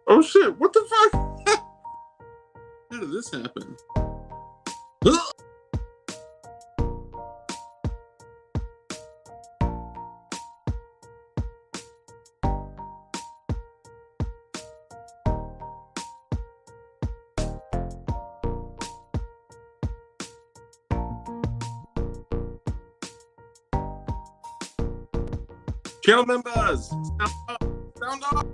Oh shit! What the fuck? How did this happen? Channel members, sound up, sound up.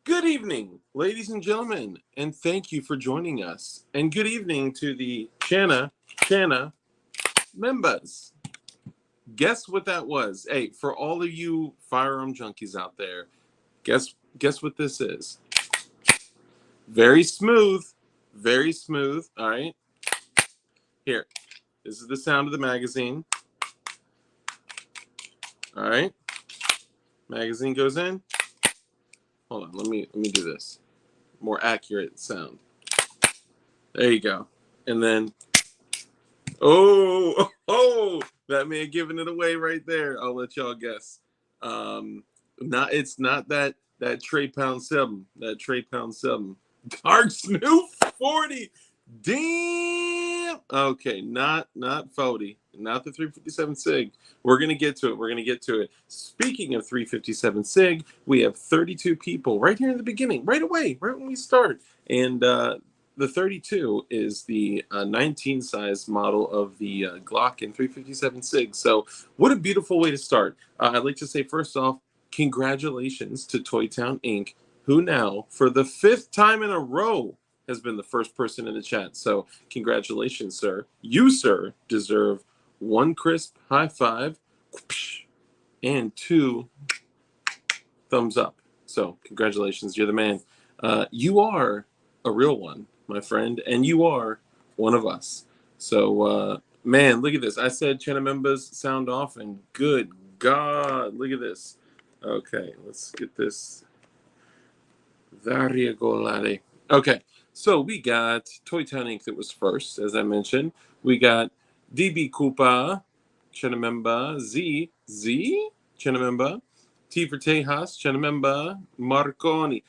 Good evening, ladies and gentlemen, and thank you for joining us. And good evening to the Chana members. Guess what that was? Hey, for all of you firearm junkies out there, guess what this is? Very smooth, very smooth. All right, here. This is the sound of the magazine. All right, magazine goes in. Hold on, let me do this. More accurate sound. There you go. And then, oh, that may have given it away right there. I'll let y'all guess. It's not that Trey Pound 7. That Trey Pound 7. Dark Snoop 40. Damn. Okay, not 40. Not the 357 SIG. We're going to get to it. Speaking of 357 SIG, we have 32 people right here in the beginning, right away, right when we start. And the 32 is the 19 size model of the Glock and 357 SIG. So what a beautiful way to start. I'd like to say, first off, congratulations to Toy Town Inc., who now, for the 5th time in a row, has been the first person in the chat. So congratulations, sir. You, sir, deserve 1 crisp high five and 2 thumbs up. So congratulations. You're the man. You are a real one, my friend, and you are one of us. So, man, look at this. I said channel members sound off, and good God, look at this. Okay, let's get this. Okay, so we got Toy Town Inc. that was first, as I mentioned. We got DB Koopa, channel member. Z, channel member. T for Tejas, channel member. Marconi,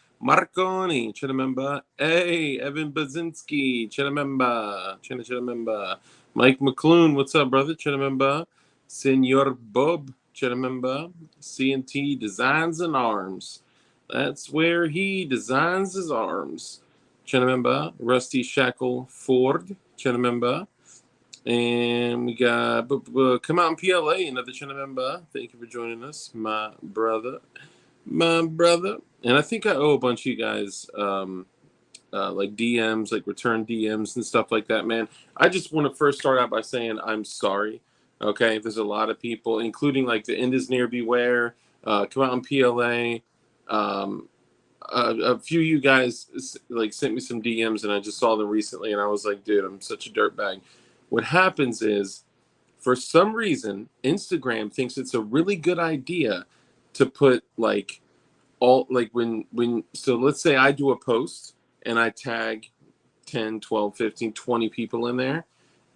channel member. A, Evan Bazinski, channel member. Channel member. Mike McClune, what's up, brother? Channel member. Senor Bob, channel member. C&T Designs and Arms. That's where he designs his arms. Channel member. Rusty Shackle Ford, channel member. And we got Come Out in PLA, another channel member. Thank you for joining us, my brother. And I think I owe a bunch of you guys like DMs, like return DMs and stuff like that, man. I just want to first start out by saying I'm sorry. Okay, there's a lot of people, including like the Indus Near Beware, come out in PLA. A few of you guys like sent me some DMs, and I just saw them recently, and I was like, dude, I'm such a dirtbag. What happens is, for some reason, Instagram thinks it's a really good idea to put like all like when so let's say I do a post and I tag 10, 12, 15, 20 people in there.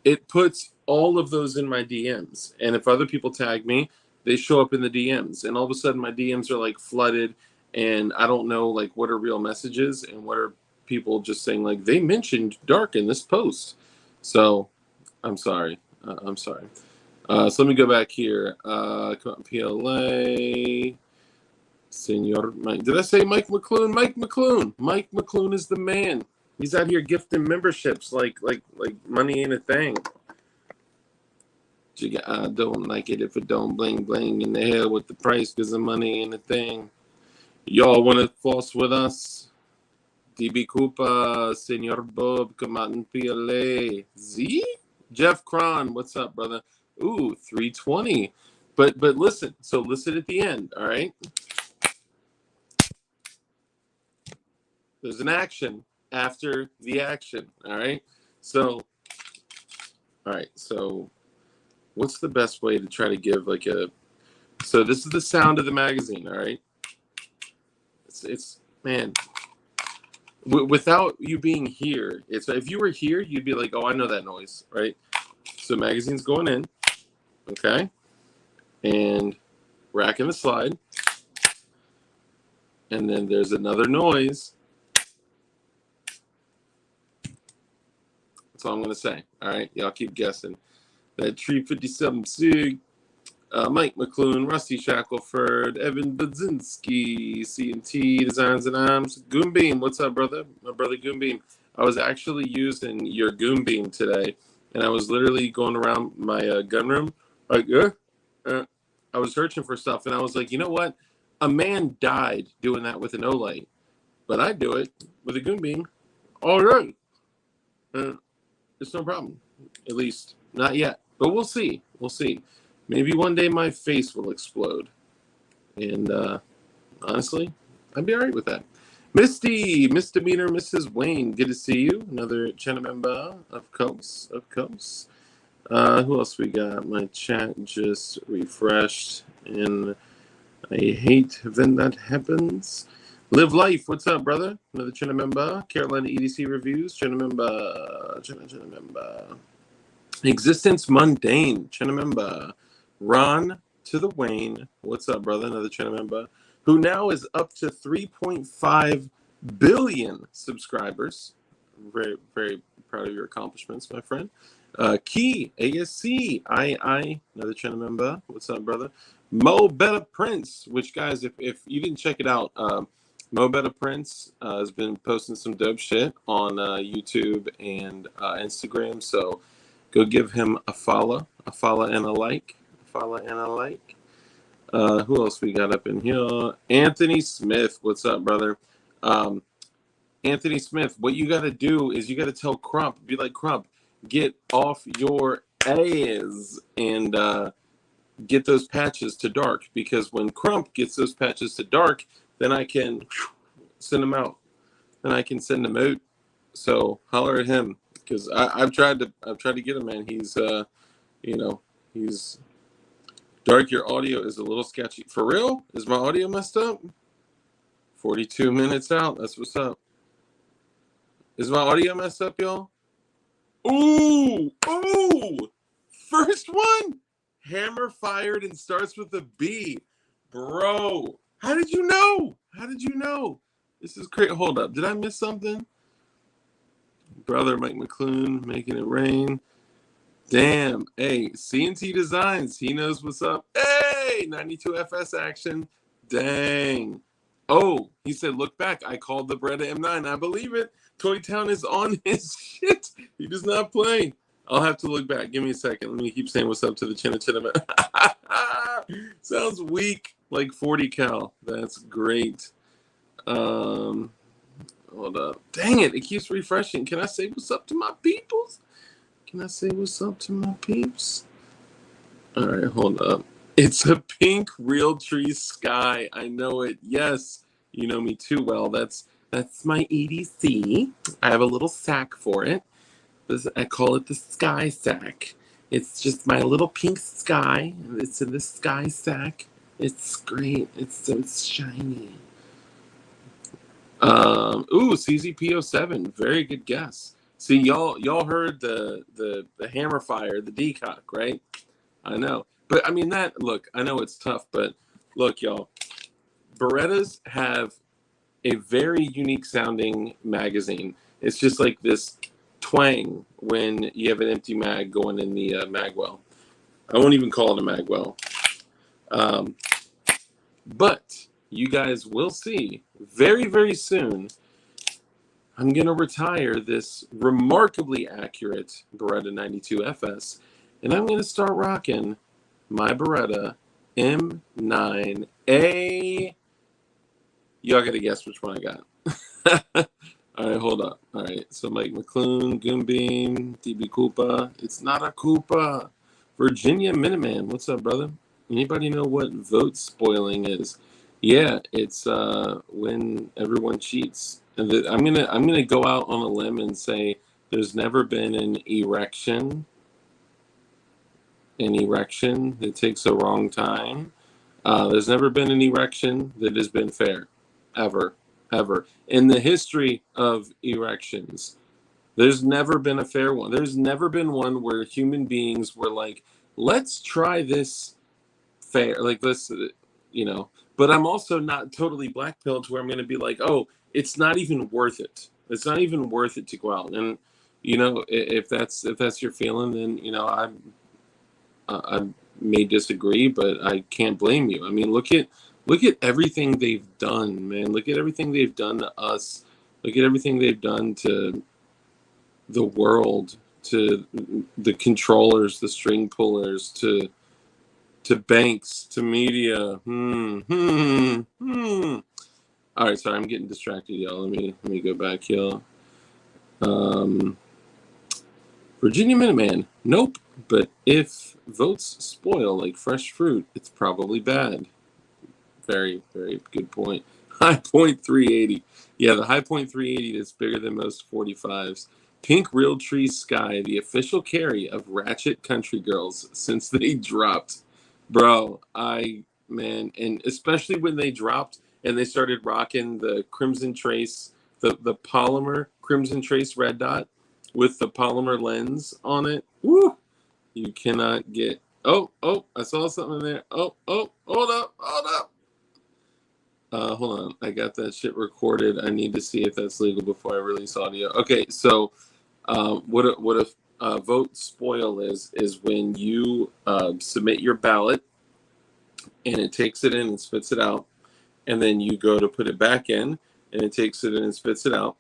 It puts all of those in my DMs. And if other people tag me, they show up in the DMs. And all of a sudden my DMs are like flooded, and I don't know like what are real messages and what are people just saying like they mentioned dark in this post. So I'm sorry. I'm sorry. So let me go back here. Come on, PLA. Senor Mike. Did I say Mike McClune? Mike McClune. Mike McClune is the man. He's out here gifting memberships like money ain't a thing. I don't like it if it don't bling bling in the hell with the price because the money ain't a thing. Y'all want to floss with us? DB Cooper, Senor Bob, come out in PLA. Z? Jeff Cron, what's up, brother? Ooh, 320. But listen, so listen at the end, all right? There's an action after the action, all right? So, all right, so what's the best way to try to give like a, so this is the sound of the magazine, all right? It's man, without you being here, it's, if you were here, you'd be like, oh, I know that noise, right? So magazine's going in, okay? And racking the slide. And then there's another noise. That's all I'm going to say. All right, y'all keep guessing. That Tree 57 Sig, Mike McClune, Rusty Shackelford, Evan Budzinski, CMT Designs and Arms, Goombeam. What's up, brother? My brother Goombeam. I was actually using your Goombeam today, and I was literally going around my gun room, like, I was searching for stuff, and I was like, you know what? A man died doing that with an Olight, but I do it with a Goombeam. All right. It's no problem. At least, not yet. But we'll see. We'll see. Maybe one day my face will explode. And honestly, I'd be all right with that. Misty, Misdemeanor, Mrs. Wayne, good to see you. Another channel member, of course, of course. Who else we got? My chat just refreshed, and I hate when that happens. Live Life, what's up, brother? Another channel member. Carolina EDC Reviews, channel member. Channel member. Existence Mundane, channel member. Ron to the Wayne, what's up, brother? Another channel member, who now is up to 3.5 billion subscribers. Very, very proud of your accomplishments, my friend. Key, ASC, another channel member. What's up, brother? Mo Betta Prince, which, guys, if you didn't check it out, Mo Betta Prince has been posting some dope shit on YouTube and Instagram, so go give him a follow and a like. Follow and a like. Who else we got up in here? Anthony Smith, what's up, brother? Anthony Smith, what you got to do is you got to tell Crump, be like, Crump, get off your ass and get those patches to dark, because when Crump gets those patches to dark, then I can send them out. Then I can send them out. So holler at him, because I've tried to get him, man. He's he's dark. Your audio is a little sketchy. For real? Is my audio messed up? 42 minutes out. That's what's up. Is my audio messed up, y'all? Ooh! First one! Hammer fired and starts with a B. Bro, how did you know? This is crazy. Hold up. Did I miss something? Brother Mike McClune making it rain. Damn. Hey, CNT Designs. He knows what's up. Hey, 92FS action. Dang. Oh, he said, look back. I called the Beretta M9. I believe it. Toy Town is on his shit. He does not play. I'll have to look back. Give me a second. Let me keep saying what's up to the Chinna Sounds weak, like 40 cal. That's great. Hold up. Dang it. It keeps refreshing. Can I say what's up to my peoples? Can I say what's up to my peeps? All right, hold up. It's a pink Realtree Sky. I know it. Yes, you know me too well. That's my EDC. I have a little sack for it. I call it the Sky Sack. It's just my little pink sky. It's in the Sky Sack. It's great. It's so shiny. Ooh, CZP07. Very good guess. See, y'all heard the hammer fire, the decock, right? I know. But I mean that look, I know it's tough, but look, y'all, Berettas have a very unique sounding magazine. It's just like this twang when you have an empty mag going in the magwell. I won't even call it a magwell. But you guys will see very, very soon. I'm going to retire this remarkably accurate Beretta 92 FS, and I'm going to start rocking my Beretta M9A. Y'all got to guess which one I got. All right, hold up. All right, so Mike McClune, Goonbeam, DB Koopa. It's not a Koopa. Virginia Minuteman. What's up, brother? Anybody know what vote spoiling is? Yeah, it's when everyone cheats. And I'm gonna go out on a limb and say there's never been an erection that takes a wrong time. There's never been an erection that has been fair, ever. In the history of erections, there's never been a fair one. There's never been one where human beings were like, let's try this fair. Like, but I'm also not totally black pilled to where I'm going to be like, oh, it's not even worth it. It's not even worth it to go out. And, if that's your feeling, then, I may disagree, but I can't blame you. I mean, look at everything they've done, man. Look at everything they've done to us. Look at everything they've done to the world, to the controllers, the string pullers, to banks, to media. All right, sorry, I'm getting distracted, y'all. Let me go back, y'all. Virginia Minuteman. Nope. But if votes spoil like fresh fruit, it's probably bad. Very, very good point. High point 380. Yeah, the high point 380 is bigger than most 45s. Pink Realtree Sky, the official carry of Ratchet Country Girls since they dropped. Bro, and especially when they dropped and they started rocking the Crimson Trace, the polymer Crimson Trace red dot with the polymer lens on it. Woo! You cannot get. Oh, I saw something there. Oh, hold up. Hold on. I got that shit recorded. I need to see if that's legal before I release audio. Okay, so what a vote spoil is when you submit your ballot and it takes it in and spits it out, and then you go to put it back in and it takes it in and spits it out,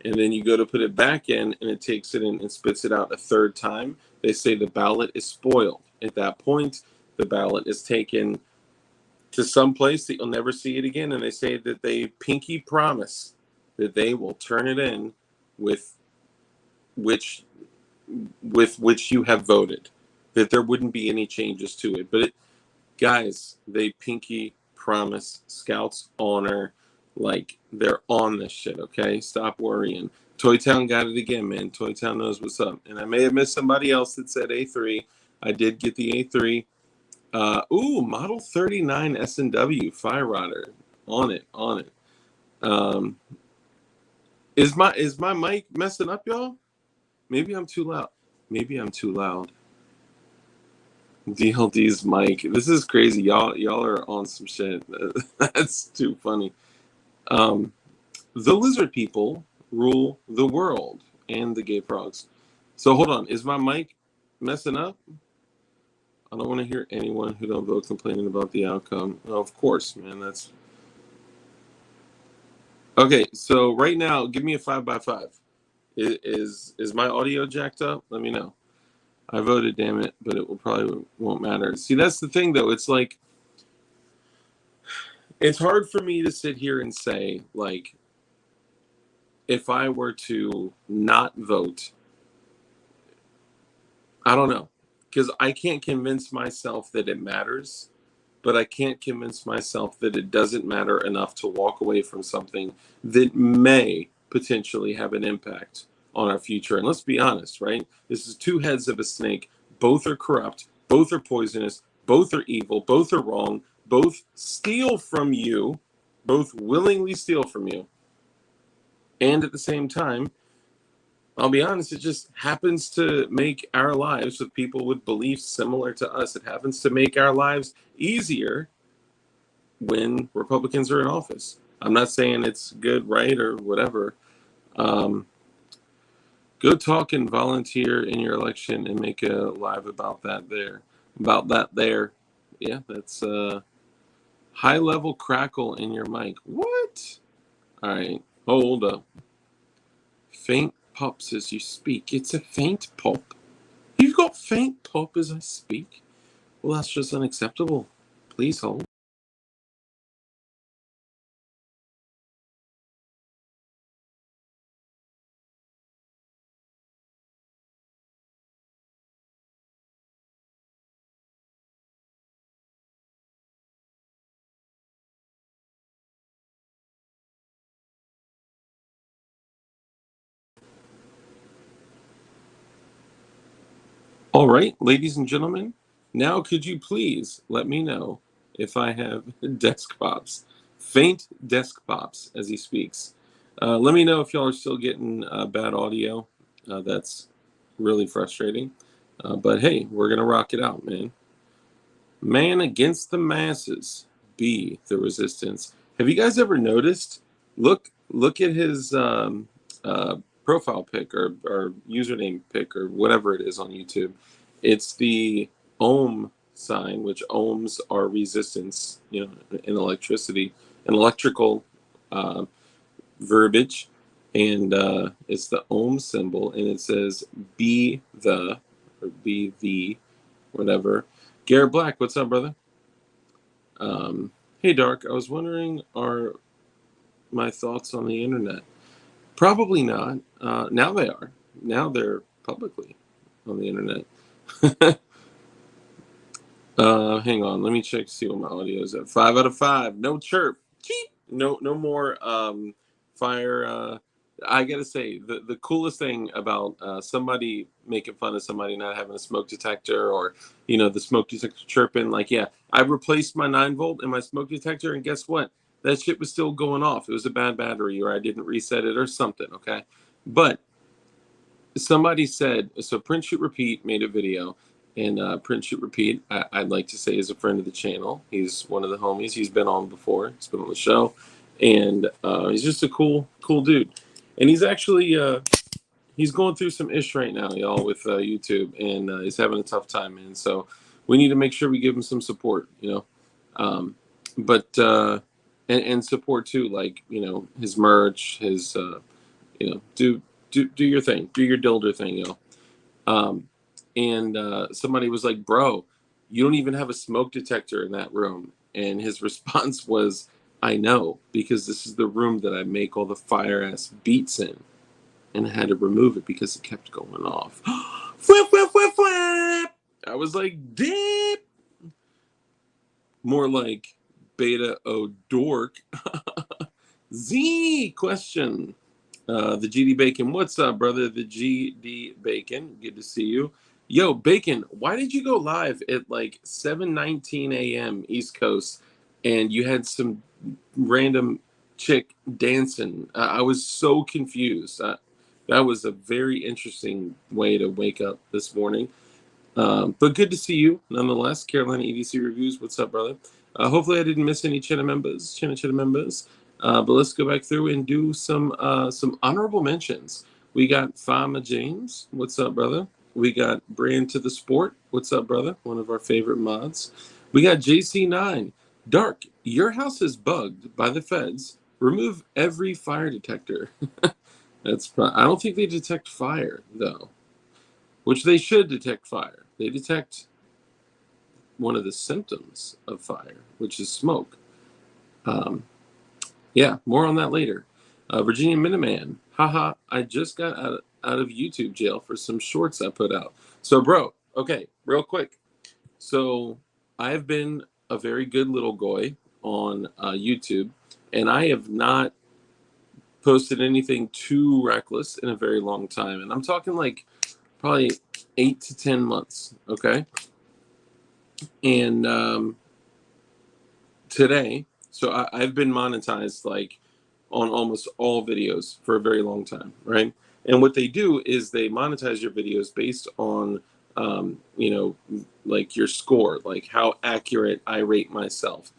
and then you go to put it back in and it takes it in and spits it out a third time. They say the ballot is spoiled. At that point, the ballot is taken to some place that you'll never see it again, and they say that they pinky promise that they will turn it in with which you have voted, that there wouldn't be any changes to it. But guys, they pinky promise. Scouts honor, like they're on this shit. Okay, stop worrying. Toy Town got it again, man. Toy Town knows what's up. And I may have missed somebody else that said A3. I did get the A3. Model 39 S&W Fire Rodder. On it. Is my mic messing up, y'all? Maybe I'm too loud. DLD's mic. This is crazy. Y'all are on some shit. That's too funny. The lizard people rule the world and the gay frogs. So hold on. Is my mic messing up? I don't want to hear anyone who don't vote complaining about the outcome. Oh, of course, man. That's okay. So right now, give me a 5x5. Is my audio jacked up? Let me know. I voted, damn it, but it won't matter. See, that's the thing, though. It's like, it's hard for me to sit here and say, like, if I were to not vote, I don't know. because I can't convince myself that it matters, but I can't convince myself that it doesn't matter enough to walk away from something that may potentially have an impact on our future. And let's be honest, right? This is two heads of a snake. Both are corrupt, both are poisonous, both are evil, both are wrong, both steal from you, both willingly steal from you. And at the same time, I'll be honest, it just happens to make our lives with people with beliefs similar to us. It happens to make our lives easier when Republicans are in office. I'm not saying it's good, right, or whatever. Go talk and volunteer in your election and make a live about that there. About that there. Yeah, that's a high level crackle in your mic. What? All right, hold up. Faint pops as you speak. It's a faint pop. You've got faint pop as I speak. Well, that's just unacceptable. Please hold. All right, ladies and gentlemen, now could you please let me know if I have desk pops, faint desk pops as he speaks. Let me know if y'all are still getting bad audio. That's really frustrating. But hey, we're going to rock it out, man. Man against the masses, be the resistance. Have you guys ever noticed? Look at his profile pic or username pic or whatever it is on YouTube. It's the ohm sign, which ohms are resistance, in electricity, and electrical uh, verbiage, and it's the ohm symbol, and it says "be the" or "be the" whatever. Garrett Black, what's up, brother? Hey, Dark. I was wondering, are my thoughts on the internet? Probably not. Now they are. Now they're publicly on the internet. Hang on. Let me check to see what my audio is at. 5 out of 5. No chirp. Cheep. No more fire. I gotta say, the coolest thing about somebody making fun of somebody not having a smoke detector, or the smoke detector chirping, like, yeah, I replaced my 9 volt in my smoke detector, and guess what? That shit was still going off. It was a bad battery, or I didn't reset it, or something. Okay, but somebody said, so Print Shoot Repeat made a video, and Print Shoot Repeat, I'd like to say, is a friend of the channel. He's one of the homies. He's been on before. He's been on the show, and he's just a cool dude. And he's actually he's going through some ish right now, y'all, with YouTube, and he's having a tough time, man. So we need to make sure we give him some support, but and support too, like his merch, his do your thing, do your dilder thing, and somebody was like, bro, you don't even have a smoke detector in that room. And his response was, I know, because this is the room that I make all the fire ass beats in. And I had to remove it because it kept going off. Flip, flip, flip, flip. I was like, dip. More like beta o dork. Z question. The GD Bacon, what's up, brother? The GD Bacon, good to see you. Yo, Bacon, why did you go live at like 7:19 a.m. East Coast, and you had some random chick dancing? I was so confused. That was a very interesting way to wake up this morning. But good to see you, nonetheless. Carolina EDC Reviews, what's up, brother? Hopefully I didn't miss any Chena members. But let's go back through and do some honorable mentions. We got Fama James, what's up, brother? We got Brand to the Sport, what's up, brother? One of our favorite mods. We got JC9. Dark, your house is bugged by the feds. Remove every fire detector. I don't think they detect fire, though. Which they should detect fire. They detect one of the symptoms of fire, which is smoke. Yeah, more on that later. Virginia Miniman, haha, I just got out of YouTube jail for some shorts I put out. So, bro, Okay, real quick. So I've been a very good little goy on YouTube, and I have not posted anything too reckless in a very long time. And I'm talking like probably 8 to 10 months. Okay. And today, so I've been monetized like on almost all videos for a very long time, right? And what they do is they monetize your videos based on, like your score, like how accurate I rate myself.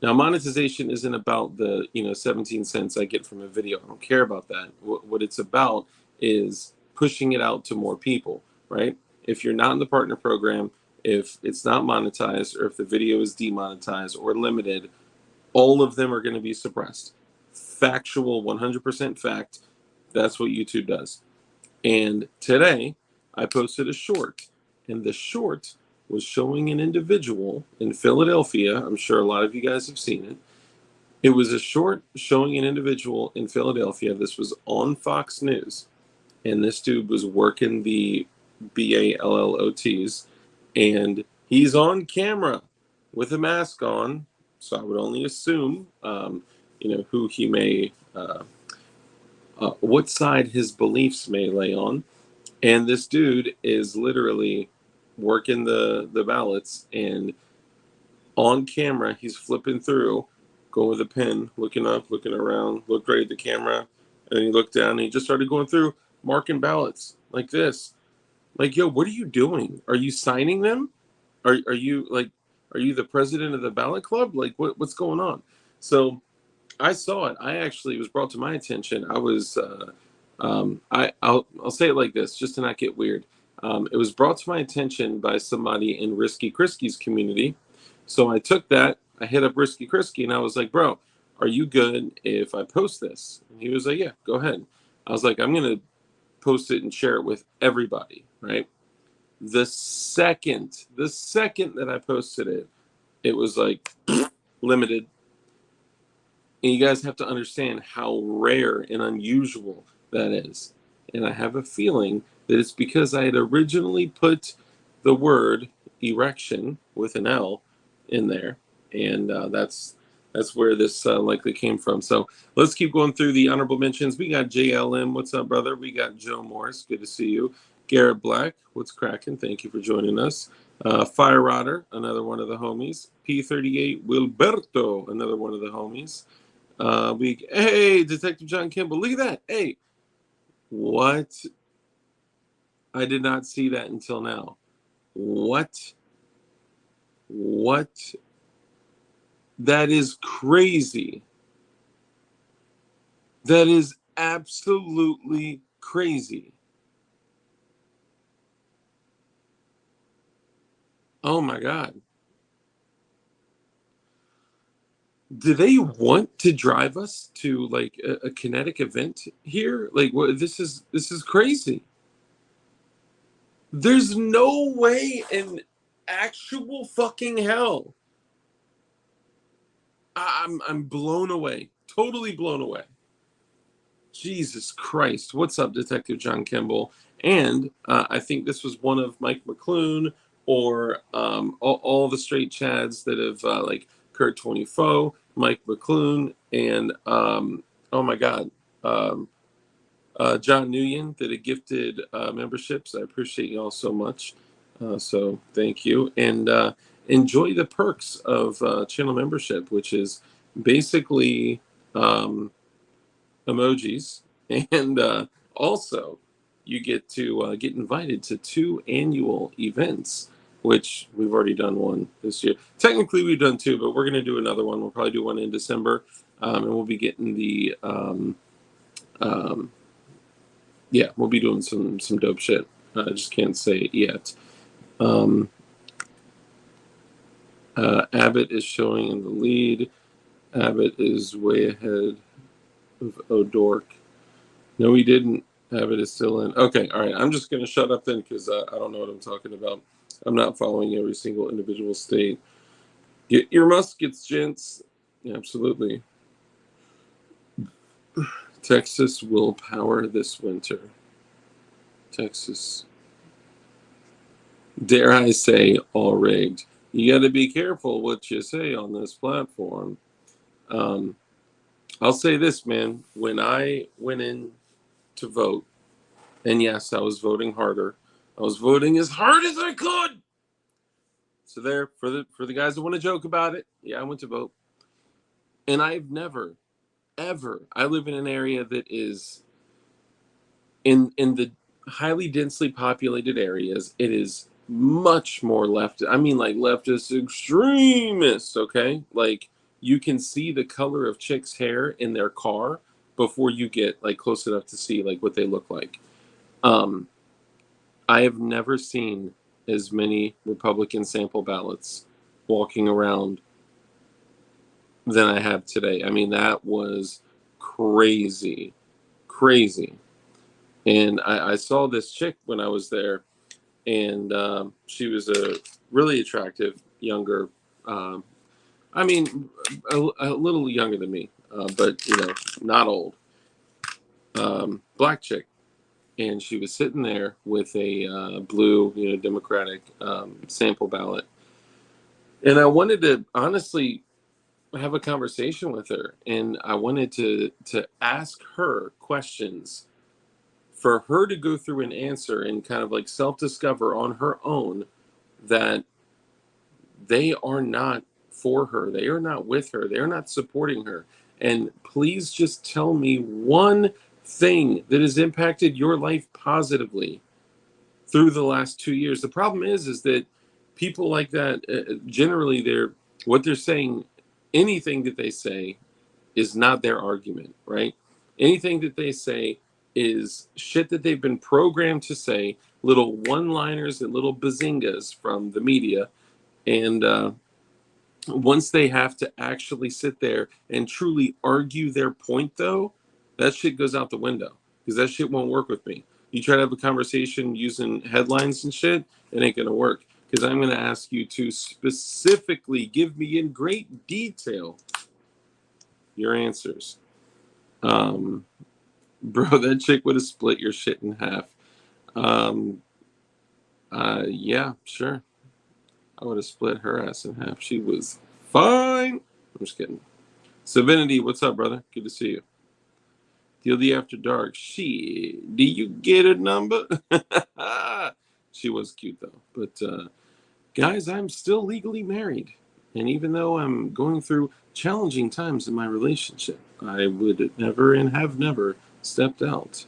Now, monetization isn't about the 17 cents I get from a video. I don't care about that. What it's about is pushing it out to more people, right? If you're not in the partner program, if it's not monetized, or if the video is demonetized or limited, all of them are going to be suppressed. Factual, 100% fact. That's what YouTube does. And today, I posted a short, and the short was showing an individual in Philadelphia. I'm sure a lot of you guys have seen it. It was a short showing an individual in Philadelphia. This was on Fox News, and this dude was working the BALLOTs, and he's on camera with a mask on. So I would only assume, who he may, what side his beliefs may lay on. And this dude is literally working the ballots, and on camera, he's flipping through, going with a pen, looking up, looking around, looked right at the camera, and then he looked down and he just started going through, marking ballots like this. Like, yo, what are you doing? Are you signing them? Are you like, are you the president of the ballot club? Like, what's going on? So I saw it. I actually, it was brought to my attention. I was, I'll say it like this, just to not get weird. It was brought to my attention by somebody in Risky Kriski's community. So I took that. I hit up Risky Krisky, and I was like, "Bro, are you good if I post this?" And he was like, "Yeah, go ahead." I was like, "I'm gonna post it and share it with everybody, right?" The second that I posted it, it was like limited. And you guys have to understand how rare and unusual that is. And I have a feeling that it's because I had originally put the word erection with an L in there. And that's where this likely came from. So let's keep going through the honorable mentions. We got JLM. What's up, brother? We got Joe Morris. Good to see you. Garrett Black. What's cracking? Thank you for joining us. Fire Rodder, another one of the homies. P38 Wilberto, another one of the homies. Hey, Detective John Kimball, look at that. Hey, what? I did not see that until now. What? That is crazy. That is absolutely crazy. Oh my God. Do they want to drive us to like a kinetic event here? Like, what? This is crazy. There's no way in actual fucking hell. I'm blown away. Totally blown away. Jesus Christ. What's up, Detective John Kimball? And I think this was one of Mike McClune or all the straight chads that have like Kurt 24, Mike McClune, and oh my God, um, John Nguyen that have gifted memberships. I appreciate you all so much. So thank you. And enjoy the perks of channel membership, which is basically emojis. And also, you get to get invited to 2 annual events, which we've already done one this year. Technically, we've done 2, but we're going to do another one. We'll probably do one in December. And we'll be getting the um, yeah, we'll be doing some dope shit. I just can't say it yet. Um, Abbott is showing in the lead. Abbott is way ahead of O'Dork. No, he didn't. Abbott is still in. Okay, all right. I'm just going to shut up then because I don't know what I'm talking about. I'm not following every single individual state. Get your muskets, gents. Absolutely. Texas will power this winter. Texas. Dare I say, all rigged. You got to be careful what you say on this platform. Um, I'll say this, man. When I went in to vote, and yes, I was voting harder. I was voting as hard as I could. So there, for the guys that want to joke about it, yeah, I went to vote, and I've never, ever. I live in an area that is in the highly densely populated areas. It is much more left. I mean, like leftist extremists. Okay, like you can see the color of chicks' hair in their car before you get like close enough to see like what they look like. Um, I have never seen as many Republican sample ballots walking around than I have today. I mean, that was crazy, crazy. And I saw this chick when I was there, and she was a really attractive younger. Um, I mean, a little younger than me, but not old. Black chick, and she was sitting there with a blue, Democratic sample ballot, and I wanted to honestly have a conversation with her, and I wanted to ask her questions for her to go through and answer and kind of like self-discover on her own that they are not for her, they are not with her, they are not supporting her. And please just tell me one thing that has impacted your life positively through the last 2 years. The problem is that people like that, generally they're what they're saying, anything that they say is not their argument, right? Anything that they say is shit that they've been programmed to say, little one-liners and little bazingas from the media. And once they have to actually sit there and truly argue their point, though, that shit goes out the window because that shit won't work with me. You try to have a conversation using headlines and shit, it ain't gonna work because I'm gonna ask you to specifically give me in great detail your answers. Um, Bro, that chick would have split your shit in half. Um, yeah, sure. I would have split her ass in half. She was fine. I'm just kidding. Savinity, what's up, brother? Good to see you. DLD After Dark. Do you get a number? She was cute, though. But, guys, I'm still legally married. And even though I'm going through challenging times in my relationship, I would never and have never stepped out.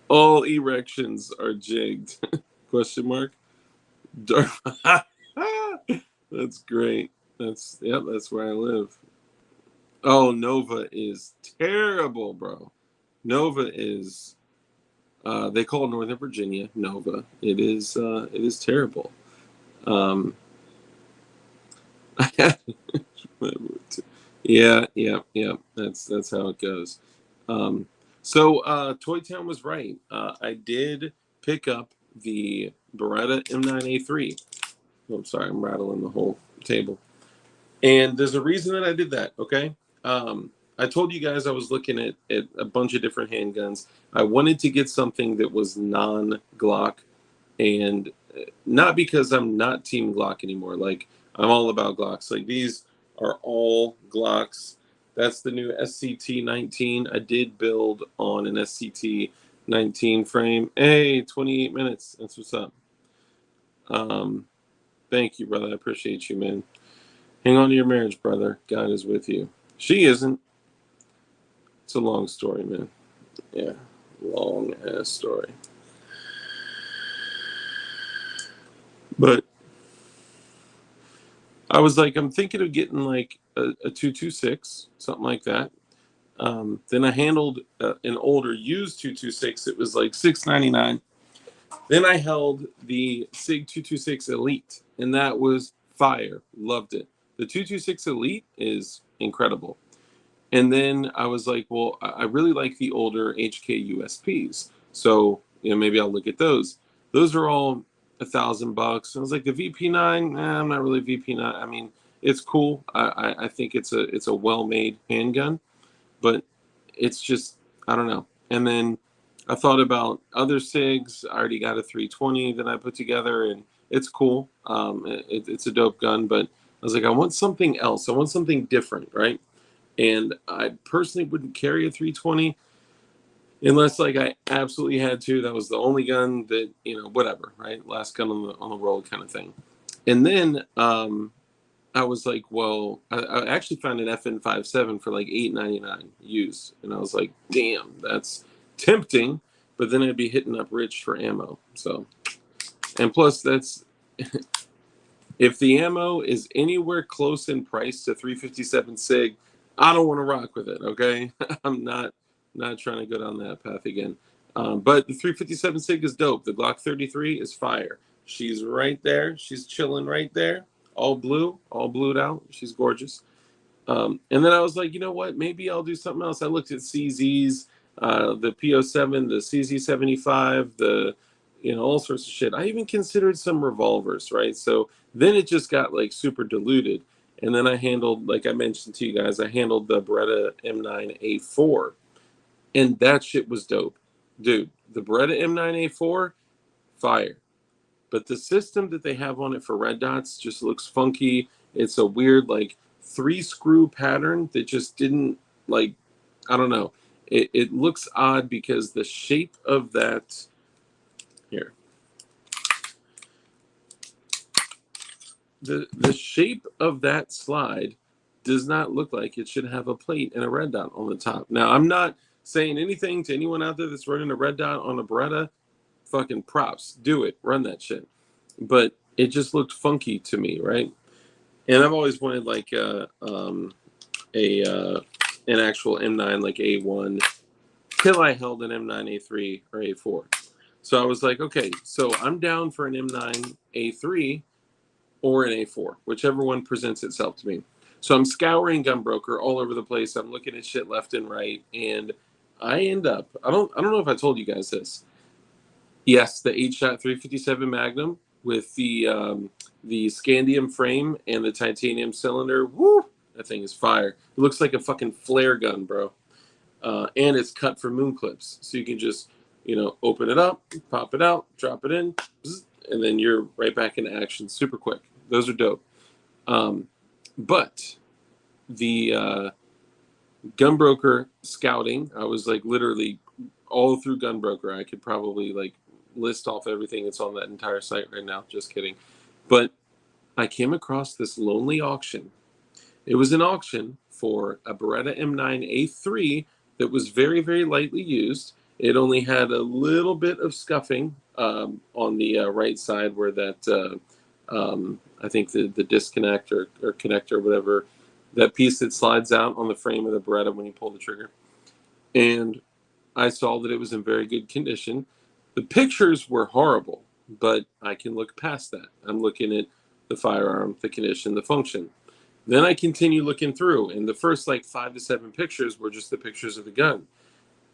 All erections are jigged. Question mark. That's great. That's where I live. Oh, Nova is terrible, bro. Nova is they call Northern Virginia Nova. It is terrible. Um yeah. That's how it goes. Um Toy Town was right. I did pick up the Beretta M9A3. Oh, I'm sorry, I'm rattling the whole table. And there's a reason that I did that, okay? I told you guys I was looking at a bunch of different handguns. I wanted to get something that was non-Glock, and not because I'm not Team Glock anymore. Like, I'm all about Glocks. Like, these are all Glocks. That's the new SCT-19. I did build on an SCT-19 frame. Hey, 28 minutes. That's what's up. Thank you, brother. I appreciate you, man. Hang on to your marriage, brother. God is with you. She isn't. It's a long story, man. Yeah, long ass story. But I was like, I'm thinking of getting like a 226, something like that. Then I handled an older used 226. It was like $6.99. Then I held the SIG 226 Elite, and that was fire. Loved it. The 226 Elite is incredible. And then I was like, well, I really like the older HK USPs. So, maybe I'll look at those. Those are all $1,000. I was like, the VP9, I'm not really VP9. I mean, it's cool. I think it's a well-made handgun, but it's just, I don't know. And then I thought about other SIGs. I already got a 320 that I put together, and it's cool. It's a dope gun, but I was like, I want something else. I want something different, right? And I personally wouldn't carry a 320 unless like I absolutely had to. That was the only gun that, whatever, right? Last gun on the world kind of thing. And then I was like, well, I actually found an FN57 for like $8.99 used, and I was like, damn, that's tempting. But then I'd be hitting up Rich for ammo. So, and plus, that's if the ammo is anywhere close in price to 357 SIG, I don't want to rock with it. Okay, I'm not trying to go down that path again. But the 357 SIG is dope. The Glock 33 is fire. She's right there. She's chilling right there. All blued out. She's gorgeous. And then I was like, you know what? Maybe I'll do something else. I looked at CZs, the PO7, the CZ75, all sorts of shit. I even considered some revolvers, right? So then it just got like super diluted. And then I handled, like I mentioned to you guys, I handled the Beretta M9A4. And that shit was dope. Dude, the Beretta M9A4, fire. But the system that they have on it for red dots just looks funky. It's a weird, like, 3-screw pattern that just didn't, like, I don't know. It looks odd because the shape of that, here. The shape of that slide does not look like it should have a plate and a red dot on the top. Now, I'm not saying anything to anyone out there that's running a red dot on a Beretta. Fucking props. Do it. Run that shit. But it just looked funky to me, right? And I've always wanted like an actual M9 like A1 till I held an M9 A3 or A4. So I was like, okay, so I'm down for an M9 A3 or an A4, whichever one presents itself to me. So I'm scouring Gunbroker all over the place. I'm looking at shit left and right, and I end up, I don't know if I told you guys this. Yes, the 8-shot 357 Magnum with the scandium frame and the titanium cylinder. Woo! That thing is fire. It looks like a fucking flare gun, bro. And it's cut for moon clips, so you can just, open it up, pop it out, drop it in, and then you're right back in action super quick. Those are dope. But the Gunbroker scouting, I was like literally all through Gunbroker. I could probably like list off everything that's on that entire site right now. Just kidding. But I came across this lonely auction. It was an auction for a Beretta M9A3 that was very, very lightly used. It only had a little bit of scuffing on the right side where that, I think the disconnect or connector or whatever, that piece that slides out on the frame of the Beretta when you pull the trigger. And I saw that it was in very good condition. The pictures were horrible, but I can look past that. I'm looking at the firearm, the condition, the function. Then I continue looking through, and the first like 5 to 7 pictures were just the pictures of the gun.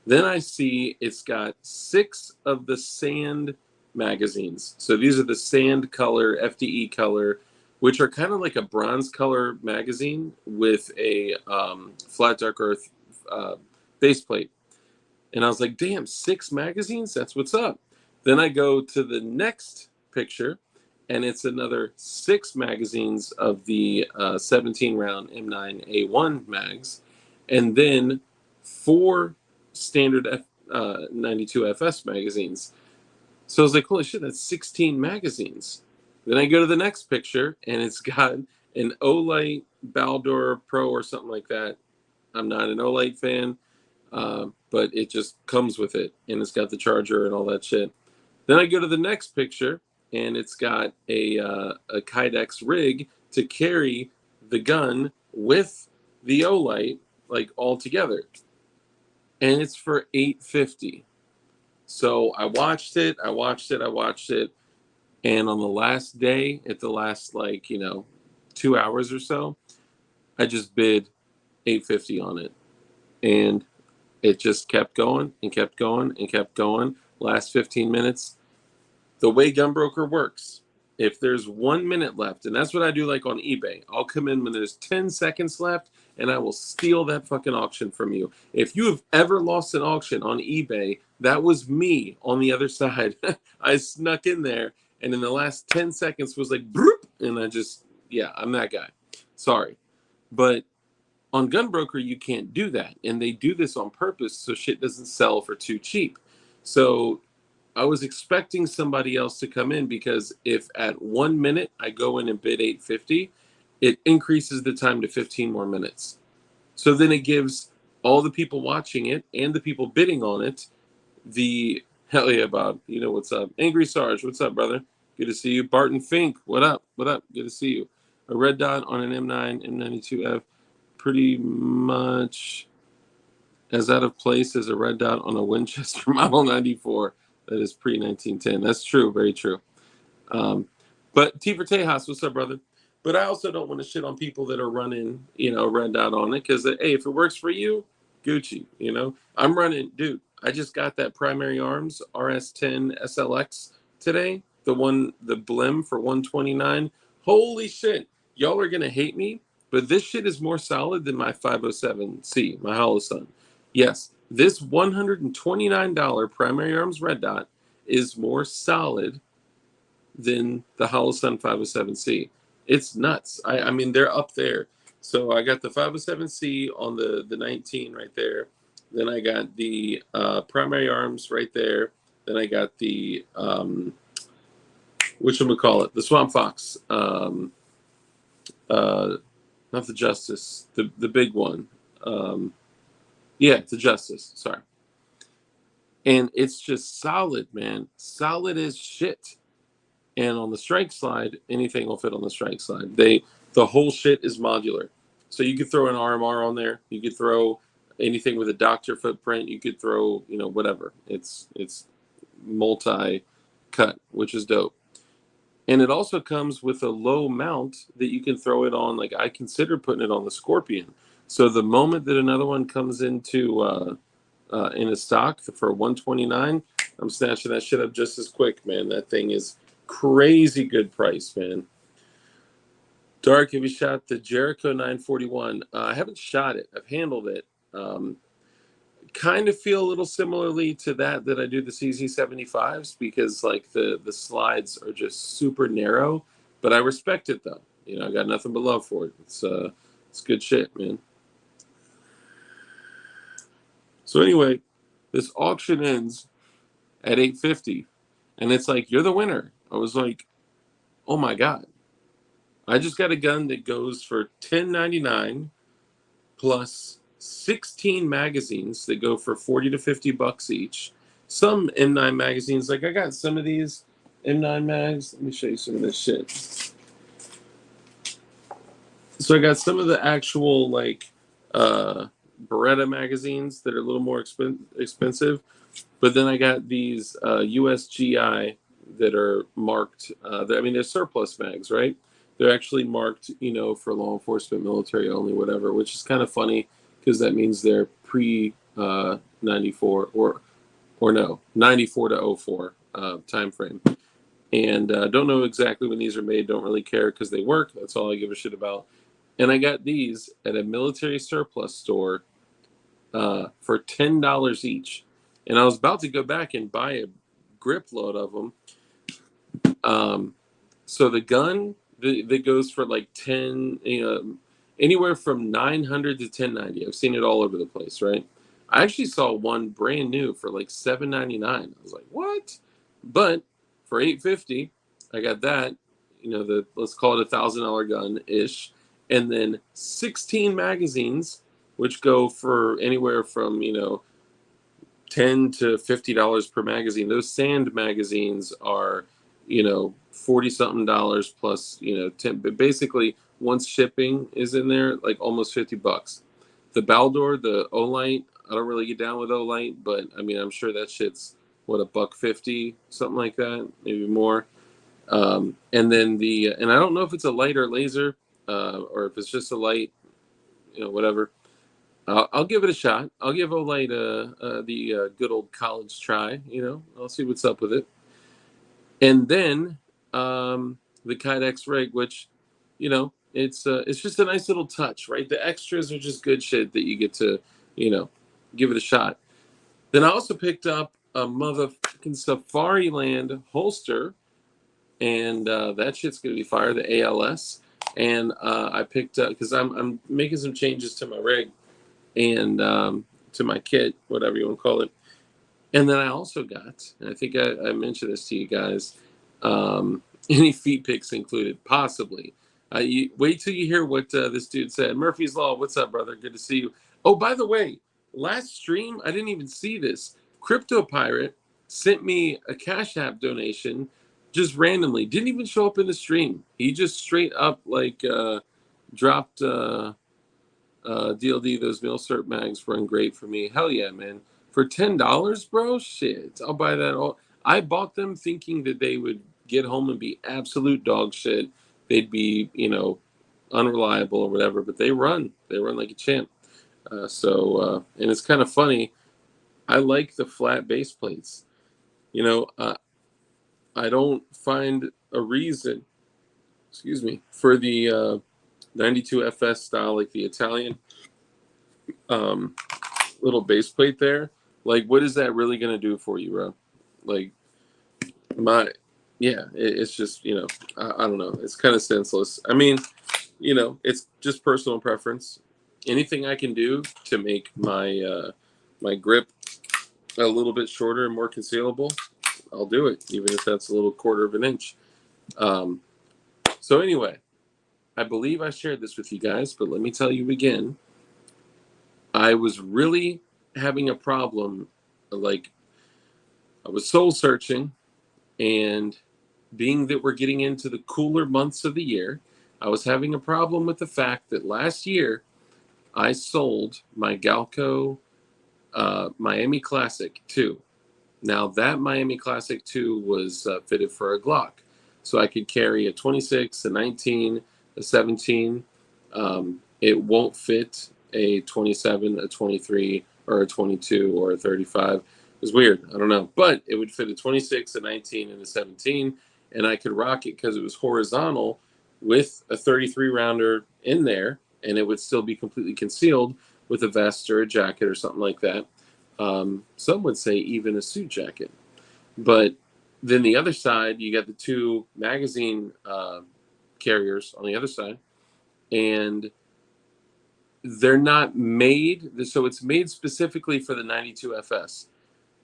Then I see it's got 6 of the sand magazines. So these are the sand color, FDE color, which are kind of like a bronze color magazine with a flat dark earth baseplate. And I was like, damn, 6 magazines? That's what's up. Then I go to the next picture, and it's another 6 magazines of the 17-round M9A1 mags, and then 4 standard 92 FS magazines. So I was like, holy shit, that's 16 magazines. Then I go to the next picture, and it's got an Olight Baldur Pro or something like that. I'm not an Olight fan. But it just comes with it, and it's got the charger and all that shit. Then I go to the next picture, and it's got a Kydex rig to carry the gun with the Olight, like all together, and it's for $850. So I watched it, and on the last day, at the last 2 hours or so, I just bid $850 on it, and it just kept going and kept going and kept going. Last 15 minutes. The way Gunbroker works, if there's 1 minute left, and that's what I do like on eBay, I'll come in when there's 10 seconds left, and I will steal that fucking auction from you. If you have ever lost an auction on eBay That was me on the other side. I snuck in there, and in the last 10 seconds was like, broop, and I just, yeah, I'm that guy. Sorry. But on Gunbroker, you can't do that. And they do this on purpose so shit doesn't sell for too cheap. So I was expecting somebody else to come in, because if at 1 minute I go in and bid 850, it increases the time to 15 more minutes. So then it gives all the people watching it and the people bidding on it the hell yeah, Bob. You know what's up. Angry Sarge, what's up, brother? Good to see you. Barton Fink, what up? What up? Good to see you. A red dot on an M9, M92F, pretty much as out of place as a red dot on a Winchester Model 94 that is pre 1910. That's true, very true. But T for Tejas, what's up, brother? But I also don't want to shit on people that are running, red dot on it, because hey, if it works for you, Gucci. I'm running, dude. I just got that Primary Arms RS10 SLX today, the Blim for 129. Holy shit, y'all are gonna hate me, but this shit is more solid than my 507C, my Holosun. Yes, this $129 Primary Arms red dot is more solid than the Holosun 507C. It's nuts. I mean, they're up there. So I got the 507C on the 19 right there. Then I got the Primary Arms right there. Then I got the, whatchamacallit, the Swamp Fox. Not the Justice, the big one. Yeah, the Justice, sorry. And it's just solid, man. Solid as shit. And on the strike slide, anything will fit on the strike slide. The whole shit is modular. So you could throw an RMR on there. You could throw anything with a doctor footprint. You could throw, whatever. It's multi-cut, which is dope. And it also comes with a low mount that you can throw it on. Like, I considered putting it on the Scorpion. So the moment that another one comes into in a stock for 129, I'm snatching that shit up just as quick, man. That thing is crazy good price, man. Dark, have you shot the Jericho 941? I haven't shot it. I've handled it. Kind of feel a little similarly to that I do the CZ75s, because like the slides are just super narrow, but I respect it though. I got nothing but love for it. It's good shit, man. So anyway, this auction ends at 850, and it's like, you're the winner. I was like, oh my god. I just got a gun that goes for $10.99 plus 16 magazines that go for $40 to $50 each. Some M9 magazines, like I got some of these M9 mags. Let me show you some of this shit. So I got some of the actual like Beretta magazines that are a little more expensive, but then I got these USGI that are marked. They're surplus mags, right? They're actually marked, for law enforcement, military only, whatever, which is kind of funny because that means they're pre 94 or no 94 to 04 time frame. And don't know exactly when these are made. Don't really care because they work. That's all I give a shit about. And I got these at a military surplus store for $10 each. And I was about to go back and buy a grip load of them. So the gun that goes for like 10, anywhere from 900 to 1090. I've seen it all over the place, right? I actually saw one brand new for like $799. I was like, what? But for $850, I got that, let's call it $1,000 gun ish. And then 16 magazines, which go for anywhere from, $10 to $50 per magazine. Those sand magazines are, $40 something plus, 10, but basically once shipping is in there, like almost $50. The Baldor, the Olight, I don't really get down with Olight, but I'm sure that shit's what, $150, something like that, maybe more. And then and I don't know if it's a light or laser, or if it's just a light, whatever. I'll give it a shot. I'll give Olight the good old college try. I'll see what's up with it. And then the Kydex rig, which, it's just a nice little touch, right? The extras are just good shit that you get to, give it a shot. Then I also picked up a motherfucking Safariland holster, and that shit's gonna be fire. The ALS, and I picked up because I'm making some changes to my rig and to my kit, whatever you want to call it. And then I also got, and I think I mentioned this to you guys, any feet pics included, possibly. Wait till you hear what this dude said. Murphy's Law, what's up, brother? Good to see you. Oh, by the way, last stream, I didn't even see this. Crypto Pirate sent me a Cash App donation just randomly. Didn't even show up in the stream. He just straight up like dropped DLD. Those meal cert mags run great for me. Hell yeah, man. For $10, bro, shit, I'll buy that all. I bought them thinking that they would get home and be absolute dog shit. They'd be, unreliable or whatever, but they run like a champ. And it's kind of funny. I like the flat base plates. I don't find a reason, excuse me, for the 92FS style, like the Italian little base plate there. Like, what is that really going to do for you, bro? Like, it's just, I don't know. It's kind of senseless. I mean, it's just personal preference. Anything I can do to make my my grip a little bit shorter and more concealable, I'll do it, even if that's a little quarter of an inch. So anyway, I believe I shared this with you guys, but let me tell you again. I was really having a problem. Like, I was soul searching, and being that we're getting into the cooler months of the year, I was having a problem with the fact that last year I sold my Galco Miami Classic 2. Now, that Miami Classic 2 was fitted for a Glock. So I could carry a 26, a 19, a 17. It won't fit a 27, a 23, or a 22, or a 35. It was weird. I don't know. But it would fit a 26, a 19, and a 17. And I could rock it because it was horizontal with a 33 rounder in there. And it would still be completely concealed with a vest or a jacket or something like that. Some would say even a suit jacket. But then the other side, you got the two magazine carriers on the other side. And they're not made, so it's made specifically for the 92FS.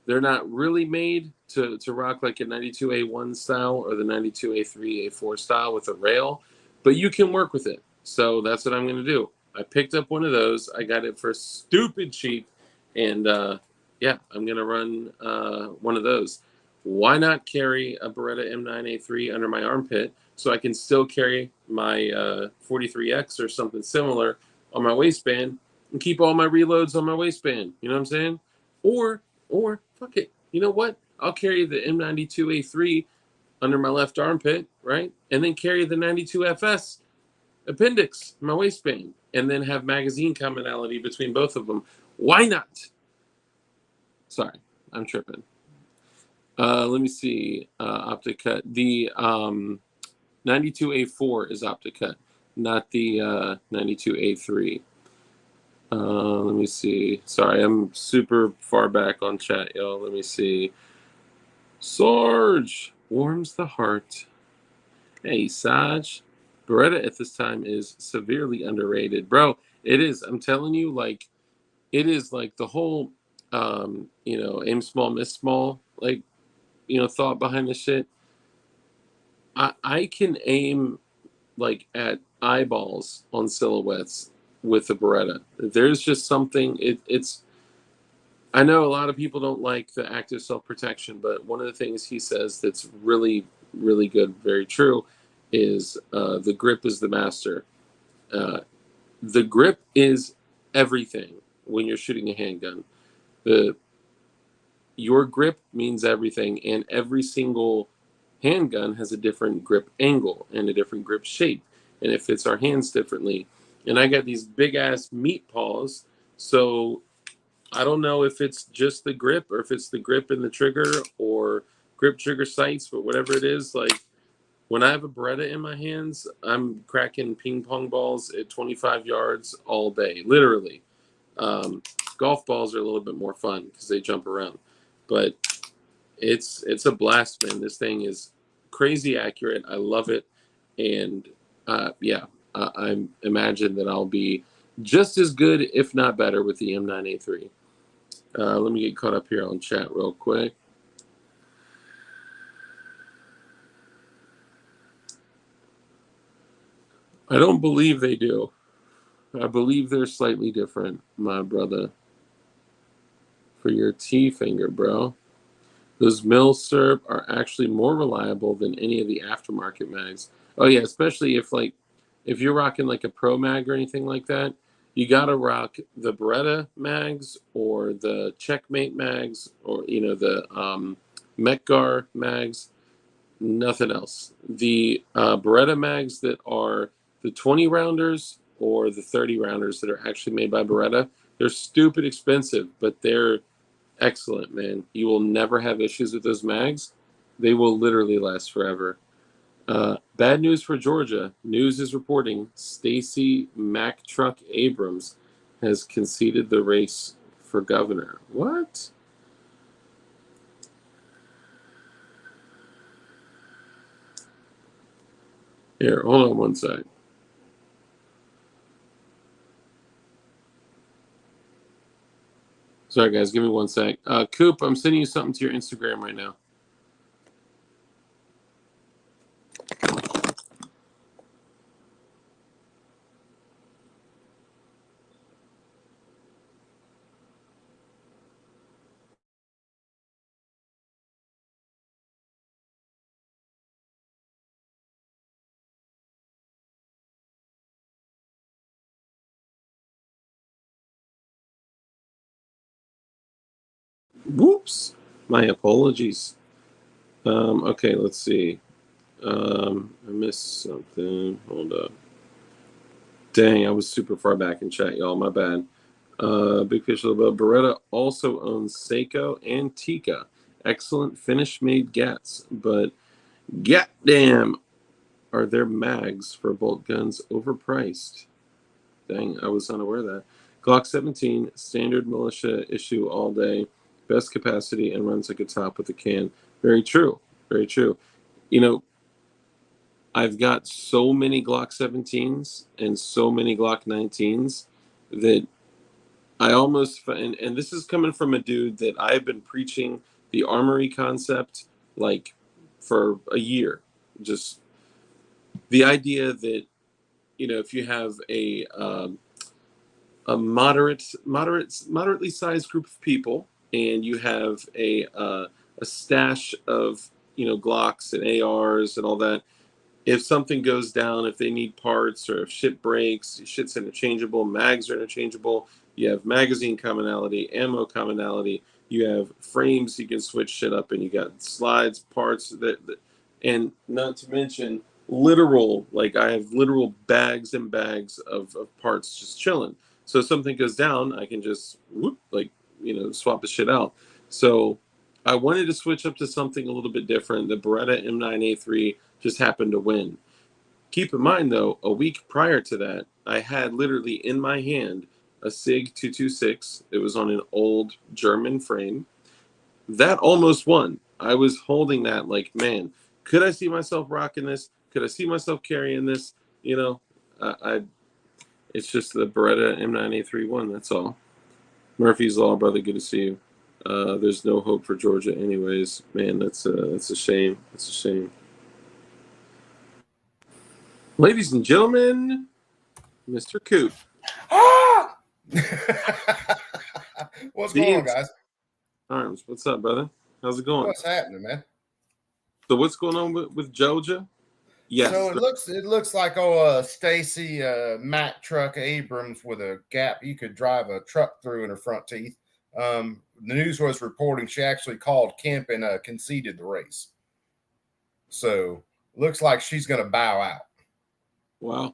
They're not really made to rock like a 92A1 style or the 92A3, A4 style with a rail, but you can work with it. So that's what I'm going to do. I picked up one of those. I got it for stupid cheap, and I'm going to run one of those. Why not carry a Beretta M9A3 under my armpit so I can still carry my 43X or something similar on my waistband and keep all my reloads on my waistband? You know what I'm saying? Or fuck it. You know what? I'll carry the M92A3 under my left armpit, right? And then carry the 92FS appendix in my waistband, and then have magazine commonality between both of them. Why not? Sorry, I'm tripping. Let me see. Optic cut. The 92A4 is optic cut, not the 92A3. Let me see. Sorry, I'm super far back on chat, y'all. Let me see. Sarge warms the heart. Hey, Saj. Beretta at this time is severely underrated. Bro, it is. I'm telling you, like, it is like the whole, aim small, miss small, like, thought behind this shit. I can aim, like, at eyeballs on silhouettes with the Beretta. There's just something, it's, I know a lot of people don't like the active self-protection, but one of the things he says that's really, really good, very true, is the grip is the master. The grip is everything when you're shooting a handgun. Your grip means everything, and every single handgun has a different grip angle and a different grip shape, and it fits our hands differently. And I got these big ass meat paws, so I don't know if it's just the grip or if it's the grip in the trigger or grip trigger sights, but whatever it is, like, when I have a Beretta in my hands, I'm cracking ping pong balls at 25 yards all day, literally. Golf balls are a little bit more fun because they jump around. But it's a blast, man. This thing is crazy accurate. I love it, and yeah, I imagine that I'll be just as good, if not better, with the M9A3. Let me get caught up here on chat real quick. I don't believe they do. I believe they're slightly different, my brother. For your T finger, bro. Those mill syrup are actually more reliable than any of the aftermarket mags. Oh yeah, especially if you're rocking like a Pro Mag or anything like that, you gotta rock the Beretta mags or the Checkmate mags or the Metgar mags. Nothing else. The Beretta mags that are the 20 rounders or the 30 rounders that are actually made by Beretta, they're stupid expensive, but they're excellent, man. You will never have issues with those mags. They will literally last forever. Bad news for Georgia. News is reporting Stacey Mack Truck Abrams has conceded the race for governor. What? Here, hold on one sec. Sorry, guys. Give me one sec. Coop, I'm sending you something to your Instagram right now. Whoops. My apologies. Okay, let's see. I missed something. Hold up. Dang, I was super far back in chat, y'all. My bad. Big Fish Little Bill. Beretta also owns Seiko and Tika. Excellent finish-made gats, but goddamn, are their mags for bolt guns overpriced? Dang, I was unaware of that. Glock 17, standard militia issue all day, best capacity, and runs like a top with a can. Very true. Very true. I've got so many Glock 17s and so many Glock 19s that I almost, and this is coming from a dude that I've been preaching the armory concept like for a year. Just the idea that, if you have a moderately sized group of people and you have a stash of, Glocks and ARs and all that, if something goes down, if they need parts or if shit breaks, shit's interchangeable, mags are interchangeable, you have magazine commonality, ammo commonality, you have frames you can switch shit up, and you got slides, parts and not to mention literal, like I have literal bags and bags of parts just chilling. So if something goes down, I can just swap the shit out. So I wanted to switch up to something a little bit different. The Beretta M9A3 just happened to win. Keep in mind, though, a week prior to that, I had literally in my hand a SIG 226. It was on an old German frame. That almost won. I was holding that like, man, could I see myself rocking this? Could I see myself carrying this? It's just the Beretta M9A3 one. That's all. Murphy's Law, brother. Good to see you. There's no hope for Georgia, anyways. Man, that's a shame. That's a shame. Ladies and gentlemen, Mr. Coop. Ah! What's going on, guys? Arms. What's up, brother? How's it going? What's happening, man? So what's going on with Georgia? Yes. So it looks like Stacey Mack Truck Abrams with a gap you could drive a truck through in her front teeth. The news was reporting she actually called Kemp and conceded the race. So looks like she's going to bow out. Wow.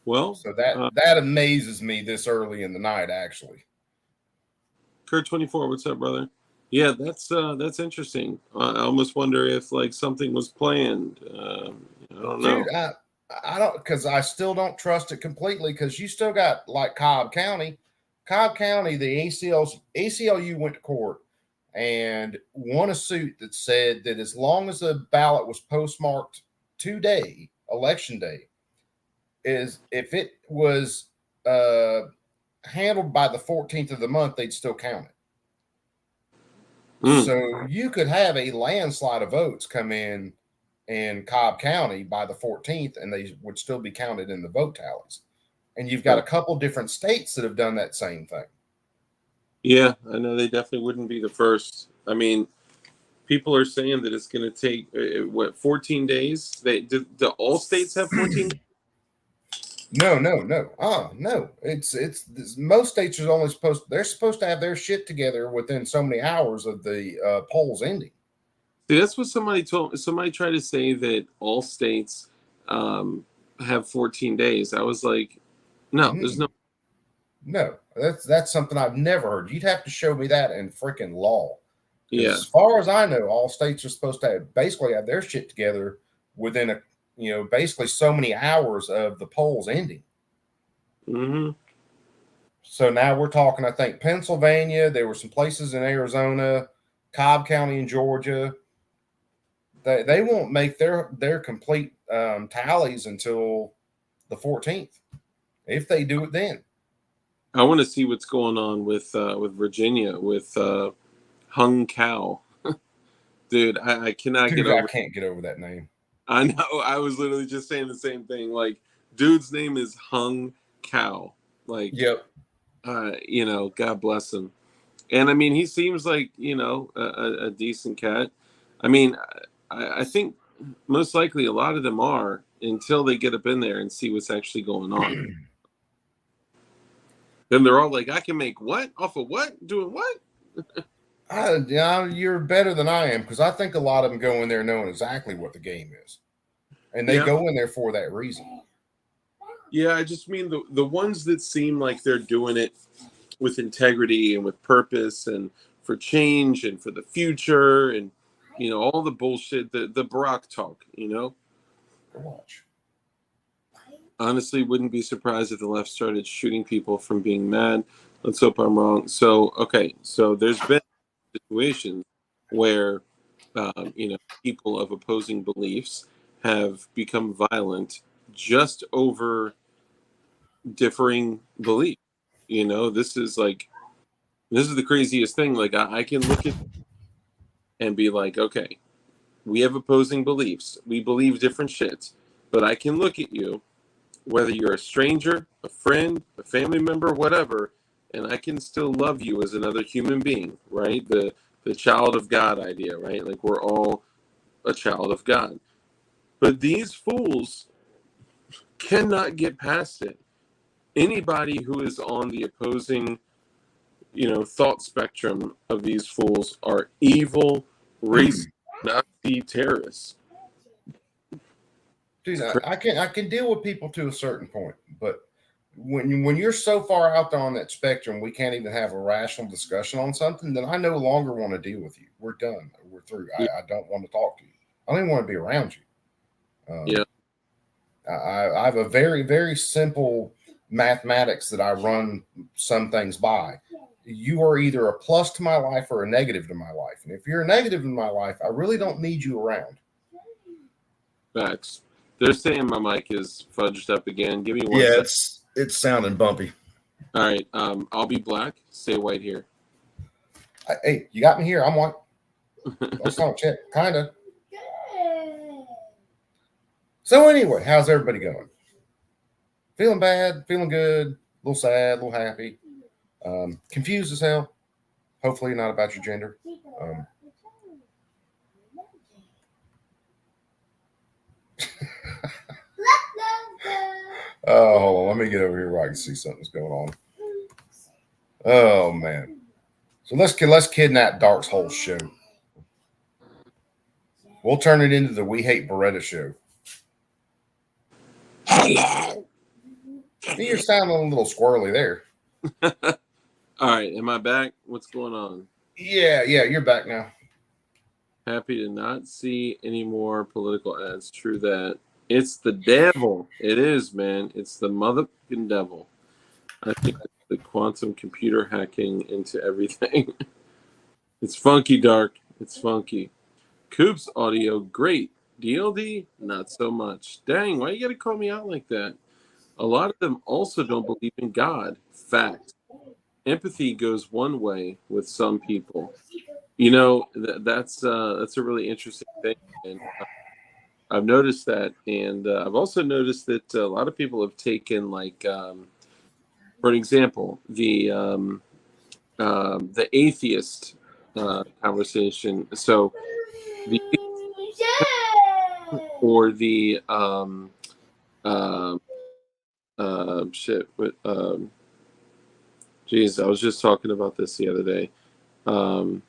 Well, so that amazes me this early in the night, actually. Kurt 24, what's up, brother? Yeah, that's interesting. I almost wonder if like something was planned. I don't know. Dude, I don't, because I still don't trust it completely, because you still got like Cobb County. Cobb County, the ACLU went to court and won a suit that said that as long as the ballot was postmarked today, election day, is if it was handled by the 14th of the month, they'd still count it. So you could have a landslide of votes come in Cobb County by the 14th, and they would still be counted in the vote tallies. And you've got a couple different states that have done that same thing. Yeah, I know they definitely wouldn't be the first. I mean, people are saying that it's going to take 14 days. Do all states have 14 days? No. No. It's most states are only they're supposed to have their shit together within so many hours of the polls ending. See, that's what somebody told. Somebody tried to say that all states have 14 days. I was like, no, there's no. No, that's something I've never heard. You'd have to show me that in freaking law. Yeah. As far as I know, all states are supposed to basically have their shit together within basically so many hours of the polls ending. Mm-hmm. So now we're talking, I think, Pennsylvania. There were some places in Arizona, Cobb County in Georgia. They won't make their complete tallies until the 14th, if they do it then. I want to see what's going on with Virginia with Hung Cow. Dude, I cannot get over. I can't get over that name. I know. I was literally just saying the same thing. Like, dude's name is Hung Cow. Like, yep. God bless him. And I mean, he seems like a decent cat. I mean, I think most likely a lot of them are until they get up in there and see what's actually going on. Then they're all like, I can make what? Off of what? Doing what? You're better than I am, because I think a lot of them go in there knowing exactly what the game is. And they go in there for that reason. Yeah, I just mean the ones that seem like they're doing it with integrity and with purpose and for change and for the future and, all the bullshit, the Barack talk, Go watch. Honestly, wouldn't be surprised if the left started shooting people from being mad. Let's hope I'm wrong. So, okay. So there's been situations where, people of opposing beliefs have become violent just over differing beliefs. This is the craziest thing. Like, I can look at and be like, okay, we have opposing beliefs. We believe different shit. But I can look at you, whether you're a stranger, a friend, a family member, whatever, and I can still love you as another human being, right? The child of God idea, right? Like, we're all a child of God. But these fools cannot get past it. Anybody who is on the opposing, thought spectrum of these fools are evil, racist, Nazi terrorists. Dude, I can deal with people to a certain point, but when you're so far out there on that spectrum, we can't even have a rational discussion on something, then I no longer want to deal with you. We're done. We're through. I don't want to talk to you. I don't even want to be around you. I have a very, very simple mathematics that I run some things by. You are either a plus to my life or a negative to my life. And if you're a negative in my life, I really don't need you around. Facts. They're saying my mic is fudged up again. Give me one second. Yeah, it's sounding bumpy. All right. I'll be black. Stay white here. Hey, you got me here. I'm white. Let's not check. Kind of. So anyway, how's everybody going? Feeling bad, feeling good, a little sad, a little happy, confused as hell. Hopefully not about your gender. Oh, hold on. Let me get over here where I can see something's going on. Oh, man. So let's kidnap Dark's whole show. We'll turn it into the We Hate Beretta show. Hello. You're sounding a little squirrely there. All right. Am I back? What's going on? Yeah, you're back now. Happy to not see any more political ads. True that. It's the devil. It is, man. It's the motherfucking devil. I think it's the quantum computer hacking into everything. It's funky, Dark. It's funky. Coop's audio, great. DLD, not so much. Dang, why you gotta call me out like that? A lot of them also don't believe in God. Fact. Empathy goes one way with some people. You know, that's a really interesting thing, and I've noticed that, and I've also noticed that a lot of people have taken like, for an example, the atheist conversation. So the or the um, shit. Geez, I was just talking about this the other day. Um,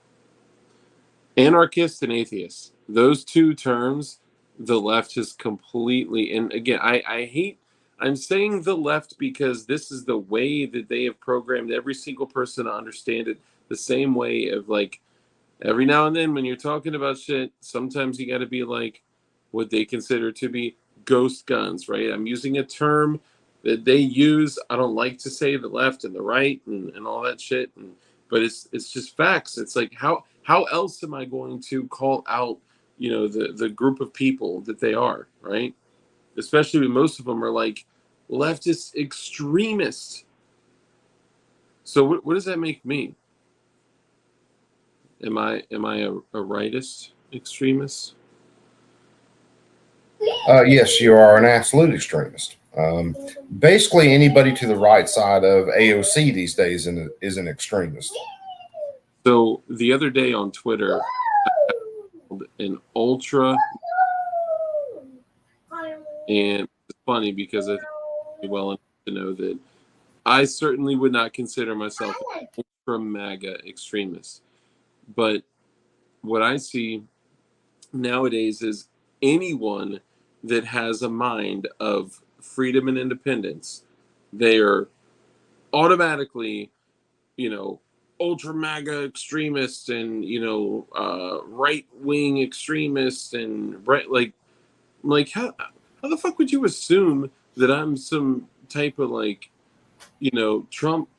Anarchist and atheist. Those two terms, the left has completely. And again, I hate. I'm saying the left because this is the way that they have programmed every single person to understand it the same way of like every now and then when you're talking about shit, sometimes you got to be like what they consider to be ghost guns, right? I'm using a term that they use. I don't like to say the left and the right and all that shit, but it's just facts. It's like how else am I going to call out the group of people that they are, right? Especially when most of them are like leftist extremists. So what does that make me? Am I a rightist extremist? Yes, you are an absolute extremist. Basically, anybody to the right side of AOC these days is an extremist. So the other day on Twitter, I held an ultra, and it's funny because I think you well enough to know that I certainly would not consider myself an ultra MAGA extremist. But what I see nowadays is anyone that has a mind of freedom and independence, they are automatically, you know, ultra MAGA extremists and right wing extremists and right like how the fuck would you assume that I'm some type of like Trump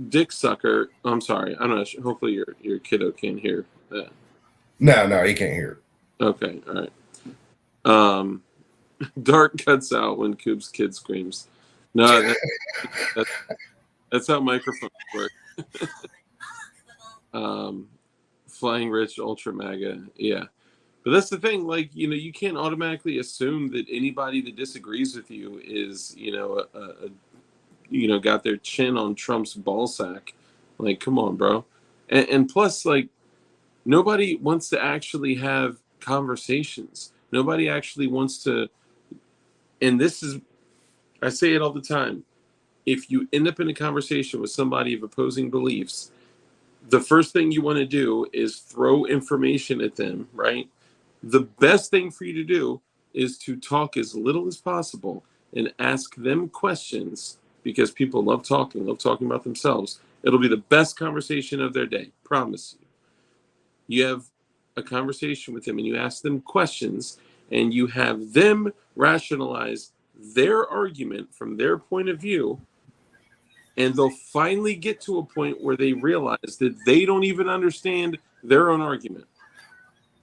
dick sucker? I'm sorry, I'm not sure. Hopefully your kiddo can't hear that. No, he can't hear Okay, all right. Um, Dark cuts out when Coop's kid screams. No, that, that's how microphones work. um, Flying Rich Ultra MAGA, yeah. But that's the thing, like, you can't automatically assume that anybody that disagrees with you is, got their chin on Trump's ball sack. Like, come on, bro. And plus, like, nobody wants to actually have conversations. Nobody actually wants to, and this is, I say it all the time. If you end up in a conversation with somebody of opposing beliefs, the first thing you want to do is throw information at them, right? The best thing for you to do is to talk as little as possible and ask them questions because people love talking about themselves. It'll be the best conversation of their day, promise you. You have a conversation with them and you ask them questions and you have them rationalize their argument from their point of view, and they'll finally get to a point where they realize that they don't even understand their own argument.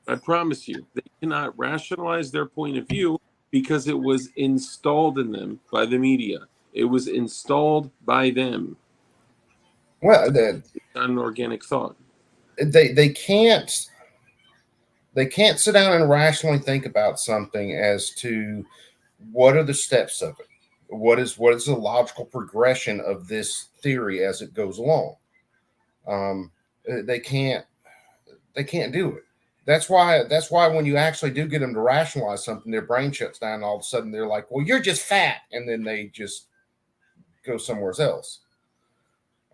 I promise you, they cannot rationalize their point of view because it was installed in them by the media. It was installed by them. Well, It's not an organic thought. they can't sit down and rationally think about something as to what are the steps of it. What is the logical progression of this theory as it goes along? Um, they can't do it. That's why when you actually do get them to rationalize something, their brain shuts down. And all of a sudden, they're like, "Well, you're just fat," and then they just go somewhere else.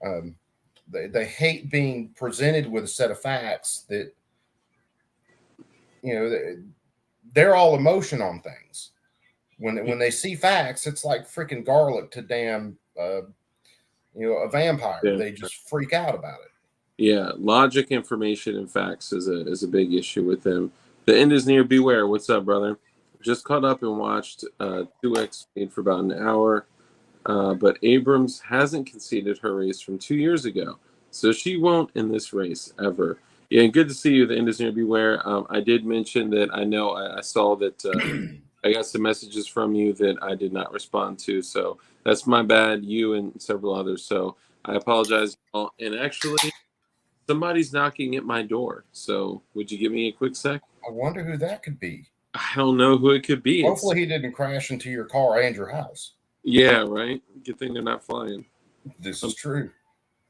Um, they hate being presented with a set of facts that they're all emotion on things. When they see facts, it's like freaking garlic to damn a vampire. Yeah. They just freak out about it. Yeah, logic, information, and facts is a big issue with them. The end is near. Beware. What's up, brother? Just caught up and watched 2X Speed for about an hour. But Abrams hasn't conceded her race from 2 years ago, so she won't in this race ever. Yeah, and good to see you, the Industry Beware. I did mention that I know I saw that I got some messages from you that I did not respond to. So that's my bad, you and several others. So I apologize. And actually, somebody's knocking at my door. So would you give me a quick sec? I wonder who that could be. I don't know who it could be. Hopefully he didn't crash into your car and your house. Yeah, right? Good thing they're not flying. This is true.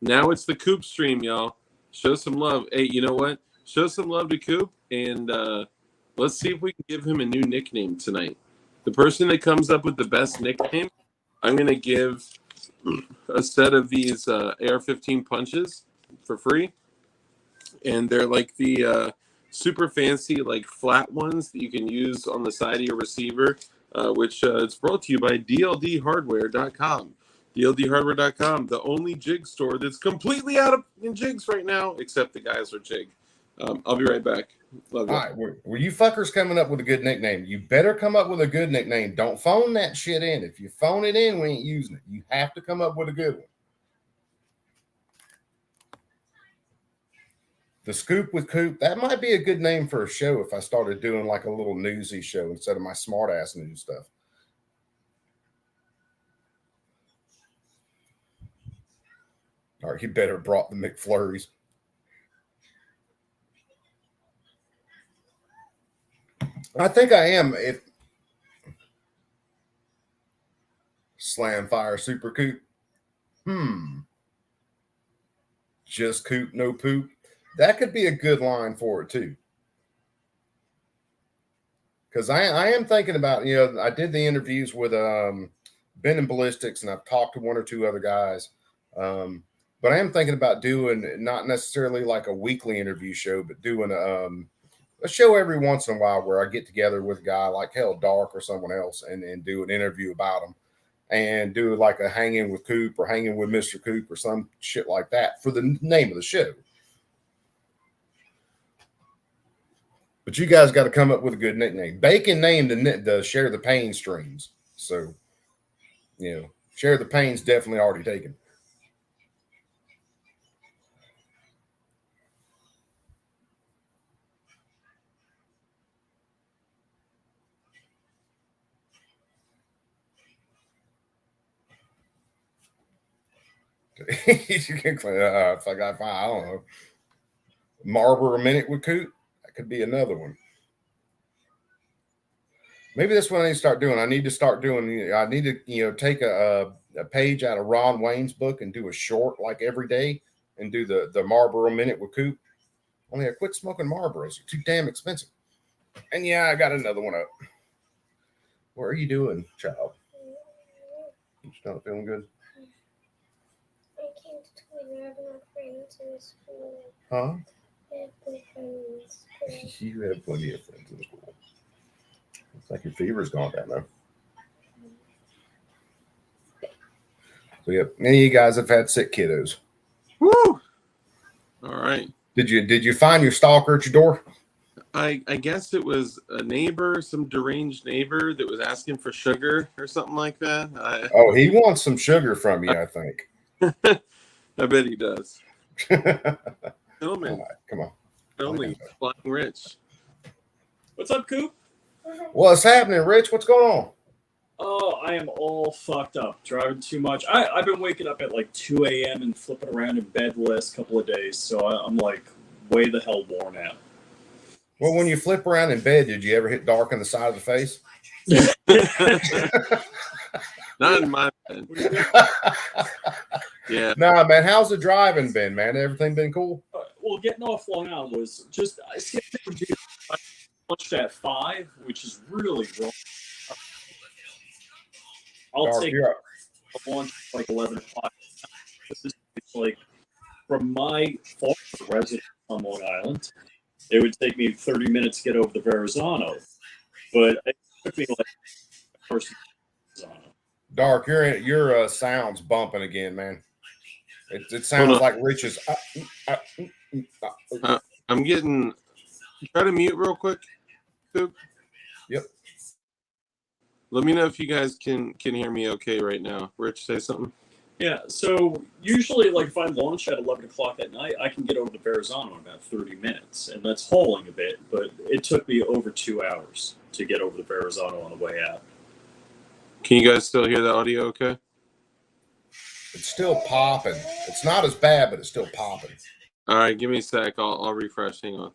Now it's the Coop stream, y'all. Show some love. Hey, you know what? Show some love to Coop, and let's see if we can give him a new nickname tonight. The person that comes up with the best nickname, I'm going to give a set of these AR-15 punches for free. And they're like the super fancy, like flat ones that you can use on the side of your receiver, which it's brought to you by DLDhardware.com. DLDhardware.com, the only jig store that's completely out of jigs right now, except the guys are jig. I'll be right back. Love you. All right, were you fuckers coming up with a good nickname? You better come up with a good nickname. Don't phone that shit in. If you phone it in, we ain't using it. You have to come up with a good one. The Scoop with Coop, that might be a good name for a show if I started doing like a little newsy show instead of my smart ass news stuff. All right, he better brought the McFlurries. I think I am. If Slam Fire Super Coop. Just Coop, no poop. That could be a good line for it too. Because I am thinking about, I did the interviews with Ben and Ballistics, and I've talked to one or two other guys. But I am thinking about doing not necessarily like a weekly interview show, but doing a show every once in a while where I get together with a guy like Dark or someone else and do an interview about them and do like a hanging with Coop or hanging with Mr. Coop or some shit like that for the name of the show. But you guys got to come up with a good nickname. Bacon named the Share the Pain streams. So, Share the Pain's definitely already taken. You can if I got I don't know. Marber a minute with Coop. That could be another one. Maybe that's what I need to start doing. I need to take a page out of Ron Wayne's book and do a short like every day and do the Marlboro minute with Coop. Only I quit smoking Marlboros. They're too damn expensive. And yeah, I got another one up. What are you doing, child? You not feeling good? I came to Twitter. I have no friends in school. Huh? I have no friends in school. You have plenty of friends in school. Looks like your fever's gone down though. So yeah, many of you guys have had sick kiddos. Woo! All right. Did you find your stalker at your door? I guess it was a neighbor, some deranged neighbor that was asking for sugar or something like that. Oh, he wants some sugar from you, I think. I bet he does. Gentlemen, right, come on. Only Flying Rich. What's up, Coop? What's happening, Rich? What's going on? Oh, I am all fucked up. Driving too much. I've been waking up at like 2 a.m. and flipping around in bed the last couple of days, so I'm like way the hell worn out. Well, when you flip around in bed, did you ever hit Dark on the side of the face? Not in my bed. Yeah. Nah, man. How's the driving been, man? Everything been cool? Well, getting off Long Island was just I launched at 5, which is really wrong. I'll Dark, take you're up. a launch like 11 o'clock. This is like from my farm residence on Long Island. It would take me 30 minutes to get over the Verrazano, but it took me like first Verrazano. Dark, your sound's bumping again, man. It sounds like Rich's. I'm getting. Try to mute real quick. Coop. Yep. Let me know if you guys can hear me okay right now. Rich, say something. Yeah, so usually, like, if I launch at 11 o'clock at night, I can get over to Verrazano in about 30 minutes. And that's hauling a bit, but it took me over 2 hours to get over to Verrazano on the way out. Can you guys still hear the audio okay? It's still popping. It's not as bad, but it's still popping. All right, give me a sec. I'll refresh. Hang on.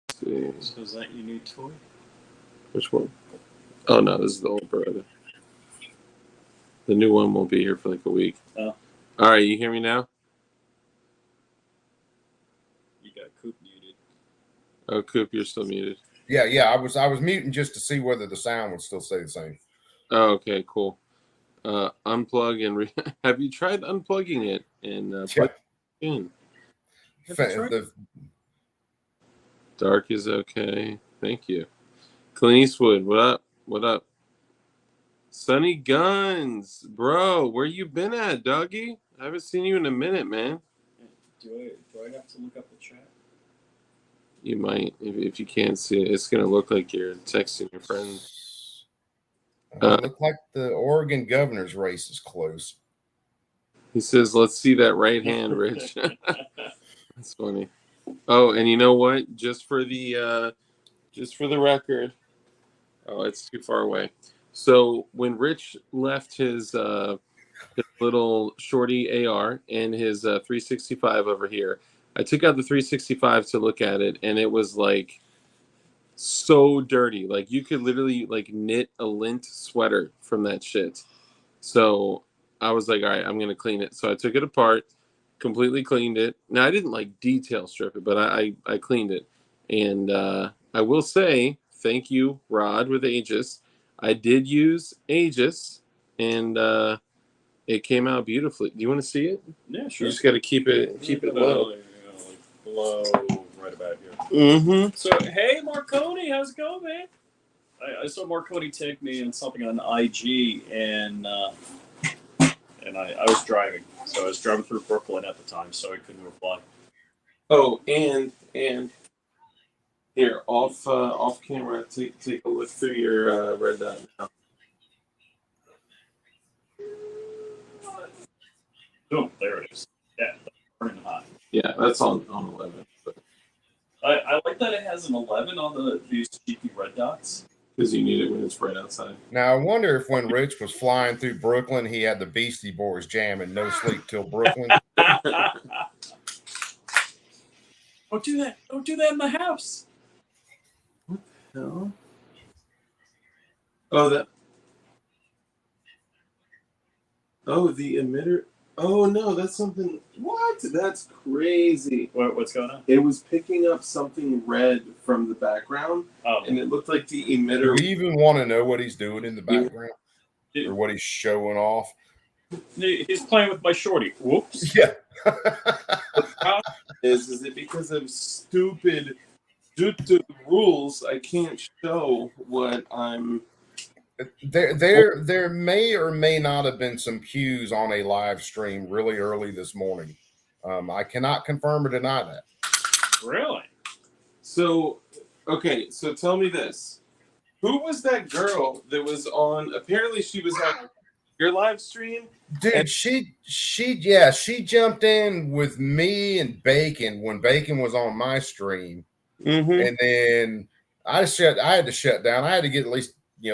Let's see. So is that your new toy? Which one? Oh no, this is the old Beretta. The new one won't be here for like a week. Oh. All right, you hear me now? You got Coop muted. Oh, Coop, you're still muted. Yeah. I was muting just to see whether the sound would still stay the same. Oh, okay, cool. Unplug and have you tried unplugging it and plug it in? Dark is okay. Thank you. Clint Eastwood, what up? What up? Sonny Guns, bro, where you been at, doggy? I haven't seen you in a minute, man. Do I have to look up the chat? You might, if you can't see it. It's gonna look like you're texting your friend. It looked like the Oregon governor's race is close. He says, "Let's see that right hand, Rich." That's funny. Oh, and you know what? Just for the record. Oh, it's too far away. So when Rich left his little shorty AR and his 365 over here, I took out the 365 to look at it, and it was like so dirty. Like you could literally like knit a lint sweater from that shit. So I was like, all right, I'm gonna clean it. So I took it apart, completely cleaned it. Now I didn't like detail strip it, but I cleaned it. And I will say thank you, Rod with Aegis. I did use Aegis, and it came out beautifully. Do you want to see it? Yeah, sure. You just got to keep it low. Low, right about here. Mm-hmm. So, hey, Marconi, how's it going, man? I saw Marconi take me on something on IG, and I was driving. So I was driving through Brooklyn at the time, so I couldn't reply. Oh, and here, off camera, take a look through your red dot now. Boom, there it is. Yeah, burning hot. Yeah, that's on 11. But I like that it has an 11 on these cheeky red dots. because you need it when it's right outside. Now, I wonder if when Rich was flying through Brooklyn, he had the Beastie Boys jamming No Sleep Till Brooklyn. Don't do that. Don't do that in the house. No. Oh, that. Oh, the emitter. Oh no, that's something. What? That's crazy. What's going on? It was picking up something red from the background, Oh, and it looked like the Do emitter. we even want to know what he's doing in the background or what he's showing off? he's playing with my shorty. Whoops. Yeah. Is it because of stupid rules? I can't show what I'm. There may or may not have been some cues on a live stream really early this morning. I cannot confirm or deny that. Really? So, okay, so tell me this. Who was that girl that was on? Apparently, she was on your live stream. Dude, she jumped in with me and Bacon when Bacon was on my stream. Mm-hmm. And then I had to shut down. I had to get at least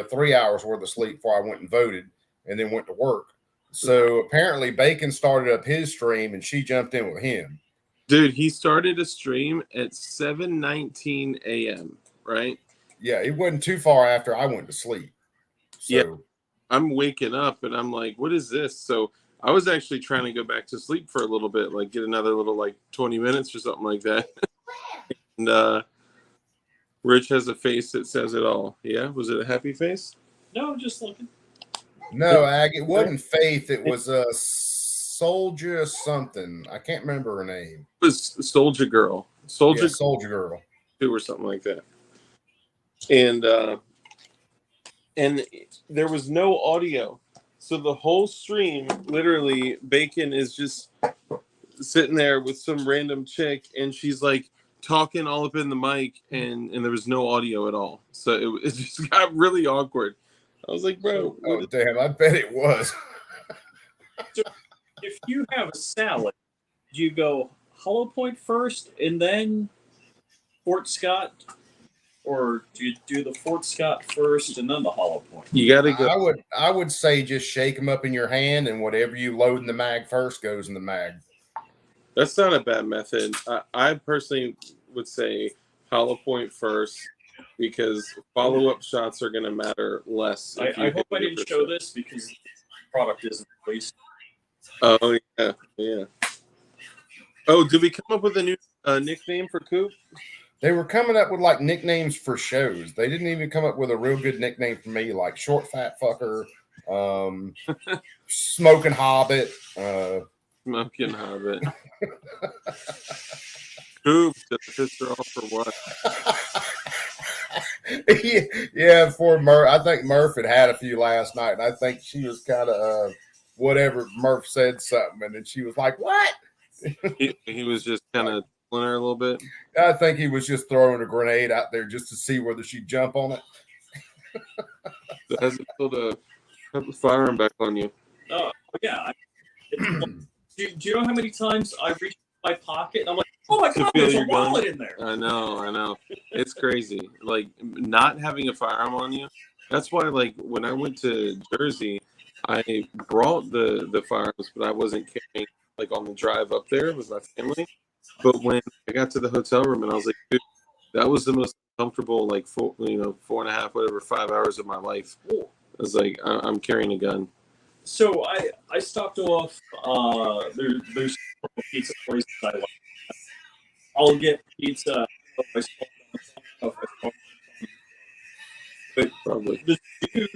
3 hours worth of sleep before I went and voted and then went to work. So apparently Bacon started up his stream and she jumped in with him. Dude, he started a stream at 7:19 a.m., right? Yeah, it wasn't too far after I went to sleep. So yeah. I'm waking up and I'm like, what is this? So I was actually trying to go back to sleep for a little bit, like get another little like 20 minutes or something like that. And Rich has a face that says it all. Yeah? Was it a happy face? No, just looking. No, Ag, it wasn't Faith. It was a Soldier something. I can't remember her name. It was Soldier Girl. Soldier Girl. 2 or something like that. And and there was no audio. So the whole stream, literally, Bacon is just sitting there with some random chick, and she's like talking all up in the mic, and there was no audio at all. So it just got really awkward. I was like, bro, Oh, damn, I bet it was. So if you have a salad, do you go Hollow Point first and then Fort Scott? Or do you do the Fort Scott first and then the Hollow Point? you got to go. I would say just shake them up in your hand, and whatever you load in the mag first goes in the mag. That's not a bad method. I personally would say Hollow Point first, because follow-up shots are going to matter less. I hope I didn't show this because the product isn't released. Oh, yeah. Oh, did we come up with a new nickname for Coop? They were coming up with like nicknames for shows. They didn't even come up with a real good nickname for me, like Short Fat Fucker, Smoking Hobbit. Smoking Hobbit. Coop, to piss her off for what? Yeah, for Murph. I think Murph had a few last night, and I think she was kind of whatever. Murph said something, and then she was like, "What?" He was just kind of pulling her a little bit. I think he was just throwing a grenade out there just to see whether she'd jump on it. So has it pulled a firearm back on you? Oh, yeah. Do you know how many times I reached my pocket and I'm like, oh my God, there's a wallet in there. I know. It's crazy. Like, not having a firearm on you. That's why, like, when I went to Jersey, I brought the firearms, but I wasn't carrying, like, on the drive up there with my family. But when I got to the hotel room, and I was like, dude, that was the most comfortable, like, 5 hours of my life. I was like, I'm carrying a gun. So I stopped off. There's a pizza place that I like. I'll get pizza. But Probably. the dude,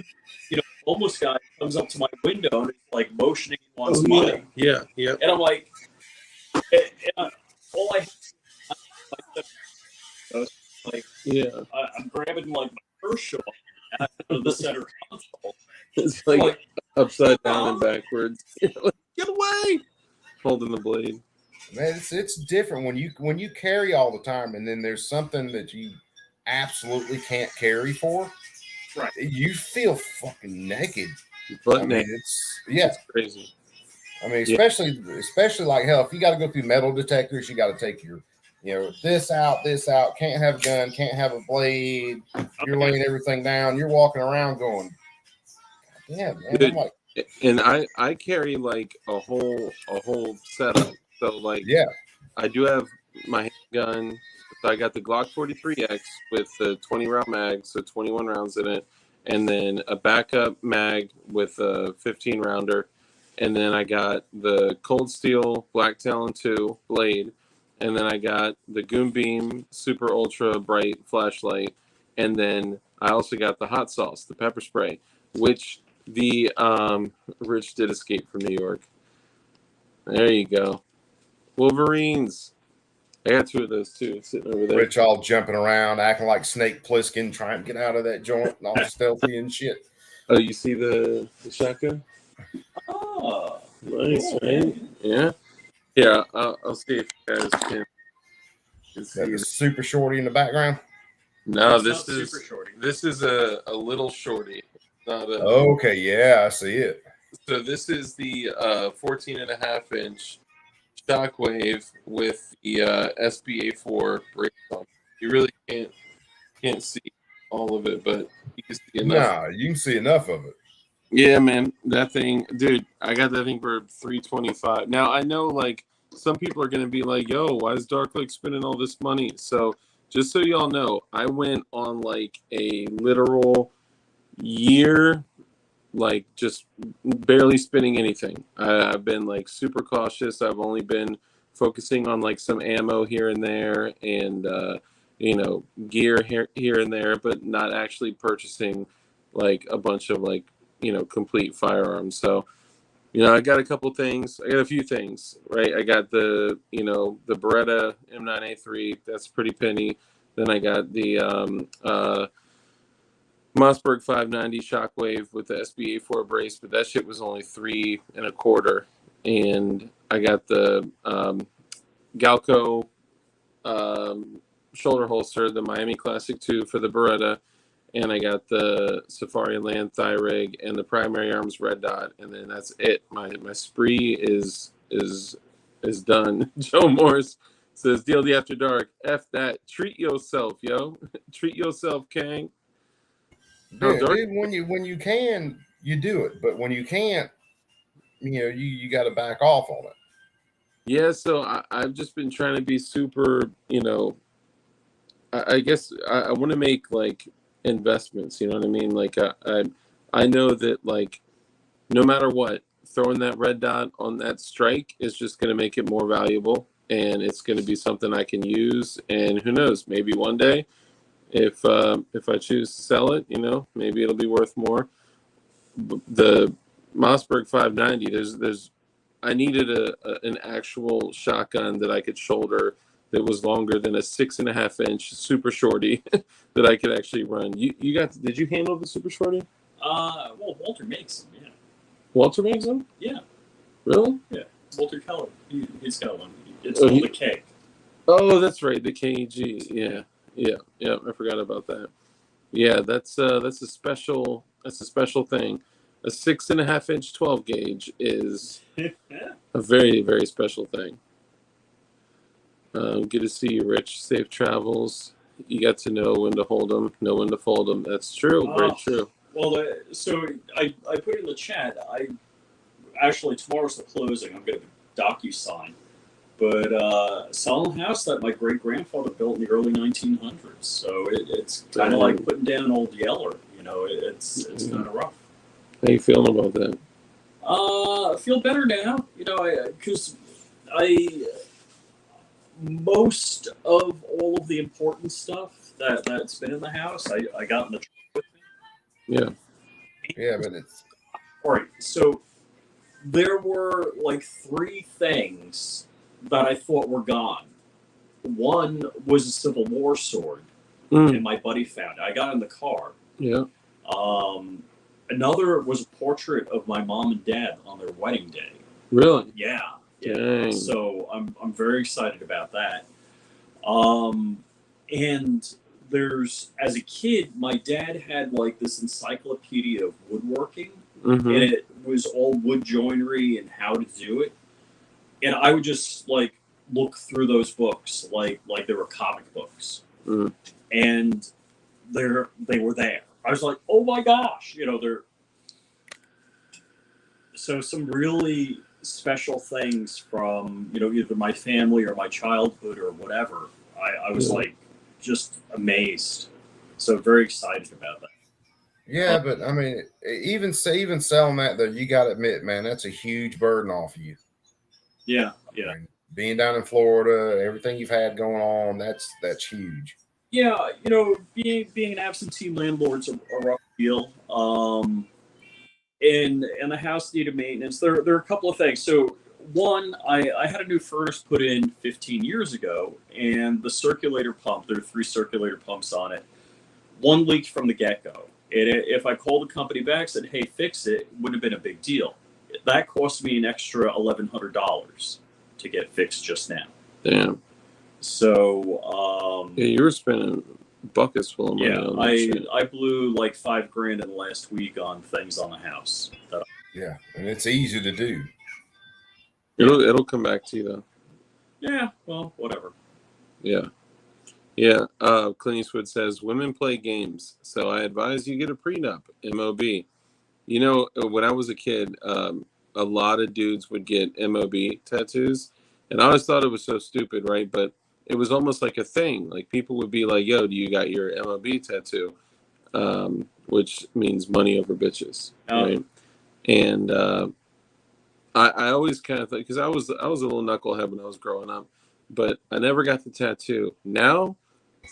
homeless guy comes up to my window and is like motioning he wants money. Yeah. And I'm like, all I like, I'm grabbing like my first show out of the center console. It's like upside down and backwards. Get away! Holding the blade. Man, it's different when you carry all the time, and then there's something that you absolutely can't carry for. Right. You feel fucking naked. Naked. It's crazy. I mean, especially like hell, if you got to go through metal detectors, you got to take your, this out, can't have a gun, can't have a blade. You're laying everything down. You're walking around going, yeah, man. Dude, I'm like, and I carry like a whole setup. So like, yeah, I do have my handgun. So I got the Glock 43X with the 20 round mag, so 21 rounds in it, and then a backup mag with a 15 rounder. And then I got the Cold Steel Black Talon 2 blade. And then I got the Goon Beam Super Ultra Bright flashlight. And then I also got the hot sauce, the pepper spray, which the Rich did escape from New York. There you go. Wolverines. I got two of those too, sitting over there. Rich all jumping around, acting like Snake Plissken, trying to get out of that joint and all stealthy and shit. Oh, you see the shotgun? Oh, Nice, cool, right? man. Yeah. Yeah, I'll see if you guys can see That super shorty in the background. No, It's this not is super shorty. this is a little shorty. Not a, Okay, yeah, I see it. So this is the 14.5-inch Shockwave with the SBA4 brakes on. You really can't see all of it, but you can see enough. Nah, you can see enough of it. Yeah, man, that thing, dude. I got that thing for $325. Now I know, like, some people are gonna be like, "Yo, why is Dark Lake spending all this money?" So just so y'all know, I went on like a literal year, like just barely spending anything. I've been like super cautious. I've only been focusing on like some ammo here and there, and gear here and there, but not actually purchasing like a bunch of like complete firearms. So I got a couple things. I got a few things, right? I got the the Beretta M9A3. That's pretty penny. Then I got the Mossberg 590 Shockwave with the SBA4 brace, but that shit was only 3 1/4. And I got the Galco shoulder holster, the Miami Classic 2 for the Beretta, and I got the Safari Land thigh rig and the Primary Arms red dot, and then that's it. My spree is done. Joe Morris says DLD After Dark. F that. Treat yourself, yo. Treat yourself, Kang. Dude, when you can, you do it, but when you can't, you got to back off on it. Yeah, so I've just been trying to be super, I guess I want to make like investments, you know what I mean? Like I know that like no matter what, throwing that red dot on that strike is just going to make it more valuable, and it's going to be something I can use. And who knows, maybe one day if I choose to sell it, maybe it'll be worth more. The Mossberg 590, there's I needed an actual shotgun that I could shoulder that was longer than a 6.5-inch super shorty that I could actually run. Did you handle the super shorty? Well, Walter makes them, yeah. Walter makes them? Yeah. Really? Yeah. Walter Keller, he's got one. It's called the K. Oh, that's right, the KG. Yeah. I forgot about that. Yeah, that's a special thing. A 6.5-inch 12 gauge is a very, very special thing. Good to see you, Rich. Safe travels. You got to know when to hold them, know when to fold them. That's true. Very true. Well, so I put in the chat. Actually, tomorrow's the closing. I'm going to DocuSign. But selling a house that my great-grandfather built in the early 1900s. So it's kind of like putting down an old Yeller. It's kind of rough. How you feeling about that? I feel better now. Because most of all of the important stuff that's been in the house, I got in the truck with me. Yeah, but it's all right. So there were like 3 things that I thought were gone. One was a Civil War sword, and my buddy found it. I got in the car. Yeah. Another was a portrait of my mom and dad on their wedding day. Really? Yeah. Dang. So I'm very excited about that. And there's, as a kid, my dad had like this encyclopedia of woodworking, and it was all wood joinery and how to do it. And I would just like look through those books like they were comic books, and they were there. I was like, oh my gosh, they're so some really special things from either my family or my childhood or whatever. I was like just amazed, so very excited about that. Yeah, but I mean, even selling that though, you got to admit, man, that's a huge burden off of you. Yeah. I mean, being down in Florida, everything you've had going on, that's huge. Yeah, being an absentee landlord's a rough deal. And the house needed maintenance. There are a couple of things. So one, I had a new furnace put in 15 years ago, and the circulator pump, there are 3 circulator pumps on it. One leaked from the get-go. If I called the company back and said, hey, fix it, it wouldn't have been a big deal. That cost me an extra $1,100 to get fixed just now. Damn. So, yeah, you were spending buckets full of money on that shit. I blew like $5,000 in the last week on things on the house. Yeah, and it's easy to do. It'll come back to you though. Yeah, well, whatever. Yeah. Clint Eastwood says women play games, so I advise you get a prenup. MOB. When I was a kid, a lot of dudes would get MOB tattoos, and I always thought it was so stupid, right? But it was almost like a thing. Like people would be like, "Yo, do you got your MOB tattoo?" Which means money over bitches, right? And I always kind of thought, because I was a little knucklehead when I was growing up, but I never got the tattoo. Now,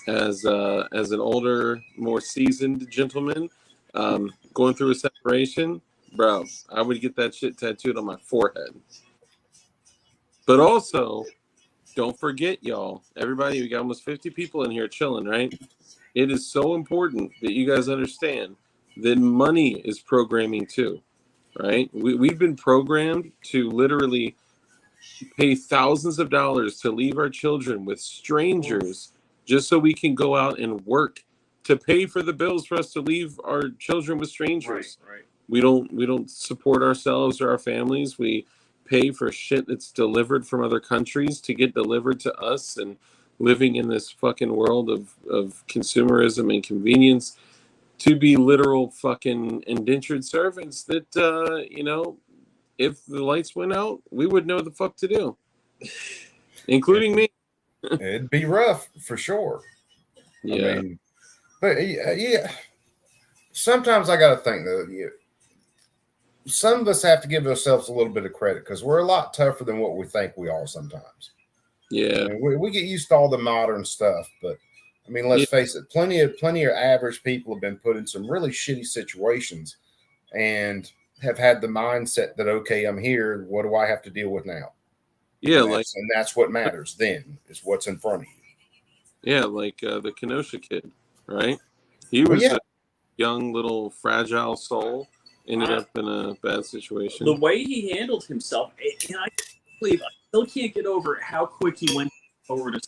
as an older, more seasoned gentleman, going through a separation, bro, I would get that shit tattooed on my forehead. But also, don't forget, y'all, everybody, we got almost 50 people in here chilling, right? it is so important that you guys understand that money is programming too, right? We've been programmed to literally pay thousands of dollars to leave our children with strangers just so we can go out and work to pay for the bills for us to leave our children with strangers. Right. We don't support ourselves or our families. We pay for shit that's delivered from other countries to get delivered to us, and living in this fucking world of consumerism and convenience to be literal fucking indentured servants that if the lights went out, we would know the fuck to do, including me. It'd be rough for sure. Yeah. I mean, but yeah, sometimes I got to think though. Some of us have to give ourselves a little bit of credit because we're a lot tougher than what we think we are sometimes. Yeah. I mean, we get used to all the modern stuff, but I mean, let's face it, plenty of average people have been put in some really shitty situations and have had the mindset that, okay, I'm here. What do I have to deal with now? Yeah, and that's what matters then is what's in front of you. Yeah, like the Kenosha kid, right? He was a young little fragile soul, ended up in a bad situation. The way he handled himself, and I still can't get over how quick he went over to.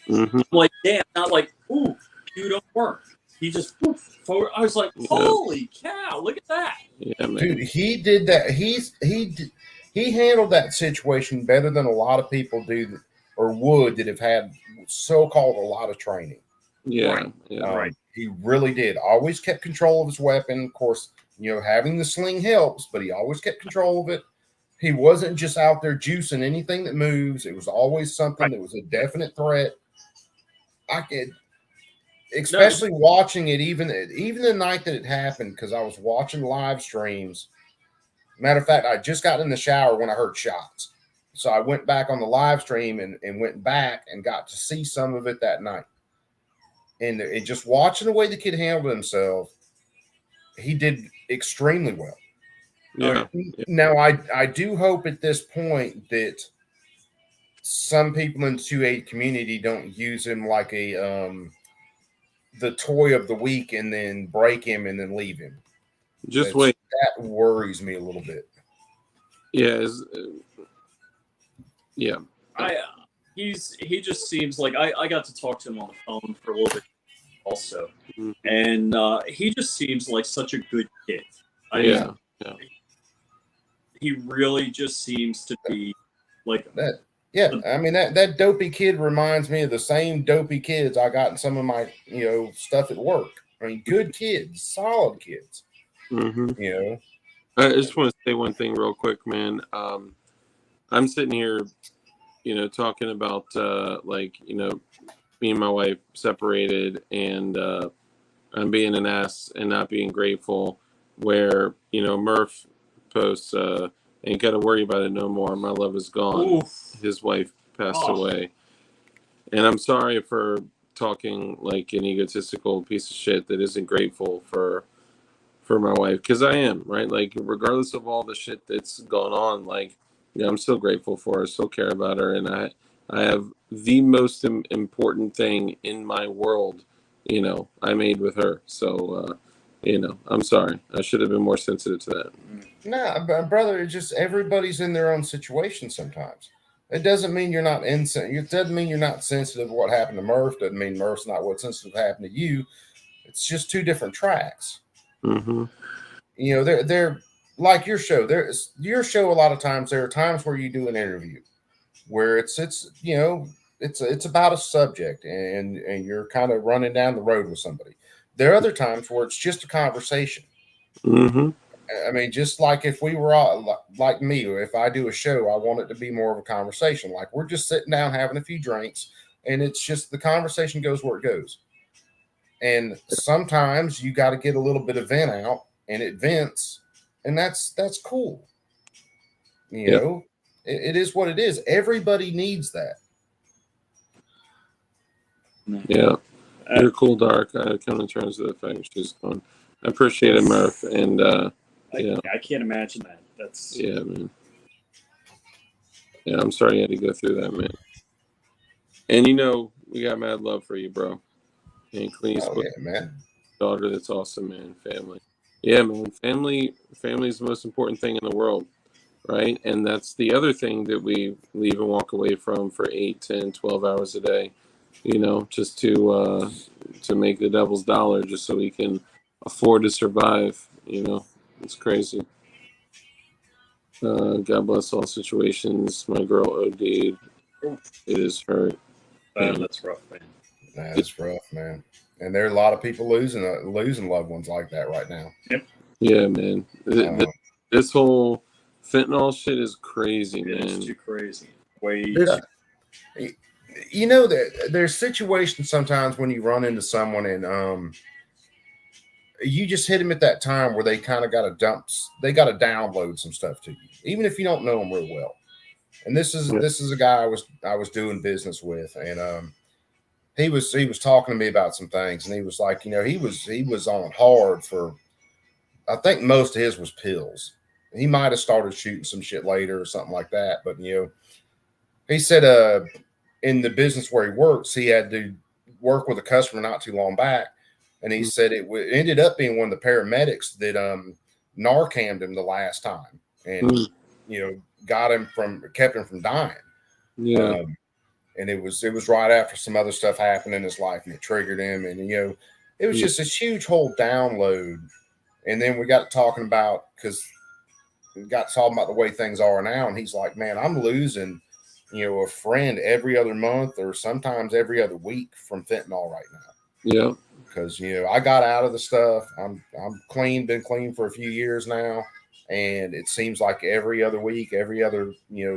Mm-hmm. I'm like, damn, not like, ooh, you don't work. He just forward. I was like, holy cow, look at that. Yeah, man. Dude, he did that. He handled that situation better than a lot of people do or would that have had so-called a lot of training. Yeah, right. He really did. Always kept control of his weapon. Of course, having the sling helps, but he always kept control of it. He wasn't just out there juicing anything that moves. It was always something that was a definite threat. Especially watching it, even the night that it happened, because I was watching live streams. Matter of fact, I just got in the shower when I heard shots. So I went back on the live stream and went back and got to see some of it that night. And just watching the way the kid handled himself, he did extremely well. Yeah. Now, I do hope at this point that some people in the 2A community don't use him like the toy of the week and then break him and then leave him. Just wait. That worries me a little bit. Yeah. Yeah. He just seems like I got to talk to him on the phone for a little bit also. Mm-hmm. And he just seems like such a good kid. Yeah. He really just seems to be like that. Yeah, I mean that dopey kid reminds me of the same dopey kids I got in some of my stuff at work. I mean, good kids, solid kids. Mm-hmm. I just want to say one thing real quick, man. I'm sitting here, talking about me and my wife separated, and I'm being an ass and not being grateful. Where Murph posts, ain't got to worry about it no more. My love is gone. Oof. His wife passed away. And I'm sorry for talking like an egotistical piece of shit that isn't grateful for my wife, because I am, right? Like, regardless of all the shit that's going on, like, I'm still grateful for her, still care about her, and I have the most important thing in my world, I made with her. So, I'm sorry. I should have been more sensitive to that. No, brother, it's just everybody's in their own situation sometimes. It doesn't mean you're not insensitive. It doesn't mean you're not sensitive to what happened to Murph. Doesn't mean Murph's not what's sensitive happened to you. It's just two different tracks. Mm-hmm. They're like your show. Your show. A lot of times, there are times where you do an interview where it's about a subject and you're kind of running down the road with somebody. There are other times where it's just a conversation. Mm-hmm. I mean, just like if we were all, like me, or if I do a show, I want it to be more of a conversation. Like we're just sitting down having a few drinks, and it's just the conversation goes where it goes. And sometimes you got to get a little bit of vent out, and it vents, and that's cool. It is what it is. Everybody needs that. Yeah. You're cool, Dark. I come to terms with the fact she's gone. I appreciate it, Murph. And I can't imagine that. That's man. Yeah, I'm sorry you had to go through that, man. And we got mad love for you, bro. And Clean's Oh yeah, man. daughter. That's awesome, man. Family. Yeah, man. Family is the most important thing in the world, right? And that's the other thing that we leave and walk away from for 8, 10, 12 hours a day, just to make the devil's dollar just so we can afford to survive. It's crazy. God bless all situations. My girl OD'd. It is hurt. That's rough, man. That's rough, man. And there are a lot of people losing loved ones like that right now. Yep. Yeah, man. This whole fentanyl shit is crazy, man. It's too crazy. Way Dude, too. You know that there's situations sometimes when you run into someone and you just hit them at that time where they kind of got to download some stuff to you, even if you don't know them real well. And this is a guy I was doing business with, and he was talking to me about some things, and he was like, he was on hard for, I think most of his was pills. He might have started shooting some shit later or something like that, but he said in the business where he works, he had to work with a customer not too long back. And he said it ended up being one of the paramedics that Narcaned him the last time, and kept him from dying. Yeah. And it was right after some other stuff happened in his life, and it triggered him. And it was just this huge whole download. And then we got talking about the way things are now, and he's like, "Man, I'm losing, a friend every other month or sometimes every other week from fentanyl right now." Yeah. Because I got out of the stuff. I'm clean, been clean for a few years now, and it seems like every other week, every other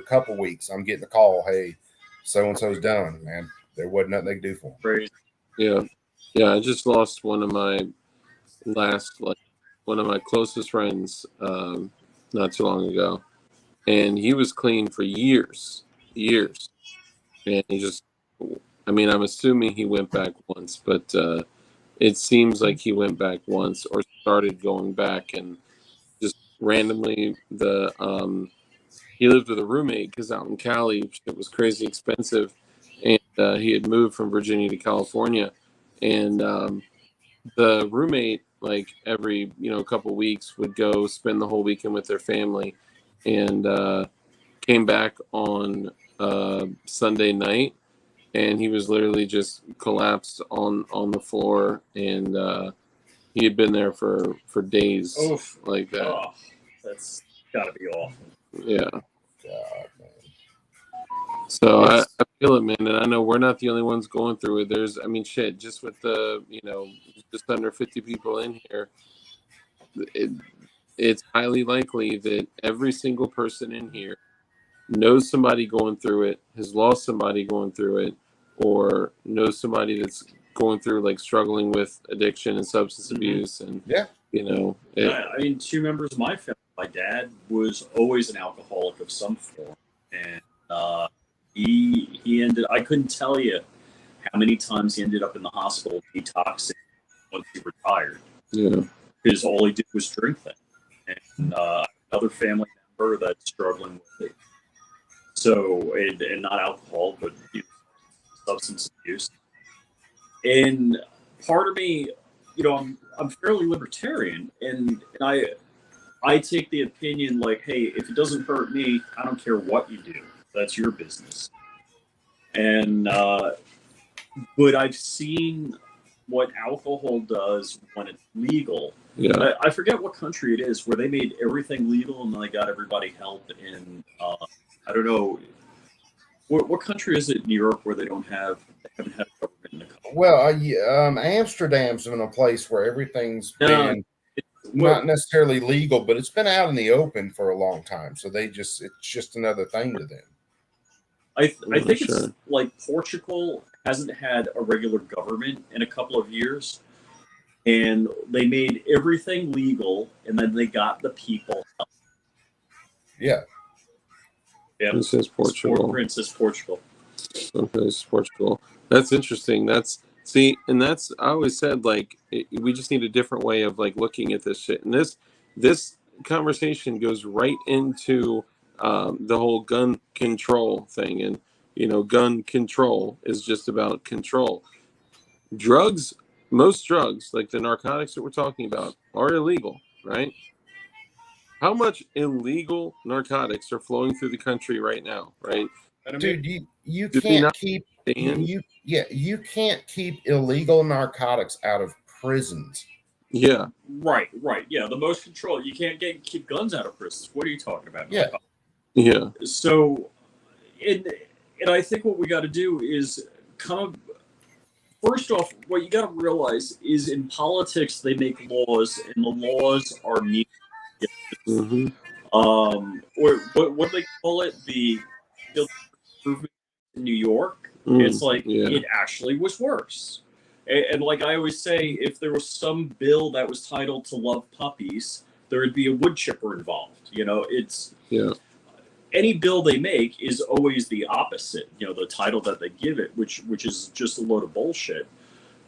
couple weeks, I'm getting a call. Hey, so and so's done, man. There wasn't nothing they could do for him. Yeah. I just lost one of my closest friends not too long ago, and he was clean for years, and I'm assuming he went back once, but it seems like he went back once or started going back, and just randomly he lived with a roommate because out in Cali it was crazy expensive, and he had moved from Virginia to California, and the roommate, like every couple weeks, would go spend the whole weekend with their family, and came back on Sunday night, and he was literally just collapsed on the floor, and he had been there for days. Oof. Like that. Oh, that's gotta be awful. Yeah. God, man. So I feel it, man, and I know we're not the only ones going through it. There's, shit, just with the, just under 50 people in here, it's highly likely that every single person in here knows somebody going through it, has lost somebody going through it, or knows somebody that's going through, like, struggling with addiction and substance abuse. And, two members of my family, my dad was always an alcoholic of some form. And he ended, I couldn't tell you how many times he ended up in the hospital detoxing once he retired. Yeah. Because all he did was drink that. And another family member that's struggling with it. So, and not alcohol, but substance abuse. And part of me, I'm fairly libertarian, and I take the opinion like, hey, if it doesn't hurt me, I don't care what you do. That's your business. And but I've seen what alcohol does when it's legal. Yeah. I forget what country it is where they made everything legal and they got everybody help. In I don't know what country is it in Europe where they haven't had government in the country. Well, Amsterdam's in a place where everything's been not necessarily legal, but it's been out in the open for a long time. So it's just another thing to them. I think it's like Portugal hasn't had a regular government in a couple of years, and they made everything legal, and then they got the people help. Yeah. Yeah. Princess Portugal. Princess Portugal. Okay, it's Portugal. That's interesting. I always said, like, we just need a different way of, like, looking at this shit. And this conversation goes right into the whole gun control thing. And, gun control is just about control. Drugs most drugs, like the narcotics that we're talking about, are illegal, right? How much illegal narcotics are flowing through the country right now, right? Dude, you Do they can't not keep ban? you can't keep illegal narcotics out of prisons. Yeah, Right. Yeah, the most control. You can't keep guns out of prisons. What are you talking about? Yeah. yeah, So, and I think what we got to do is kind of first off, what you got to realize is in politics they make laws, and the laws are meaningless. hmm Or what do they call it? The improvement in New York. It's like yeah, it actually was worse. And like I always say, if there was some bill that was titled to love puppies, there would be a wood chipper involved. You know, it's yeah, any bill they make is always the opposite. You know, the title that they give it, which is just a load of bullshit.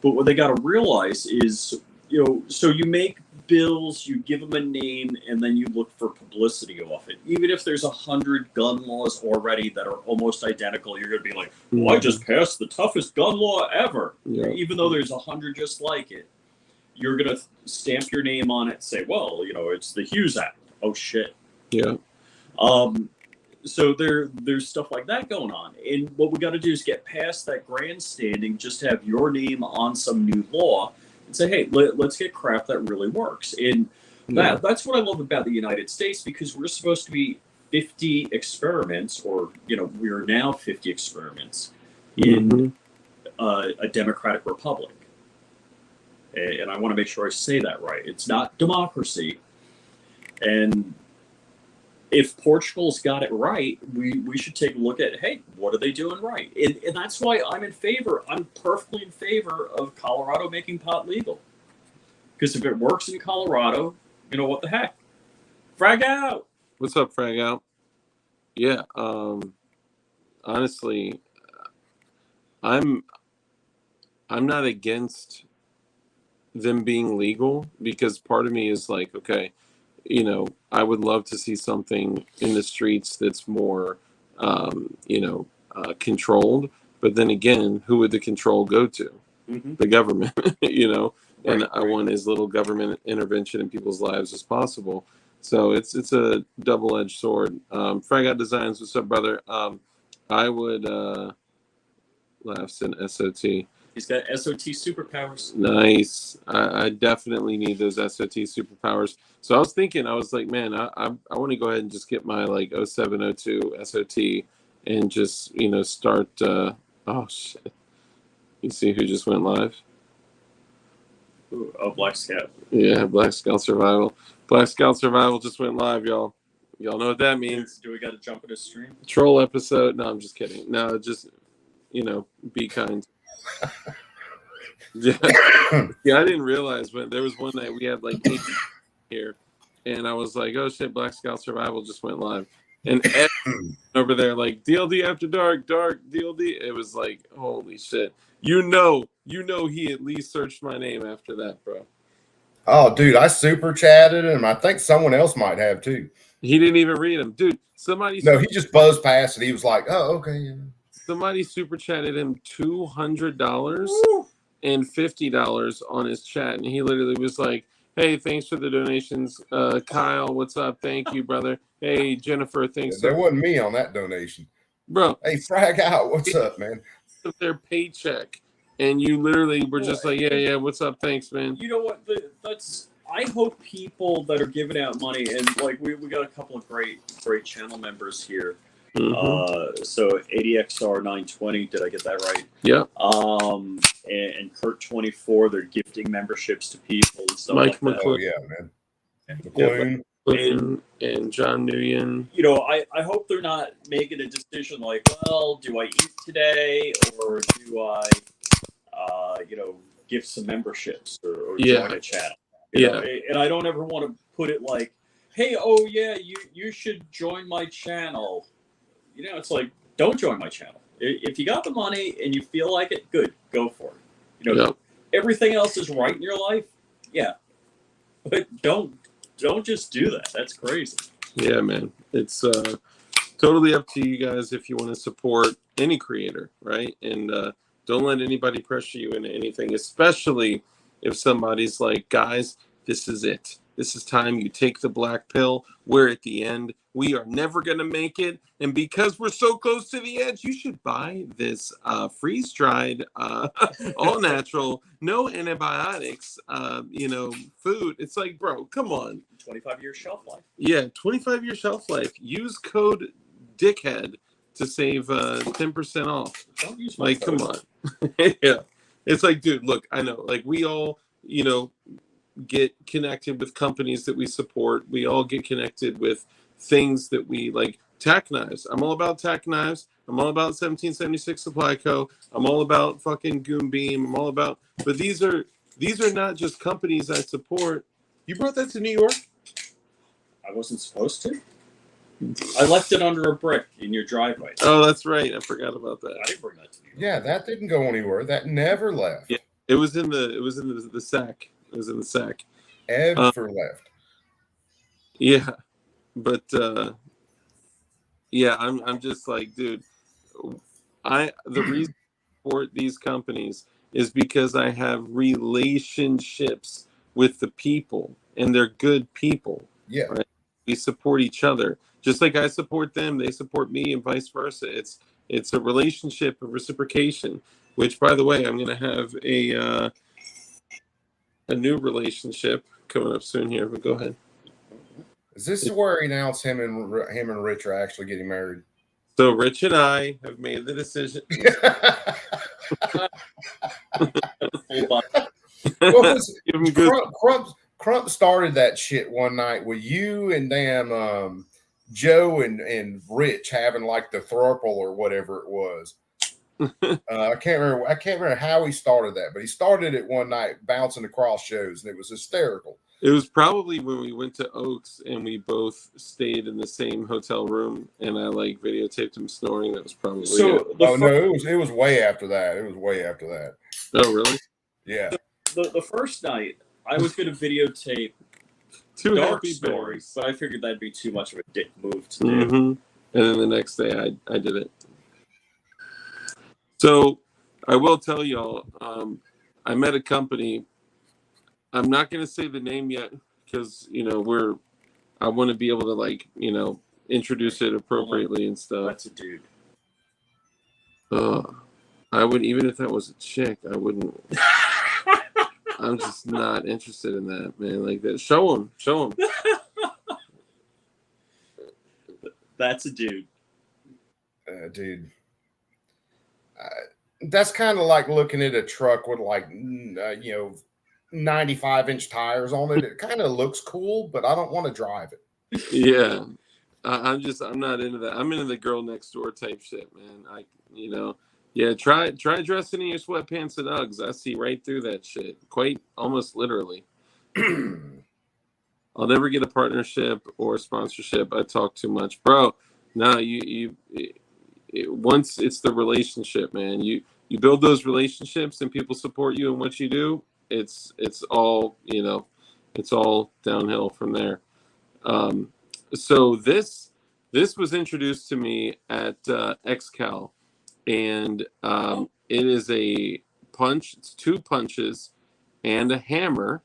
But what they got to realize is, you know, so you make bills, you give them a name, and then you look for publicity off it. Even if there's 100 gun laws already that are almost identical, you're going to be like, well, I just passed the toughest gun law ever. Yeah. Even though there's 100 just like it. You're going to stamp your name on it, say, well, you know, it's the Hughes Act. Oh, shit. yeah. So there's stuff like that going on. And what we got to do is get past that grandstanding, just have your name on some new law and say, hey, let's get crap that really works. And that's what I love about the United States, because we're supposed to be 50 experiments, or, you know, we're now 50 experiments in a democratic republic. And I want to make sure I say that right. It's not democracy. And if Portugal's got it right, we should take a look at, hey, what are they doing right? And that's why I'm perfectly in favor of Colorado making pot legal. Because if it works in Colorado, you know, what the heck? Frag out! What's up, Frag Out? Yeah, honestly, I'm not against them being legal, because part of me is like, okay, you know, I would love to see something in the streets that's more, controlled. But then again, who would the control go to? Mm-hmm. The government, you know. Right, and I want as little government intervention in people's lives as possible. So it's a double-edged sword. Frag Out Designs, what's up, brother? I would laughs in SOT. He's got SOT superpowers. Nice. I definitely need those SOT superpowers. So I was thinking, I was like, man, I want to go ahead and just get my like 0702 SOT and just, you know, start. Oh shit! You see who just went live? Ooh, oh, Black Scout. Yeah, Black Scout Survival. Black Scout Survival just went live, y'all. Y'all know what that means. Do we got to jump in a stream? Troll episode. No, I'm just kidding. No, just, you know, be kind. Yeah, I didn't realize, but there was one night we had like 8 here, and I was like, oh shit, Black Scout Survival just went live, and over there like DLD After Dark DLD. It was like, holy shit. You know he at least searched my name after that, bro. Oh, dude, I super chatted him. I think someone else might have too. He didn't even read them, dude. No, he just buzzed past and he was like, oh, okay. Yeah. Somebody super chatted him $200 and $50 on his chat, and he literally was like, hey, thanks for the donations. Kyle, what's up? Thank you, brother. Hey, Jennifer, thanks. There wasn't me on that donation. Bro. Hey, Frag Out, what's up, man? Their paycheck, and you literally were just like, yeah, what's up? Thanks, man. You know what? I hope people that are giving out money, and like we got a couple of great channel members here. So ADXR 920, did I get that right? Yeah. And Kurt 24, they're gifting memberships to people and stuff Mike like that. Oh yeah, man. McClune. And John Nguyen. You know, I hope they're not making a decision like, well, do I eat today, or do I, give some memberships or join a channel? You know, and I don't ever want to put it like, hey, oh yeah, you should join my channel. You know, it's like, don't join my channel. If you got the money and you feel like it, good, go for it. You know, everything else is right in your life, yeah, but don't just do that. That's crazy. Yeah, man. It's totally up to you guys if you want to support any creator, right? And don't let anybody pressure you into anything, especially if somebody's like, guys, this is it. This is time you take the black pill. We're at the end. We are never going to make it. And because we're so close to the edge, you should buy this freeze-dried, all natural, no antibiotics, food. It's like, bro, come on. 25-year shelf life. Yeah, 25-year shelf life. Use code DICKHEAD to save 10% off. Don't use my Like, come code. on. Yeah. It's like, dude, look, I know. Like, we all, get connected with companies that we support. We all get connected with things that we like. Tack knives. I'm all about tack knives. I'm all about 1776 Supply Co. I'm all about fucking Goon Beam. I'm all about, but these are not just companies I support. You brought that to New York? I wasn't supposed to. I left it under a brick in your driveway. Oh, that's right. I forgot about that. I didn't bring that to you. Yeah, that didn't go anywhere. That never left. Yeah. It was in the sack. It was in the sack. Ever left. Yeah. But yeah, I'm just like, dude, the reason I support these companies is because I have relationships with the people, and they're good people. Yeah. Right? We support each other. Just like I support them, they support me, and vice versa. It's a relationship of reciprocation, which, by the way, I'm going to have a new relationship coming up soon here, but go ahead. Is this where he announced him and Rich are actually getting married? So Rich and I have made the decision. Crump started that shit one night with you and damn Joe and Rich having like the throuple or whatever it was. I can't remember how he started that, but he started it one night bouncing across shows, and it was hysterical. It was probably when we went to Oaks and we both stayed in the same hotel room, and I like videotaped him snoring. That was probably it. It was way after that. It was way after that. Oh, really? Yeah. The first night, I was going to videotape Two dark happy stories, berries. but I figured that'd be too much of a dick move to do. Mm-hmm. And then the next day, I did it. So I will tell y'all, I met a company. I'm not going to say the name yet because, I want to be able to introduce it appropriately and stuff. That's a dude. I wouldn't, even if that was a chick, I wouldn't. I'm just not interested in that, man. Like that. Show him. That's a dude. Dude. That's kind of like looking at a truck with 95-inch tires on it. It kind of looks cool, but I don't want to drive it. Yeah. I'm not into that. I'm into the girl next door type shit, man. Yeah, try dressing in your sweatpants and Uggs. I see right through that shit. Quite almost literally. I'll never get a partnership or sponsorship. I talk too much, bro. No, once it's the relationship, man. You build those relationships and people support you in what you do. It's all it's all downhill from there. So this was introduced to me at XCal, and it is a punch. It's 2 punches and a hammer,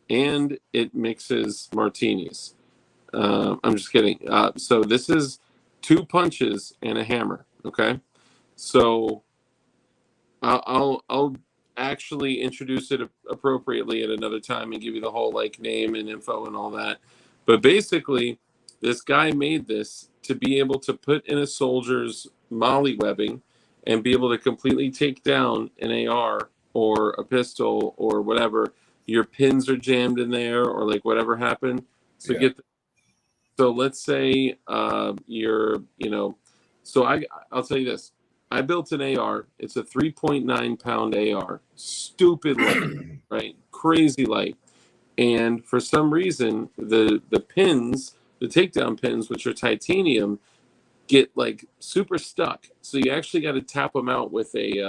and it mixes martinis. I'm just kidding. So this is 2 punches and a hammer. Okay, so I'll actually introduce it appropriately at another time and give you the whole name and info and all that. But basically, this guy made this to be able to put in a soldier's molly webbing and be able to completely take down an AR or a pistol or whatever. Your pins are jammed in there or whatever happened. So so let's say so I'll tell you this. I built an AR. It's a 3.9 pound AR. Stupid light, right? Crazy light. And for some reason, the pins, the takedown pins, which are titanium, get super stuck. So you actually got to tap them out with a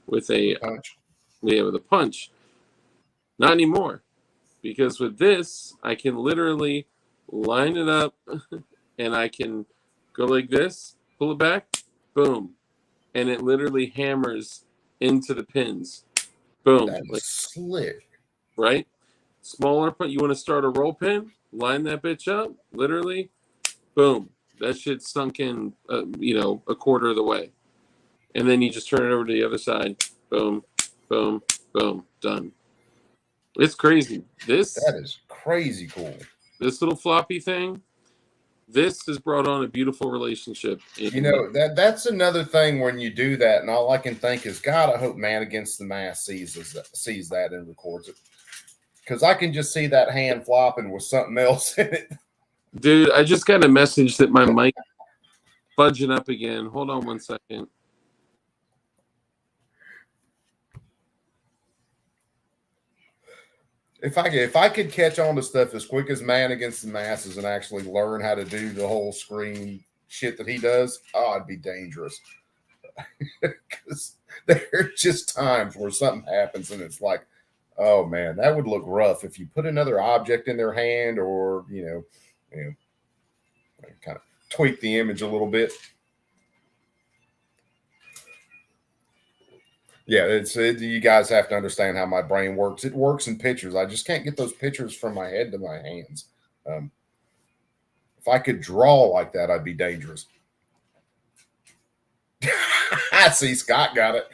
Punch. Yeah, with a punch. Not anymore, because with this, I can literally line it up, and I can go like this, pull it back, boom. And it literally hammers into the pins. Boom. That is slick. right? Smaller, you want to start a roll pin, line that bitch up, literally, boom. That shit sunk in, a quarter of the way. And then you just turn it over to the other side. Boom, boom, boom, done. It's crazy. That is crazy cool. This little floppy thing, this has brought on a beautiful relationship. That's another thing when you do that, and all I can think is, God, I hope Man Against the Mask sees that and records it, because I can just see that hand flopping with something else in it. Dude, I just got a message that my mic fudging up again. Hold on one second. If I could catch on to stuff as quick as Man Against the Masses and actually learn how to do the whole screen shit that he does, it'd be dangerous. Because there are just times where something happens and it's like, oh man, that would look rough if you put another object in their hand, or kind of tweak the image a little bit. Yeah, you guys have to understand how my brain works. It works in pictures. I just can't get those pictures from my head to my hands. If I could draw like that, I'd be dangerous. I see Scott got it.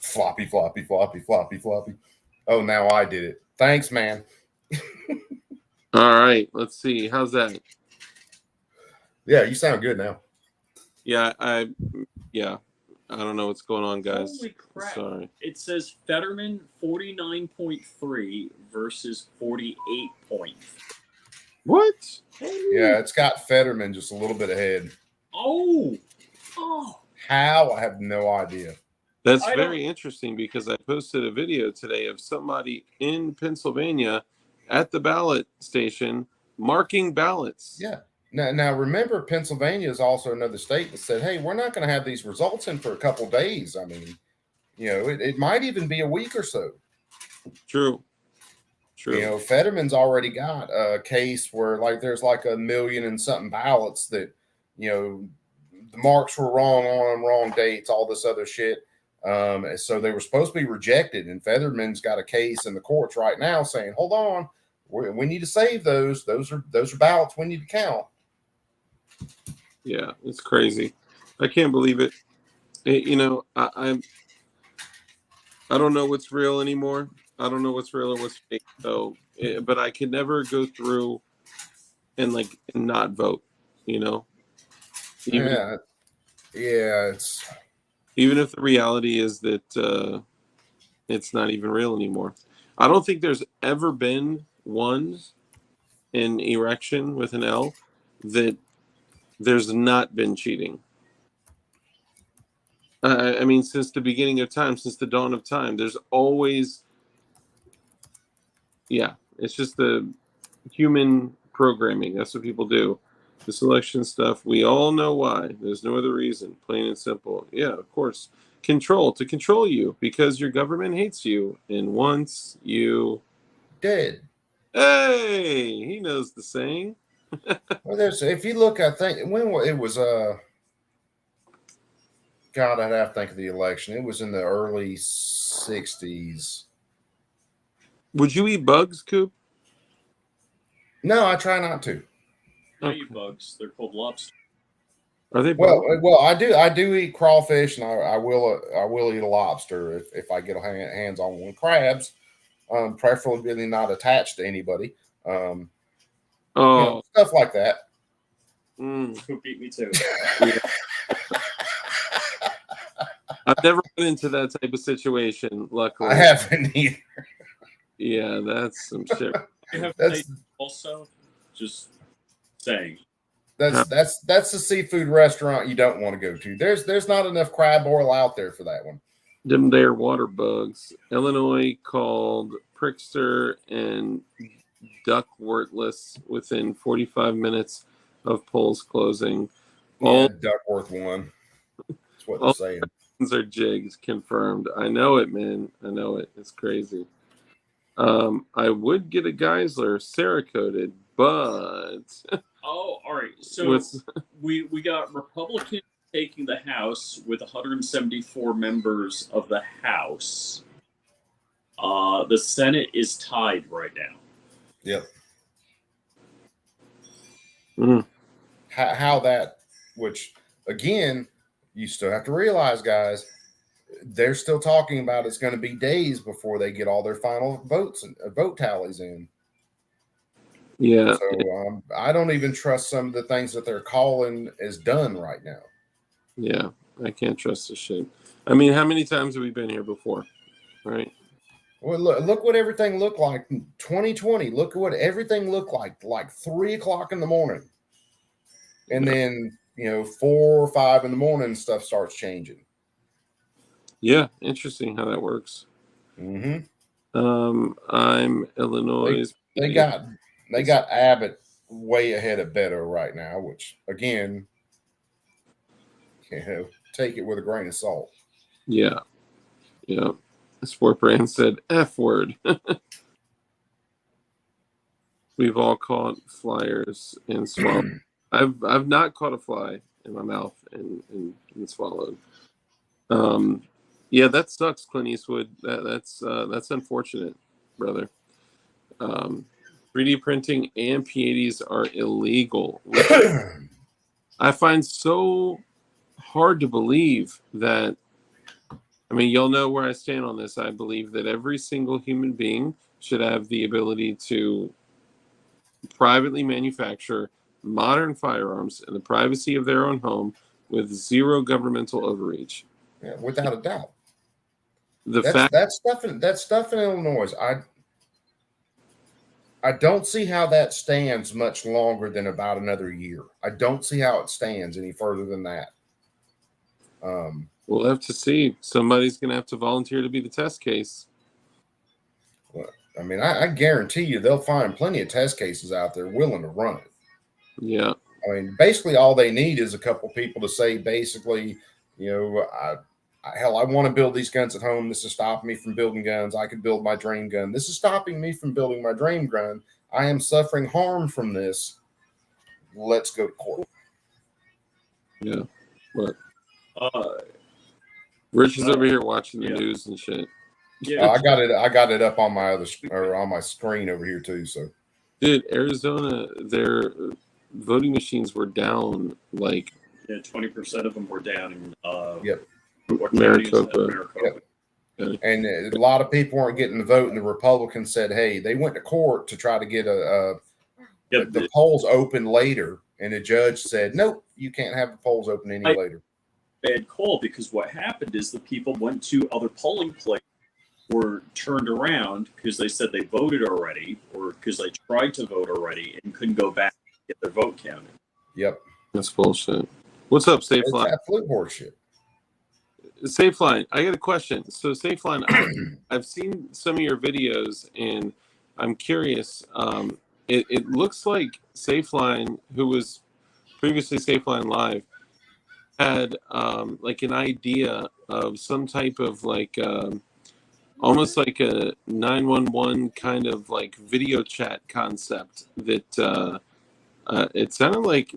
Floppy, floppy, floppy, floppy, floppy. Oh, now I did it. Thanks, man. All right, let's see. How's that? Yeah, you sound good now. Yeah, I don't know what's going on, guys. Holy crap. Sorry. It says Fetterman 49.3 versus 48 What? Yeah, it's got Fetterman just a little bit ahead. Oh. How? I have no idea. That's very interesting, because I posted a video today of somebody in Pennsylvania at the ballot station marking ballots. Yeah. Now remember, Pennsylvania is also another state that said, hey, we're not going to have these results in for a couple of days. I mean, it might even be a week or so. True. Fetterman's already got a case where there's 1 million and something ballots that, the marks were wrong on wrong dates, all this other shit. So they were supposed to be rejected, and Fetterman's got a case in the courts right now saying, hold on, we need to save those. Those are ballots we need to count. Yeah, it's crazy. I can't believe it. I don't know what's real anymore. I don't know what's real or what's fake. So, but I can never go through and not vote. Even if the reality is that it's not even real anymore. I don't think there's ever been one in erection with an L that there's not been cheating. I mean, since the beginning of time, since the dawn of time, there's always, it's just the human programming. That's what people do. The selection stuff, we all know why. There's no other reason, plain and simple. Yeah, of course. To control you, because your government hates you and wants you dead. Hey, he knows the saying. Well, if you look, I think when it was God, I'd have to think of the election. It was in the early 60s. Would you eat bugs, Coop? No, I try not to. I eat bugs. They're called lobster. Are they? Well, I do eat crawfish, and I will eat a lobster if I get hands on one. Crabs, preferably not attached to anybody. Stuff like that. Coop beat me too. Yeah. I've never been into that type of situation, luckily. I haven't either. Yeah, that's some shit. That's also just saying. That's the seafood restaurant you don't want to go to. There's not enough crab oil out there for that one. Them there water bugs. Illinois called Prickster and Duckworthless within 45 minutes of polls closing. Duckworth won. That's what they're saying. Are jigs confirmed. I know it, man. I know it. It's crazy. I would get a Geisler Cerakoted, but all right. So we got Republicans taking the House with 174 members of the House. The Senate is tied right now. Yep. Mm. How that, which again, you still have to realize, guys, they're still talking about it's going to be days before they get all their final votes and vote tallies in. Yeah. So I don't even trust some of the things that they're calling as done right now. Yeah. I can't trust this shit. I mean, how many times have we been here before? Right. Well, look what everything looked like in 2020. Look at what everything looked like 3 o'clock in the morning. And Yeah. then, 4 or 5 in the morning, stuff starts changing. Yeah. Interesting how that works. Mm-hmm. I'm Illinois. They got Abbott way ahead of Beto right now, which again, take it with a grain of salt. Yeah. Yeah. Sport Brand said F word. We've all caught flyers and swallowed. I've not caught a fly in my mouth and swallowed. Yeah, that sucks, Clint Eastwood. That's unfortunate, brother. 3D printing and P80s are illegal. I find so hard to believe that. I mean, you'll know where I stand on this. I believe that every single human being should have the ability to privately manufacture modern firearms in the privacy of their own home with zero governmental overreach. Yeah, without a doubt. That stuff in Illinois. I don't see how that stands much longer than about another year. I don't see how it stands any further than that. We'll have to see. Somebody's going to have to volunteer to be the test case. Well, I mean, I guarantee you they'll find plenty of test cases out there willing to run it. Yeah. I mean, basically all they need is a couple people to say, basically, hell, I want to build these guns at home. This is stopping me from building guns. I could build my dream gun. This is stopping me from building my dream gun. I am suffering harm from this. Let's go to court. Yeah. But Rich is over here watching the news and shit. Yeah, I got it up on my on my screen over here too. So, dude, Arizona, their voting machines were down like 20% of them were down in yep. Maricopa. Yep. And a lot of people weren't getting the vote, and the Republicans said, "Hey, they went to court to try to get the polls open later." And the judge said, "Nope, you can't have the polls open any later." Bad call, because what happened is the people went to other polling places, were turned around because they said they voted already, or because they tried to vote already and couldn't go back and get their vote counted. Yep, that's bullshit. What's up, Safeline? It's absolute horseshit. Safeline, I got a question. So, Safeline, I've seen some of your videos, and I'm curious. It looks like Safeline, who was previously Safeline Live, had like an idea of some type of like almost like a 911 kind of like video chat concept that it sounded like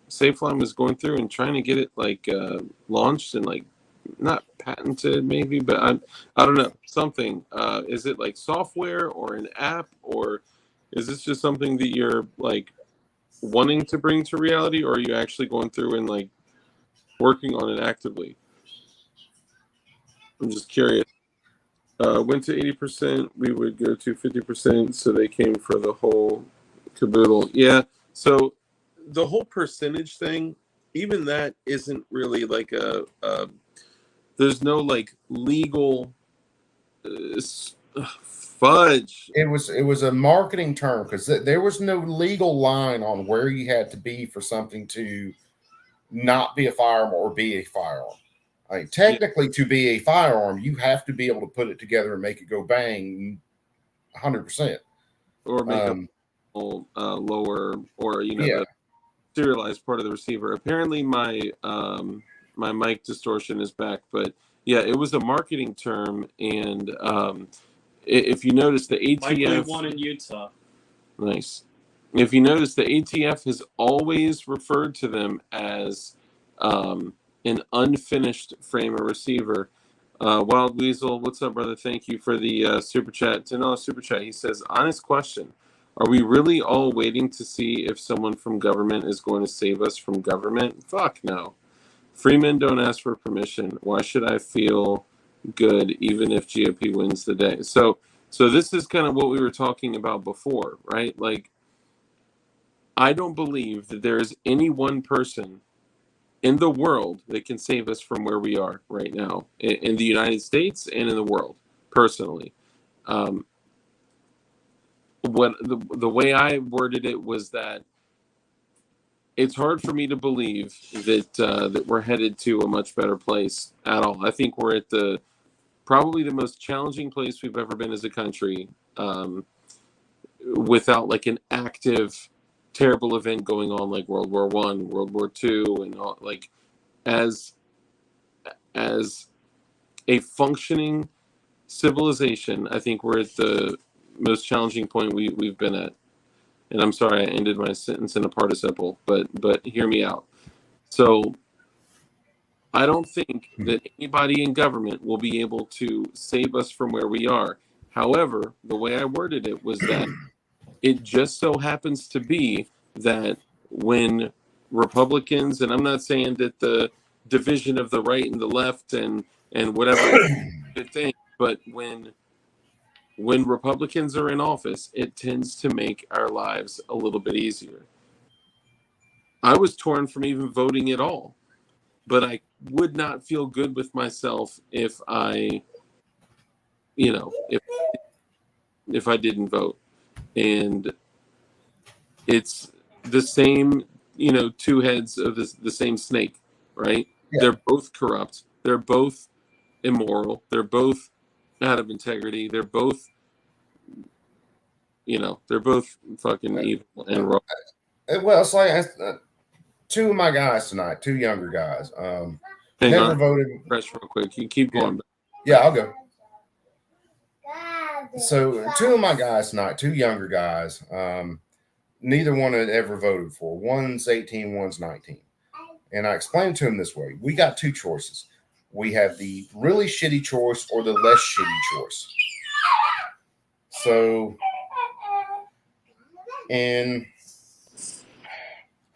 Safeline was going through and trying to get it like launched and like not patented maybe, but I don't know, something. Is it like software or an app, or is this just something that you're like wanting to bring to reality, or are you actually going through and like working on it actively? I'm just curious. Went to 80%, we would go to 50%, so they came for the whole caboodle. Yeah, so the whole percentage thing, even that isn't really like a there's no like legal fudge. It was a marketing term, because there was no legal line on where you had to be for something to not be a firearm or be a firearm. I mean, technically, to be a firearm, you have to be able to put it together and make it go bang 100%. Or make a lower, or the serialized part of the receiver. Apparently, my my mic distortion is back, but yeah, it was a marketing term, and if you notice, the ATF one in Utah. Nice. If you notice, the ATF has always referred to them as an unfinished frame or receiver. Wild Weasel, what's up, brother? Thank you for the super chat. Super chat. He says, honest question. Are we really all waiting to see if someone from government is going to save us from government? Fuck no. Free men don't ask for permission. Why should I feel good even if GOP wins the day? So this is kind of what we were talking about before, right? Like, I don't believe that there is any one person in the world that can save us from where we are right now in the United States and in the world, personally. What the way I worded it was that it's hard for me to believe that that we're headed to a much better place at all. I think we're at probably the most challenging place we've ever been as a country, without like an active terrible event going on like World War One, World War Two, and all, like as a functioning civilization. I think we're at the most challenging point we've been at. And I'm sorry I ended my sentence in a participle, but hear me out. So I don't think that anybody in government will be able to save us from where we are. However, the way I worded it was that it just so happens to be that when Republicans, and I'm not saying that the division of the right and the left and whatever good thing, but when Republicans are in office, it tends to make our lives a little bit easier. I was torn from even voting at all, but I would not feel good with myself if I, if I didn't vote. And it's the same, two heads of the same snake, right? Yeah. They're both corrupt. They're both immoral. They're both out of integrity. They're both, they're both fucking evil and wrong. Well, it's like two of my guys tonight, two younger guys. Never voted. Fresh, real quick. You keep going. Yeah, I'll go. So two of my guys tonight, two younger guys. Neither one had ever voted for. One's 18, one's 19. And I explained to him this way. We got two choices. We have the really shitty choice or the less shitty choice. So in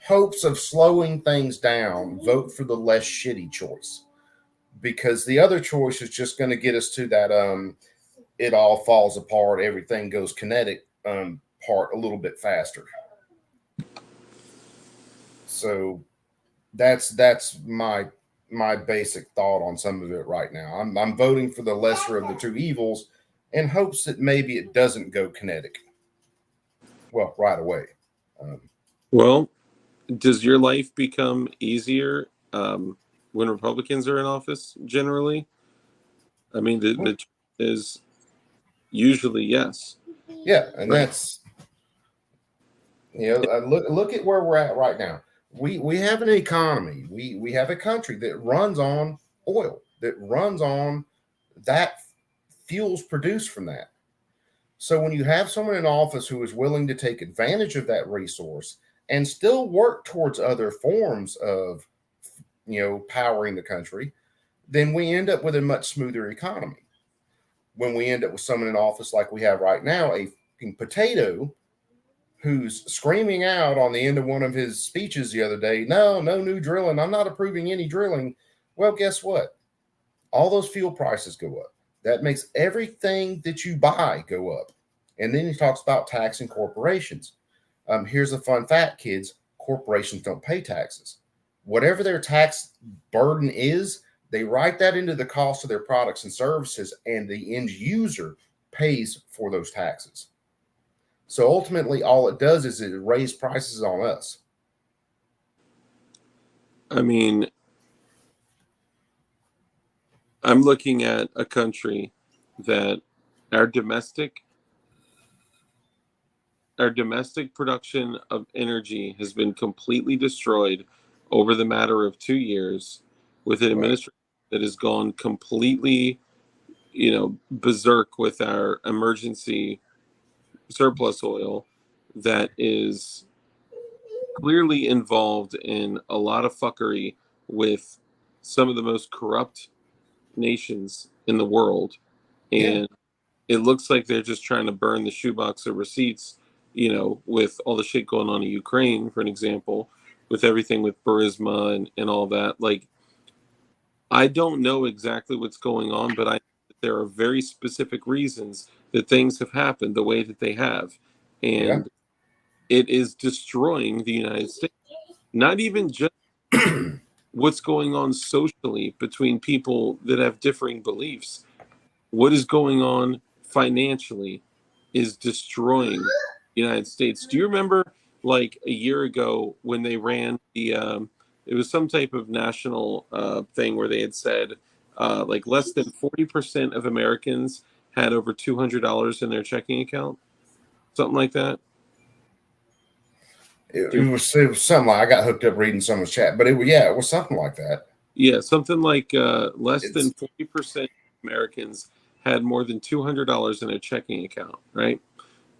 hopes of slowing things down, vote for the less shitty choice. Because the other choice is just going to get us to that it all falls apart, everything goes kinetic part a little bit faster. So that's my basic thought on some of it right now. I'm voting for the lesser of the two evils in hopes that maybe it doesn't go kinetic. Well, right away. Well, does your life become easier when Republicans are in office generally? I mean, the truth is usually yes. Yeah, and right. That's look at where we're at right now. We have an economy. We have a country that runs on oil, that runs on that fuels produced from that. So when you have someone in office who is willing to take advantage of that resource and still work towards other forms of, powering the country, then we end up with a much smoother economy. When we end up with someone in office like we have right now, a potato who's screaming out on the end of one of his speeches the other day, no new drilling. I'm not approving any drilling. Well, guess what? All those fuel prices go up. That makes everything that you buy go up. And then he talks about taxing corporations. Here's a fun fact, kids. Corporations don't pay taxes. Whatever their tax burden is, they write that into the cost of their products and services, and the end user pays for those taxes. So ultimately, all it does is it raises prices on us. I mean, I'm looking at a country that our domestic production of energy has been completely destroyed over the matter of 2 years with an administration that has gone completely, berserk with our emergency surplus oil that is clearly involved in a lot of fuckery with some of the most corrupt nations in the world, and it looks like they're just trying to burn the shoebox of receipts, with all the shit going on in Ukraine, for an example, with everything with Burisma and all that. Like, I don't know exactly what's going on, but I know that there are very specific reasons that things have happened the way that they have. And it is destroying the United States. Not even just what's going on socially between people that have differing beliefs. What is going on financially is destroying the United States. Do you remember, like, a year ago when they ran it was some type of national thing where they had said like less than 40% of Americans had over $200 in their checking account, something like that. It was something like, I got hooked up reading someone's chat, but it was something like that. Yeah, something like less than 40% of Americans had more than $200 in their checking account, right?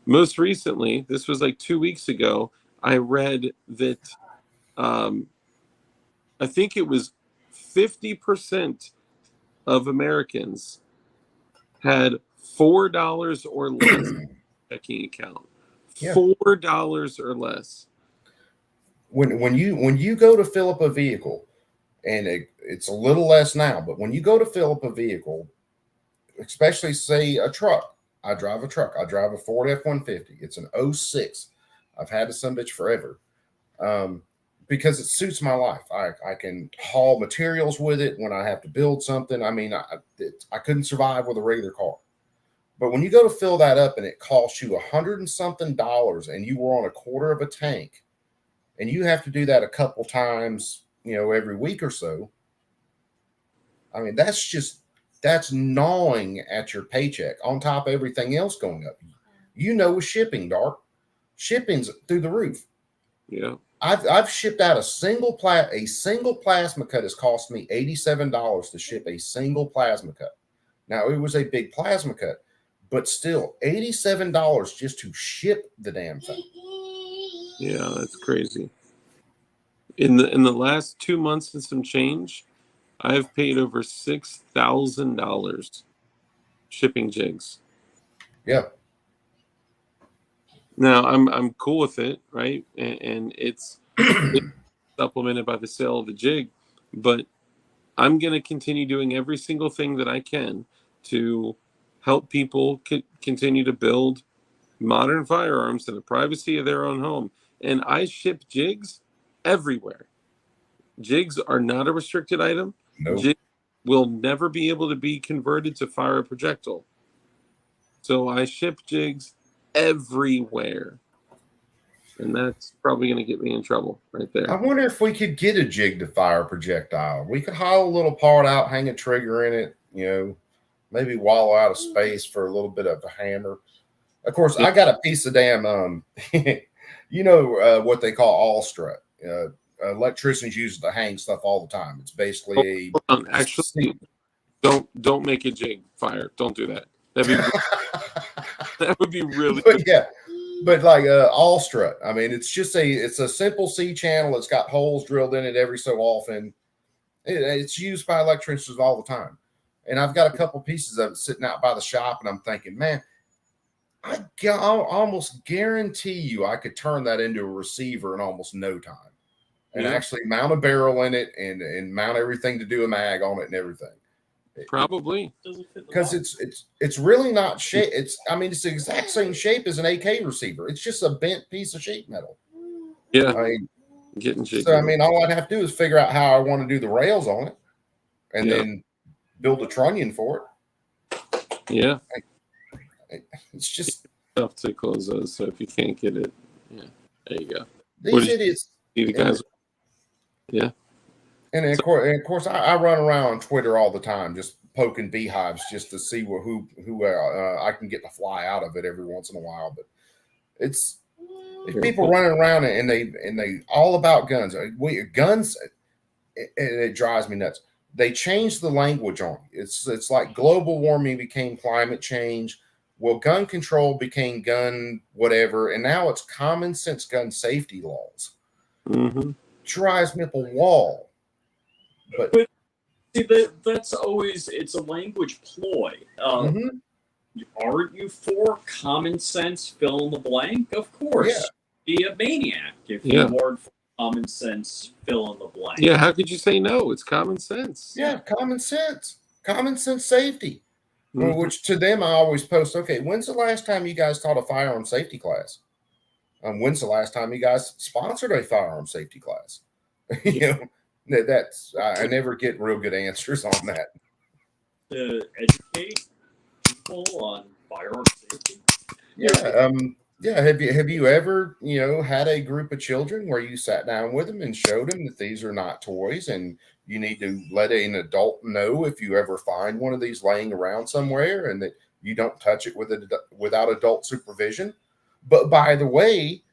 Most recently, this was like 2 weeks ago, I read that I think it was 50% of Americans had $4 or less checking account. $4 or less. When you go to fill up a vehicle, and it's a little less now, but when you go to fill up a vehicle, especially say a truck, I drive a truck. I drive a Ford F-150. It's an 06. I've had this son bitch forever. Because it suits my life. I can haul materials with it when I have to build something. I mean, I couldn't survive with a regular car. But when you go to fill that up and it costs you $100 and something, and you were on a quarter of a tank, and you have to do that a couple times, every week or so. I mean, that's gnawing at your paycheck on top of everything else going up. With shipping, Dark, shipping's through the roof. Yeah. I've shipped out a single plasma cut has cost me $87 to ship a single plasma cut. Now, it was a big plasma cut, but still $87 just to ship the damn thing. Yeah, that's crazy. In the last 2 months and some change, I've paid over $6,000 shipping jigs. Yeah. Now I'm cool with it, right? And it's supplemented by the sale of the jig, but I'm going to continue doing every single thing that I can to help people continue to build modern firearms in the privacy of their own home. And I ship jigs everywhere. Jigs are not a restricted item. No. Jigs will never be able to be converted to fire a projectile. So I ship jigs everywhere. And that's probably going to get me in trouble right there. I wonder if we could get a jig to fire a projectile. We could haul a little part out, hang a trigger in it, maybe wallow out of space for a little bit of a hammer. Of course, I got a piece of damn, what they call all strut. Electricians use it to hang stuff all the time. It's basically actually, don't make a jig fire. Don't do that. That would be really good. Yeah. But like all strut, I mean, it's a simple C channel. It's got holes drilled in it every so often. It's used by electricians all the time. And I've got a couple pieces of it sitting out by the shop, and I'm thinking, man, I'll almost guarantee you I could turn that into a receiver in almost no time, and actually mount a barrel in it and mount everything to do a mag on it and everything. Probably because it's really not shape. It's the exact same shape as an AK receiver. It's just a bent piece of sheet metal. Yeah, getting jiggy. So all I'd have to do is figure out how I want to do the rails on it, and then build a trunnion for it. Yeah, it's just tough to close those. So if you can't get it, there you go. These idiots. The guys. Yeah. And of course, I run around on Twitter all the time, just poking beehives just to see who I can get to fly out of it every once in a while. But it's people running around and they all about guns. Guns, and it drives me nuts. They changed the language on it. It's like global warming became climate change. Well, gun control became gun whatever, and now it's common sense gun safety laws. Mm-hmm. Drives me up a wall. But See, that's always, it's a language ploy. Mhm. Aren't you for common sense, fill in the blank? Of course. Be a maniac if you are for common sense, fill in the blank. Yeah, how could you say no? It's common sense. Yeah, common sense safety. Mhm. Which to them, I always post, okay, when's the last time you guys taught a firearm safety class? When's the last time you guys sponsored a firearm safety class? You know, that's I never get real good answers on that. To educate people on firearm safety. Yeah, yeah. Have you ever, had a group of children where you sat down with them and showed them that these are not toys, and you need to let an adult know if you ever find one of these laying around somewhere, and that you don't touch it without adult supervision. But by the way,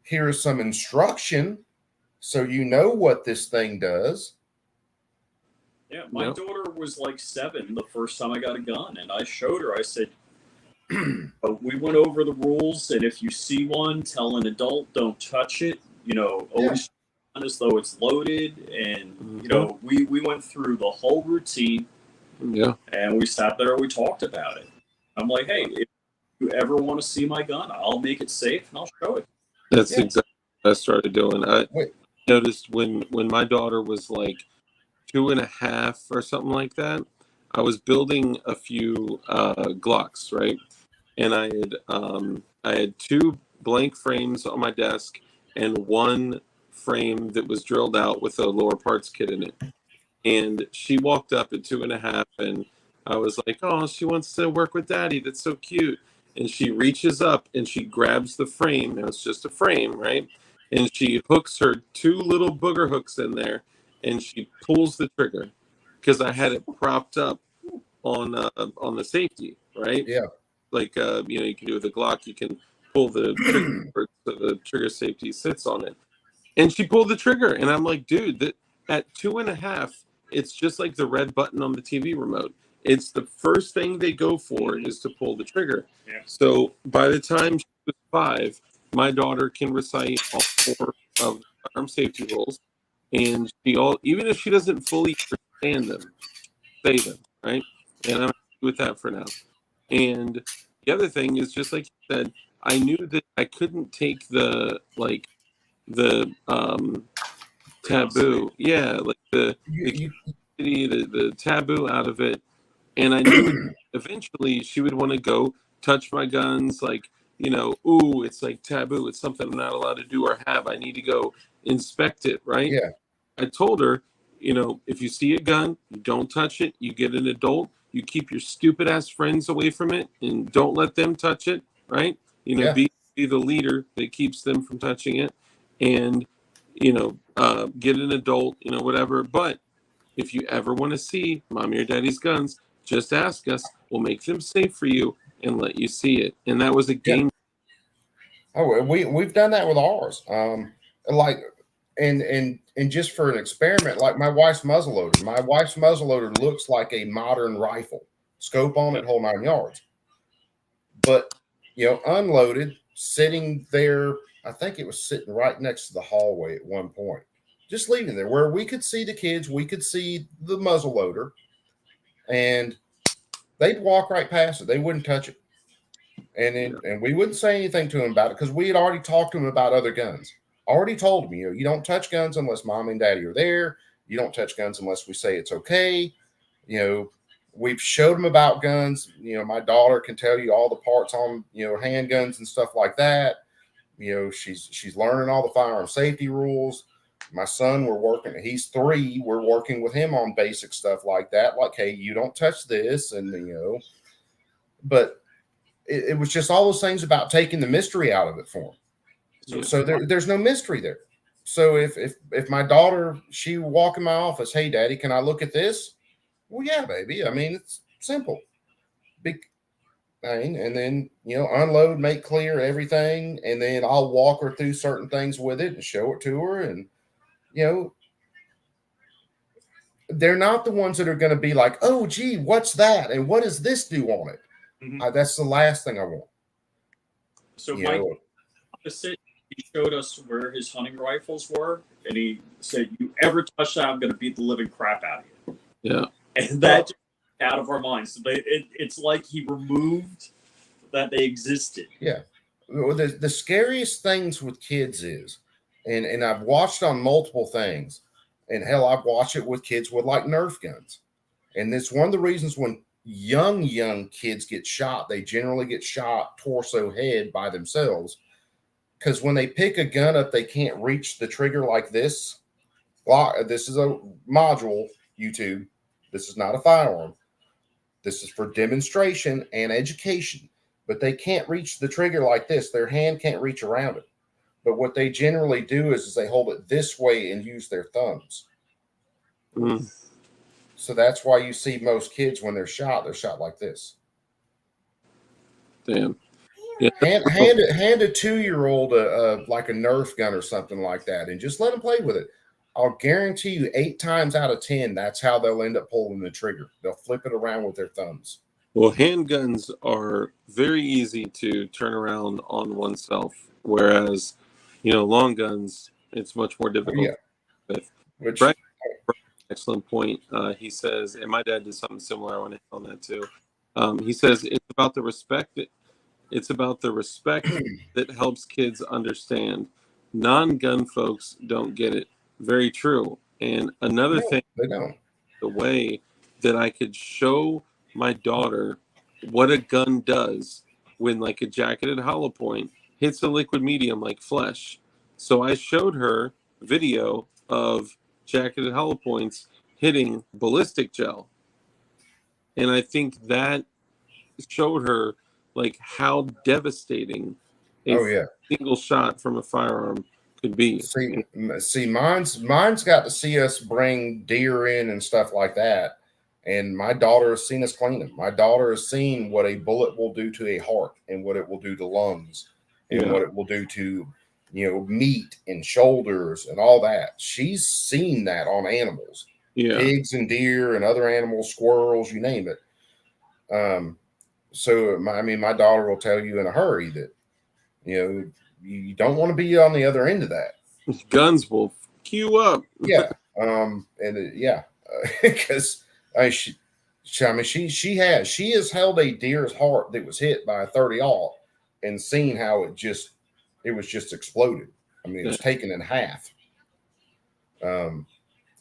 here is some instruction so you know what this thing does. Yeah, my daughter was like 7 the first time I got a gun, and I showed her. I said, we went over the rules, and if you see one, tell an adult, don't touch it. Always as though it's loaded, and we went through the whole routine. Yeah, and we sat there and we talked about it. I'm like, hey, if you ever want to see my gun, I'll make it safe and I'll show it. that's exactly what I started doing. I noticed when my daughter was like 2.5 or something like that, I was building a few Glocks, right? And I had 2 blank frames on my desk and 1 frame that was drilled out with a lower parts kit in it. And she walked up at 2.5, and I was like, "Oh, she wants to work with Daddy. That's so cute." And she reaches up and she grabs the frame. Now it's just a frame, right? And she hooks her 2 little booger hooks in there, and she pulls the trigger because I had it propped up on the safety, right? Yeah. Like you can do with a Glock, you can pull the trigger so the trigger safety sits on it. And she pulled the trigger, and I'm like, dude, that at 2.5, it's just like the red button on the TV remote. It's the first thing they go for is to pull the trigger. Yeah. So by the time she was 5, my daughter can recite all 4 of the firearm safety rules, and even if she doesn't fully understand them, say them, right? And I'm happy with that for now. And the other thing is, just like you said, I knew that I couldn't take the taboo, like the taboo out of it. And I knew eventually she would want to go touch my guns, like, ooh, it's like taboo, it's something I'm not allowed to do or have, I need to go inspect it, right? Yeah. I told her, if you see a gun, you don't touch it, you get an adult, you keep your stupid ass friends away from it and don't let them touch it, right? Be the leader that keeps them from touching it, and get an adult, whatever. But if you ever want to see mommy or daddy's guns, just ask us. We'll make them safe for you and let you see it. And that was a game. Oh, we've done that with ours. And just for an experiment, like my wife's muzzleloader. My wife's muzzleloader looks like a modern rifle, scope on it, whole 9 yards. But unloaded, sitting there. I think it was sitting right next to the hallway at one point, just leaving there where we could see the kids, we could see the muzzleloader, and they'd walk right past it. They wouldn't touch it. And we wouldn't say anything to them about it because we had already talked to them about other guns. Already told them, you don't touch guns unless mom and daddy are there. You don't touch guns unless we say it's okay. We've showed them about guns. My daughter can tell you all the parts on, handguns and stuff like that. She's learning all the firearm safety rules. My son, he's 3. We're working with him on basic stuff like that. Like, hey, you don't touch this. And, but it was just all those things about taking the mystery out of it for him. So there's no mystery there. So if my daughter, she walk in my office, hey, daddy, can I look at this? Well, yeah, baby. I mean, it's simple. Big thing. And then, unload, make clear everything. And then I'll walk her through certain things with it and show it to her. And, they're not the ones that are going to be like, oh, gee, what's that? And what does this do on it? Mm-hmm. That's the last thing I want. So Mike, opposite, he showed us where his hunting rifles were, and he said, you ever touch that, I'm going to beat the living crap out of you. Yeah. And that just out of our minds. It's like he removed that they existed. Yeah. Well, the scariest things with kids is, and I've watched on multiple things, and hell, I've watched it with kids with like Nerf guns. And it's one of the reasons when young kids get shot, they generally get shot torso head by themselves. Because when they pick a gun up, they can't reach the trigger like this. This is a module, YouTube. This is not a firearm. This is for demonstration and education. But they can't reach the trigger like this. Their hand can't reach around it. But what they generally do is they hold it this way and use their thumbs. Mm. So that's why you see most kids when they're shot like this. Damn. Yeah. Hand a 2-year-old like a Nerf gun or something like that, and just let them play with it. I'll guarantee you 8 times out of 10, that's how they'll end up pulling the trigger. They'll flip it around with their thumbs. Well, handguns are very easy to turn around on oneself, whereas, long guns, it's much more difficult. Yeah. Which, Brett, excellent point. He says, and my dad did something similar. I want to hit on that too. He says it's about the respect. It's about the respect that helps kids understand. Non-gun folks don't get it. Very true. And another thing, they don't. The way that I could show my daughter what a gun does when like a jacketed hollow point hits a liquid medium like flesh. So I showed her video of jacketed hollow points hitting ballistic gel. And I think that showed her like how devastating a single shot from a firearm could be. See, mine's got to see us bring deer in and stuff like that. And my daughter has seen us clean them. My daughter has seen what a bullet will do to a heart and what it will do to lungs and what it will do to, meat and shoulders and all that. She's seen that on animals, pigs and deer and other animals, squirrels, you name it. So, my daughter will tell you in a hurry that, you don't want to be on the other end of that. Guns will queue up. Because she has held a deer's heart that was hit by a 30-aught and seen how it was just exploded. It was taken in half. And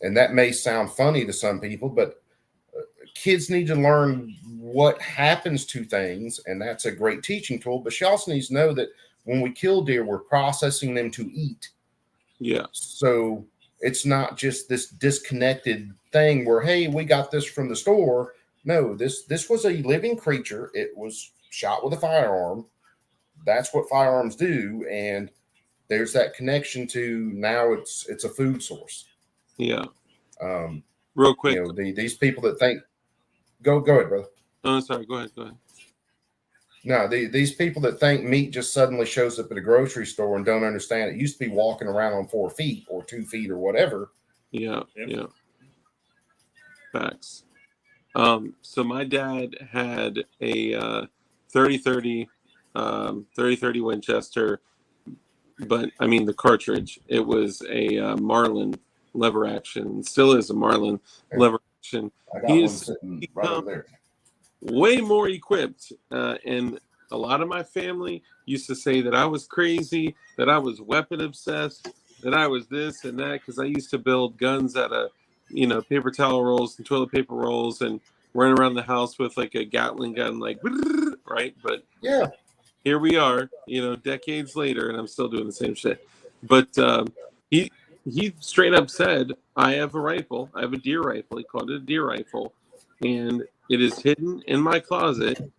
that may sound funny to some people, but kids need to learn what happens to things, and that's a great teaching tool. But she also needs to know that when we kill deer, we're processing them to eat. Yeah. So it's not just this disconnected thing where, hey, we got this from the store. No, this was a living creature. It was shot with a firearm. That's what firearms do. And there's that connection to now it's a food source. Yeah. Real quick. These people that think, go ahead, brother. Oh, sorry. Go ahead. No, these people that think meat just suddenly shows up at a grocery store and don't understand it used to be walking around on 4 feet or 2 feet or whatever. Yeah. Facts. So my dad had a 30-30 Winchester, but the cartridge. It was a Marlin lever action. Still is a Marlin lever action. I got one sitting right over there. Way more equipped, and a lot of my family used to say that I was crazy, that I was weapon obsessed, that I was this and that, because I used to build guns out of paper towel rolls and toilet paper rolls and run around the house with like a Gatling gun, like right. But here we are, decades later, and I'm still doing the same shit. But he straight up said, I have a rifle, I have a deer rifle. He called it a deer rifle, and it is hidden in my closet,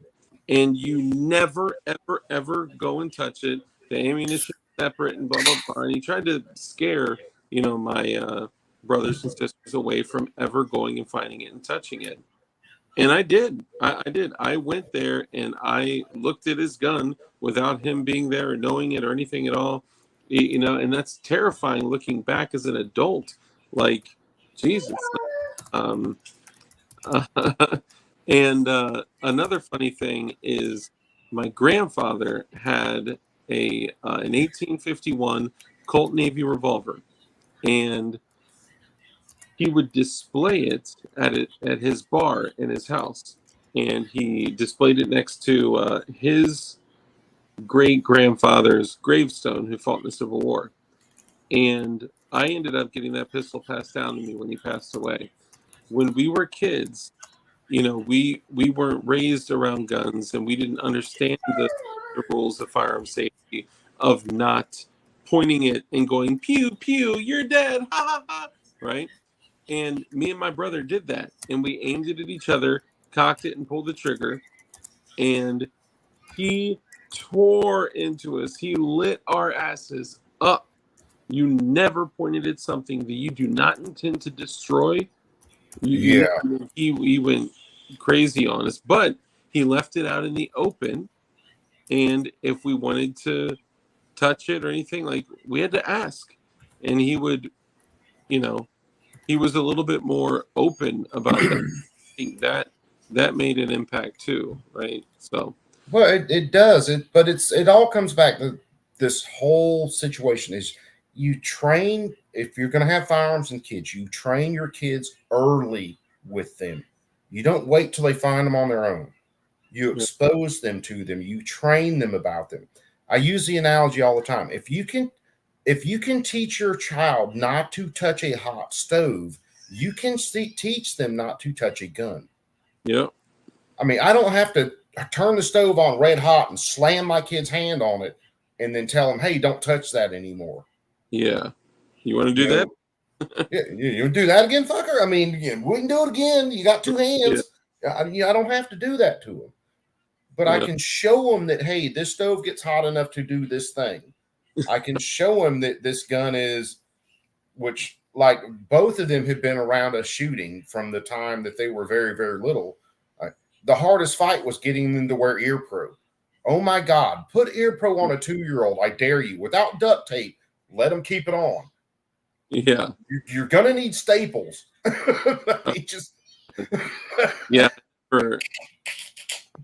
and you never, ever, ever go and touch it. The ammunition is separate and blah, blah, blah. And he tried to scare, my brothers and sisters away from ever going and finding it and touching it. And I did. I did. I went there and I looked at his gun without him being there or knowing it or anything at all. And that's terrifying looking back as an adult. Like, Jesus. And another funny thing is my grandfather had an 1851 Colt Navy revolver, and he would display it at his bar in his house, and he displayed it next to his great grandfather's gravestone, who fought in the Civil War. And I ended up getting that pistol passed down to me when he passed away. When we were kids, we weren't raised around guns, and we didn't understand the rules of firearm safety, of not pointing it and going pew pew, you're dead, ha ha ha, right? And me and my brother did that, and we aimed it at each other, cocked it, and pulled the trigger, and he tore into us. He lit our asses up. You never pointed at something that you do not intend to destroy. Yeah. He went crazy on us, but he left it out in the open. And if we wanted to touch it or anything, like, we had to ask. And he would, he was a little bit more open about that. I think that made an impact too, right? So, well, it does. But it all comes back to this whole situation is you train, if you're going to have firearms and kids, you train your kids early with them. You don't wait till they find them on their own. You expose them to them. You train them about them. I use the analogy all the time. If you can teach your child not to touch a hot stove, you can teach them not to touch a gun. yeah. I mean, I don't have to turn the stove on red hot and slam my kid's hand on it and then tell them, hey, don't touch that anymore. Yeah. You want to do that? Yeah, you do that again, fucker? I mean, we can do it again. You got two hands. Yeah. I don't have to do that to them. But I can show them that, hey, this stove gets hot enough to do this thing. I can show them that this gun is, which, like, both of them have been around us shooting from the time that they were very, very little. The hardest fight was getting them to wear ear pro. Oh, my God. Put ear pro on a 2-year-old. I dare you. Without duct tape, let them keep it on. Yeah. You're going to need staples. Yeah.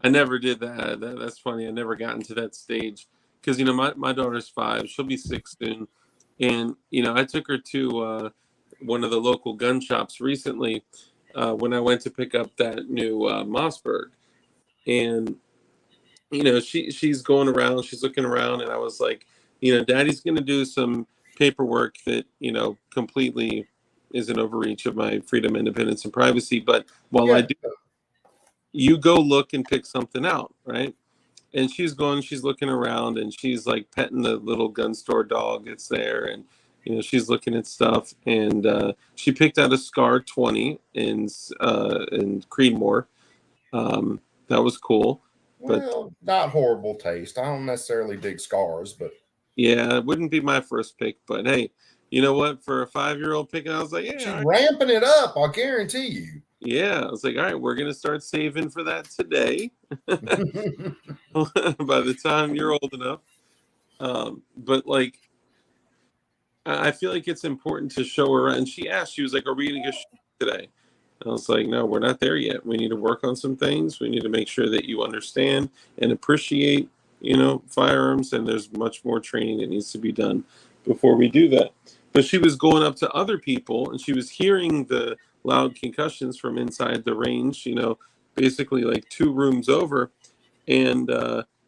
I never did that. That's funny. I never got into that stage because, my daughter's 5. She'll be 6 soon. And, I took her to one of the local gun shops recently when I went to pick up that new Mossberg. And, she's going around, she's looking around, and I was like, Daddy's going to do some paperwork that, completely is an overreach of my freedom, independence, and privacy. But while I do, you go look and pick something out, right? And she's looking around, and she's like petting the little gun store dog that's there, and she's looking at stuff, and she picked out a Scar 20 in Creedmoor. That was cool. Well, not horrible taste. I don't necessarily dig Scars, but yeah, it wouldn't be my first pick. But hey, you know what? For a 5-year-old picking, I was like, yeah, she's ramping it up. I'll guarantee you. Yeah, I was like, all right, we're gonna start saving for that today. By the time you're old enough, but like, I feel like it's important to show her. And she asked, she was like, "Are we gonna go shoot today?" And I was like, "No, we're not there yet. We need to work on some things. We need to make sure that you understand and appreciate, firearms. And there's much more training that needs to be done before we do that." But she was going up to other people, and she was hearing the loud concussions from inside the range, basically like 2 rooms over. And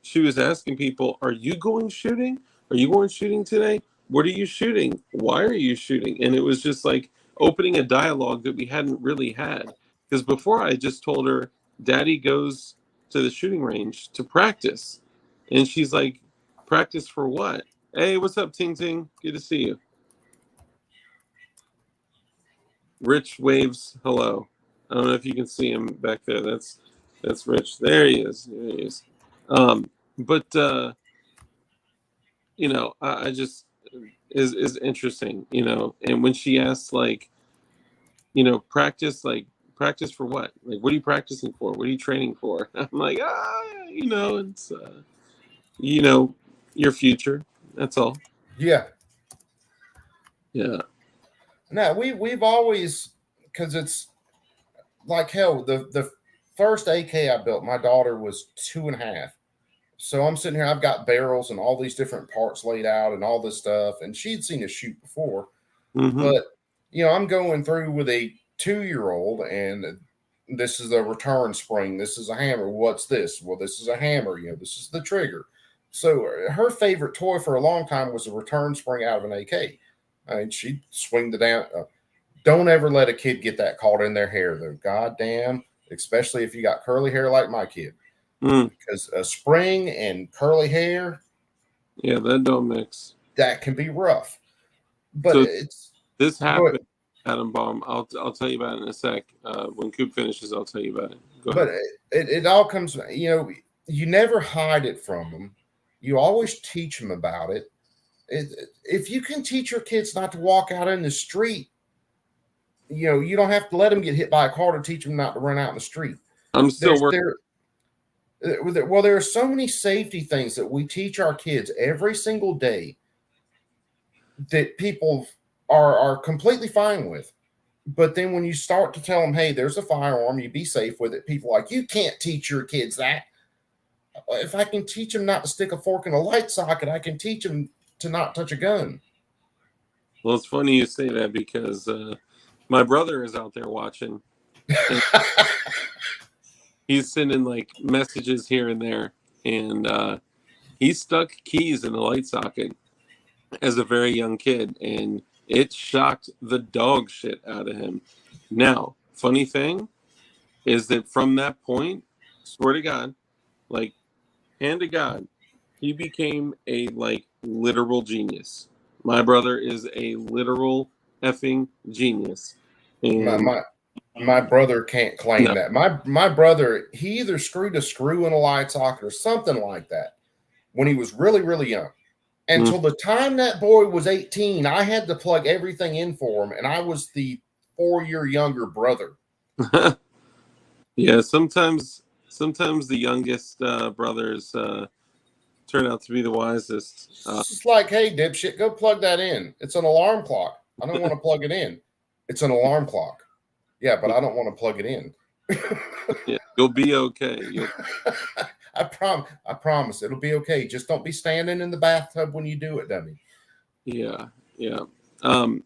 she was asking people, "Are you going shooting? Are you going shooting today? What are you shooting? Why are you shooting?" And it was just like opening a dialogue that we hadn't really had. Because before, I just told her, Daddy goes to the shooting range to practice. And she's like, "Practice for what?" Hey, what's up, Ting Ting? Good to see you. Rich waves hello. I don't know if you can see him back there. That's Rich. There he is. There he is. But I just is interesting, and when she asks, like, practice for what? Like, what are you practicing for? What are you training for? I'm like, it's your future. That's all. Yeah. Yeah. No, we've always, because it's like hell. The first AK I built, my daughter was 2.5. So I'm sitting here, I've got barrels and all these different parts laid out and all this stuff. And she'd seen us shoot before. Mm-hmm. But I'm going through with a 2-year-old, and this is a return spring. This is a hammer. What's this? Well, this is a hammer. This is the trigger. So her favorite toy for a long time was a return spring out of an AK. And she'd swing the down. Don't ever let a kid get that caught in their hair, though. Goddamn, especially if you got curly hair like my kid. Because a spring and curly hair, yeah, that don't mix. That can be rough. But So it's this happened, Adam Baum. I'll tell you about it in a sec. When Coop finishes, I'll tell you about it. Go ahead. But it all comes, you never hide it from them. You always teach them about it. If you can teach your kids not to walk out in the street, you don't have to let them get hit by a car to teach them not to run out in the street. I'm still working. Well, there are so many safety things that we teach our kids every single day that people are completely fine with. But then when you start to tell them, hey, there's a firearm, you be safe with it, people are like, you can't teach your kids that. If I can teach them not to stick a fork in a light socket, I can teach them to not touch a gun. Well, it's funny you say that because my brother is out there watching. He's sending like messages here and there, and he stuck keys in the light socket as a very young kid, and it shocked the dog shit out of him. Now, funny thing is that from that point, swear to God, like hand to God, he became a like literal genius. My brother is a literal effing genius. And my brother can't claim that. My brother, he either screwed a screw in a light socket or something like that when he was really, really young. Until the time that boy was 18, I had to plug everything in for him, and I was the 4-year younger brother. Yeah, sometimes the youngest brothers turn out to be the wisest. It's just like, hey, dipshit, go plug that in. It's an alarm clock. I don't want to plug it in. It's an alarm clock. Yeah, but I don't want to plug it in. Yeah, you'll be okay. I promise it'll be okay. Just don't be standing in the bathtub when you do it, dummy. Yeah.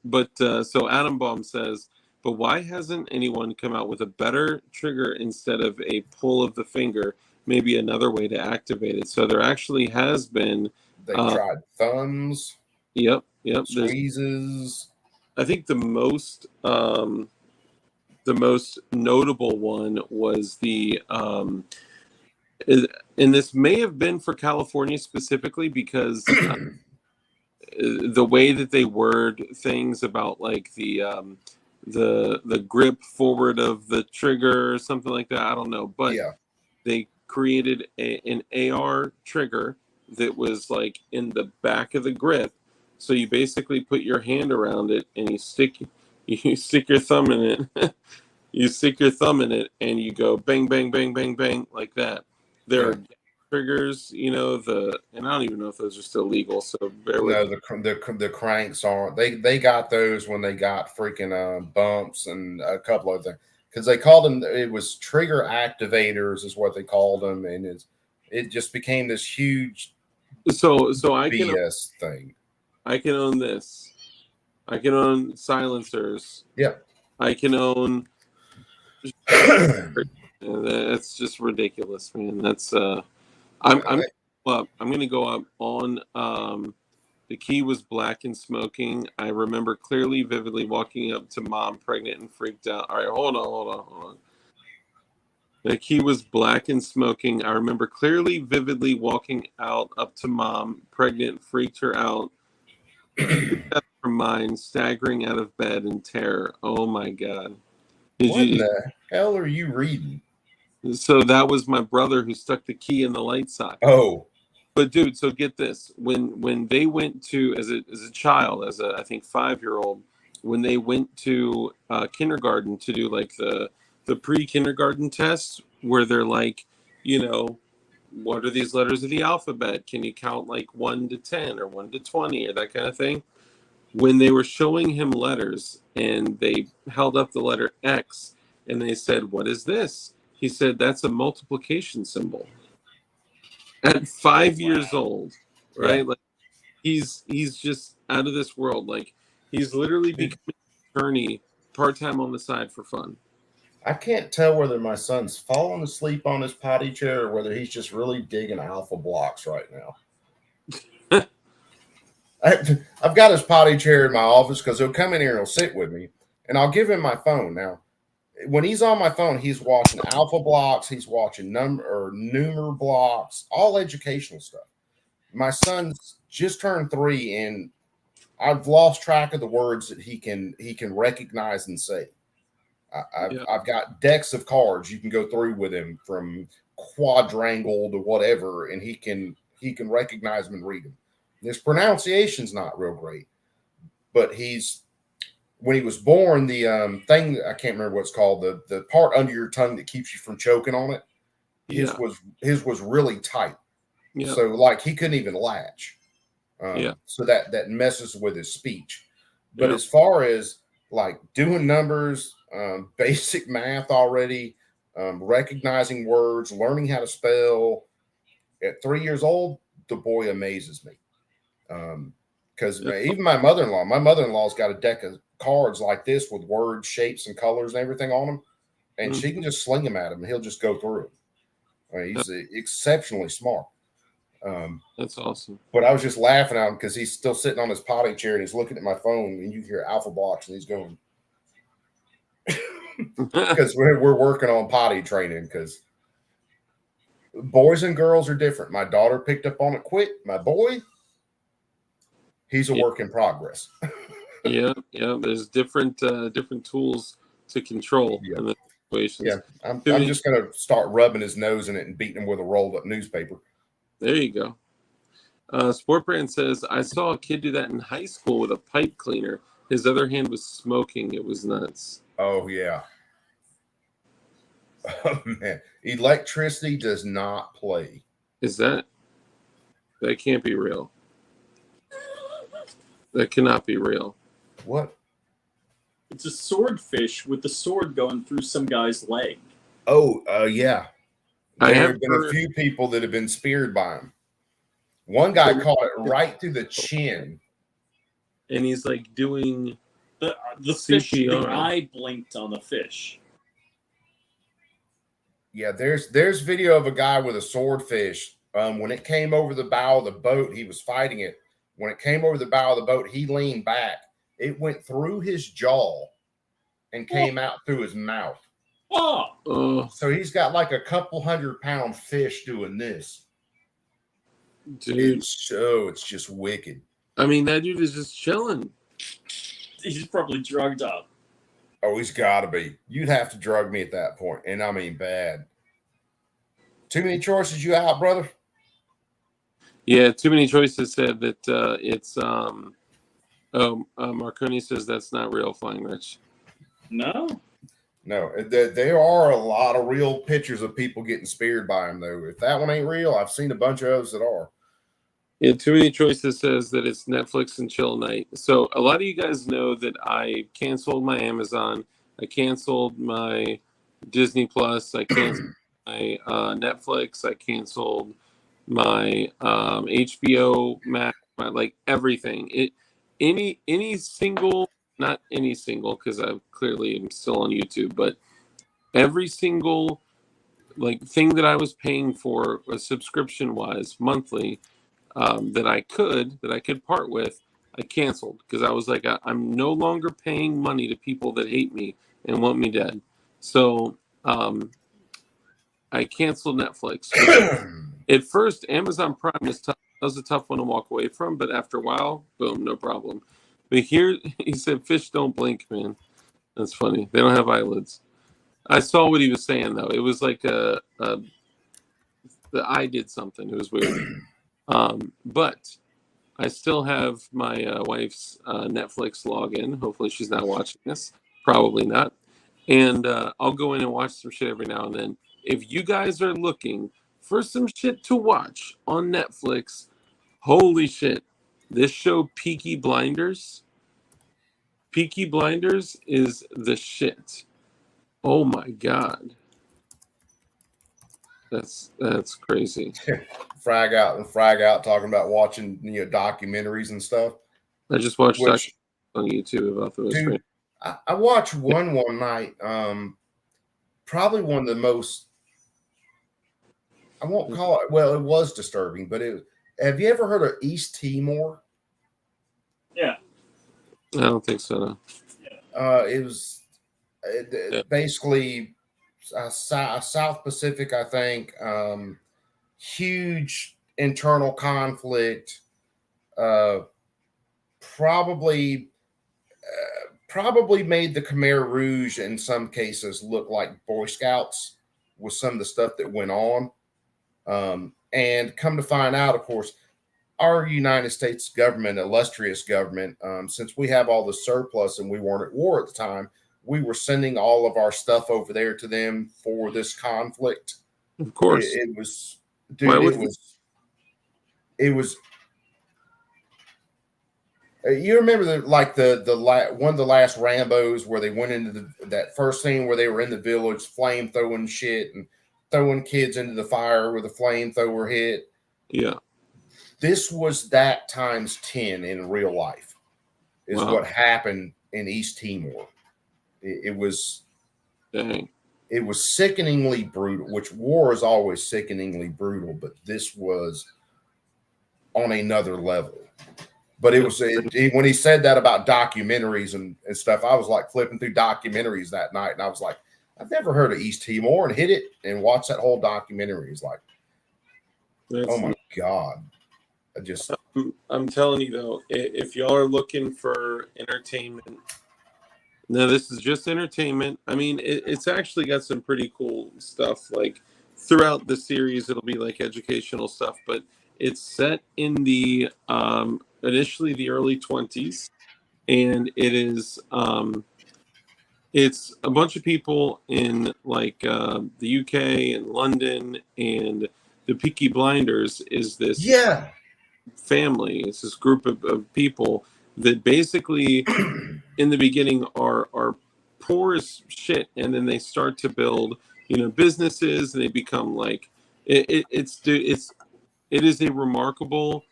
But so Adam Baum says, but why hasn't anyone come out with a better trigger instead of a pull of the finger? Maybe another way to activate it. So there actually has been. They tried thumbs. Yep. Squeezes. I think the most notable one was and this may have been for California specifically because the way that they word things about like the grip forward of the trigger or something like that. I don't know, but they created an AR trigger that was like in the back of the grip. So you basically put your hand around it and you stick your thumb in it. You stick your thumb in it and you go bang, bang, bang, bang, bang, like that. There are triggers, and I don't even know if those are still legal. So bear with me. The cranks aren't. They got those when they got freaking bumps and a couple of things because they called them. It was trigger activators is what they called them, and it just became this huge. So I BS thing. I can own this. I can own silencers. Yep. I can own. That's just ridiculous, man. That's I'm gonna go up on the key was black and smoking. I remember clearly, vividly walking up to mom, pregnant and freaked out. All right, hold on. The key was black and smoking. I remember clearly, vividly walking up to mom, pregnant, freaked her out. From mine, staggering out of bed in terror. Oh my God. What the hell are you reading? So that was my brother who stuck the key in the light socket. Oh. But dude, so get this. When they went to as a child, as a I think 5-year-old, when they went to kindergarten to do like the pre-kindergarten tests where they're like, what are these letters of the alphabet? Can you count like 1 to 10 or 1 to 20 or that kind of thing? When they were showing him letters and they held up the letter X and they said, "What is this?" He said, "That's a multiplication symbol." At 5 years old, right? Yeah. Like he's just out of this world. Like he's literally becoming attorney part-time on the side for fun. I can't tell whether my son's falling asleep on his potty chair or whether he's just really digging alpha blocks right now. I've got his potty chair in my office because he'll come in here and he'll sit with me, and I'll give him my phone. Now, when he's on my phone, he's watching alpha blocks, he's watching numer blocks, all educational stuff. My son's just turned 3, and I've lost track of the words that he can recognize and say. I've got decks of cards you can go through with him, from quadrangle to whatever, and he can recognize them and read them. His pronunciation's not real great, but when he was born, the thing, I can't remember what it's called, the part under your tongue that keeps you from choking on it, his was really tight. Yeah. So like he couldn't even latch. So that messes with his speech. But as far as like doing numbers, basic math already, recognizing words, learning how to spell at 3 years old, the boy amazes me. Because even my mother-in-law's got a deck of cards like this with words, shapes, and colors and everything on them, and she can just sling them at him and he'll just go through it. He's exceptionally smart. That's awesome. But I was just laughing at him because he's still sitting on his potty chair and he's looking at my phone, and you hear alpha blocks and he's going because we're working on potty training, because boys and girls are different. My daughter picked up on it quick. My boy, he's a work in progress. Yeah. There's different tools to control in the situations. Yeah, I'm just gonna start rubbing his nose in it and beating him with a rolled up newspaper. There you go. Sport Brand says, I saw a kid do that in high school with a pipe cleaner. His other hand was smoking. It was nuts. Oh yeah. Oh man, electricity does not play. That can't be real. That cannot be real. What? It's a swordfish with the sword going through some guy's leg. Oh, yeah. There have been heard a few people that have been speared by him. One guy caught it right through the chin. And he's like doing the fish, the CPR. eye blinked on the fish. Yeah, there's video of a guy with a swordfish. When it came over the bow of the boat, he was fighting it. When it came over the bow of the boat, he leaned back. It went through his jaw and came out through his mouth. Oh, So he's got like a couple 100-pound fish doing this. dude. It's just wicked. I mean, that dude is just chilling. he's probably drugged up. Oh, he's got to be. You'd have to drug me at that point, and I mean bad. Too many choices, you out, brother? Yeah, Too Many Choices said that it's Marconi says that's not real, Flying Rich. No. There are a lot of real pictures of people getting speared by him, though. If that one ain't real, I've seen a bunch of others that are. Yeah, Too Many Choices says that it's Netflix and chill night. So a lot of you guys know that I canceled my Amazon, I canceled my Disney Plus, I canceled my Netflix, I canceled my HBO Max, like everything. Any single, not any single, because I clearly am still on YouTube, but every single like thing that I was paying for subscription wise monthly that I could part with, I canceled, because I was like, I'm no longer paying money to people that hate me and want me dead. So I canceled Netflix. At first, Amazon Prime was a tough one to walk away from, but after a while, boom, no problem. But here, he said, fish don't blink, man. That's funny. They don't have eyelids. I saw what he was saying, though. It was like the eye did something. It was weird. But I still have my wife's Netflix login. Hopefully she's not watching this. Probably not. And I'll go in and watch some shit every now and then. If you guys are looking for some shit to watch on Netflix, holy shit. This show, Peaky Blinders is the shit. Oh my God. That's crazy. frag out talking about watching documentaries and stuff. I just watched on YouTube about those. Dude, I watched one night. Probably one of the most. I won't call it. Well, it was disturbing, but it. Have you ever heard of East Timor? Yeah. I don't think so. No. It was basically South Pacific, I think. Huge internal conflict. Probably made the Khmer Rouge in some cases look like Boy Scouts with some of the stuff that went on. And come to find out, of course, our United States government, illustrious government, since we have all the surplus and we weren't at war at the time, we were sending all of our stuff over there to them for this conflict. Of course. It was, dude, it was. You remember one of the last Rambos where they went into that first scene where they were in the village, flame throwing shit and throwing kids into the fire where the flamethrower hit. Yeah. This was that times 10 in real life is what happened in East Timor. It was sickeningly brutal, which war is always sickeningly brutal, but this was on another level. But it was when he said that about documentaries and stuff, I was like flipping through documentaries that night, and I was like, I've never heard of East Timor, and hit it and watched that whole documentary. It's like, oh my God. I'm telling you though, if y'all are looking for entertainment, no, this is just entertainment. I mean, it's actually got some pretty cool stuff. Like throughout the series, it'll be like educational stuff, but it's set in the initially the early 20s, and it is it's a bunch of people in like the UK and London, and the Peaky Blinders is this family. It's this group of people that basically in the beginning are poor as shit, and then they start to build businesses, and they become like it is a remarkable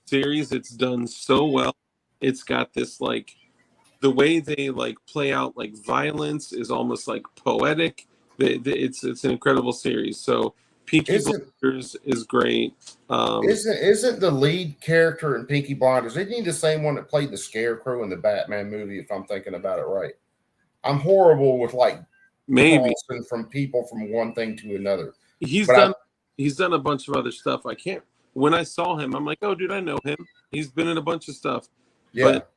series. It's done so well. It's got this like the way they like play out like violence is almost like poetic. It's an incredible series. So Peaky Blinders is great. Isn't the lead character in Peaky Blinders? Isn't he the same one that played the Scarecrow in the Batman movie? If I'm thinking about it right, I'm horrible with like maybe from people from one thing to another. He's done a bunch of other stuff. I can't. When I saw him, I'm like, oh, dude, I know him. He's been in a bunch of stuff. Yeah. But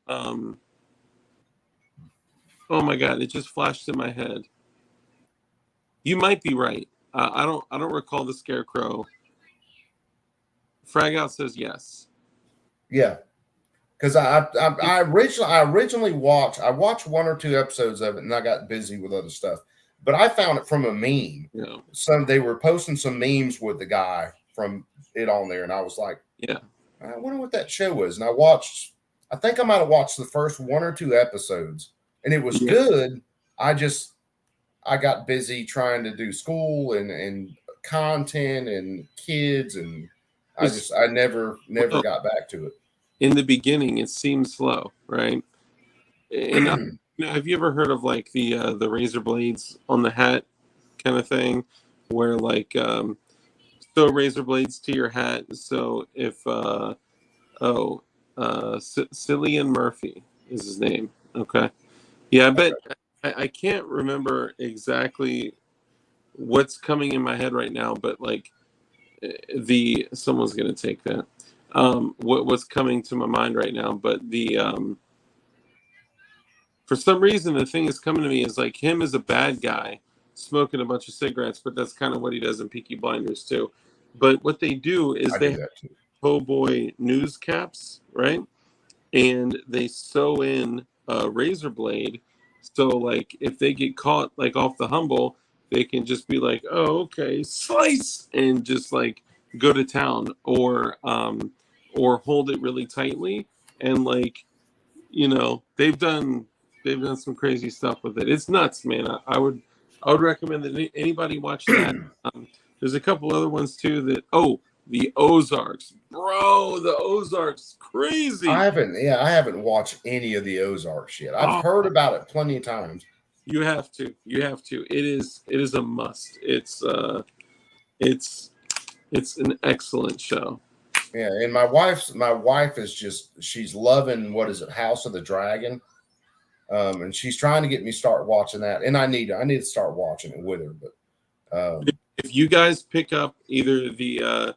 oh my God, it just flashed in my head. You might be right. I don't recall the Scarecrow. Frag Out says yes. Yeah, because I originally watched one or two episodes of it, and I got busy with other stuff. But I found it from a meme. Yeah. They were posting some memes with the guy from it on there, and I was like, yeah, I wonder what that show was. And I think I might have watched the first one or two episodes, and it was good. I got busy trying to do school and content and kids, and I never got back to it. In the beginning, it seems slow, right? And have you ever heard of like the razor blades on the hat kind of thing, where like sew razor blades to your hat? So if Cillian Murphy is his name. Okay, yeah, I bet. I can't remember exactly what's coming in my head right now, but like someone's gonna take that. What's coming to my mind right now, but for some reason the thing that's coming to me is like him as a bad guy smoking a bunch of cigarettes, but that's kind of what he does in Peaky Blinders too. But what they do is they have po' boy news caps, right? And they sew in a razor blade. So, like, if they get caught, like, off the humble, they can just be like, oh, okay, slice, and just, like, go to town or hold it really tightly. And, like, they've done some crazy stuff with it. It's nuts, man. I would recommend that anybody watch that. There's a couple other ones, too, that, The Ozarks, bro. The Ozarks, crazy. I haven't watched any of the Ozarks yet. I've heard about it plenty of times. You have to. You have to. It is a must. It's an excellent show. Yeah, and my wife is she's loving, what is it, House of the Dragon. And she's trying to get me start watching that. And I need to start watching it with her. But if you guys pick up either the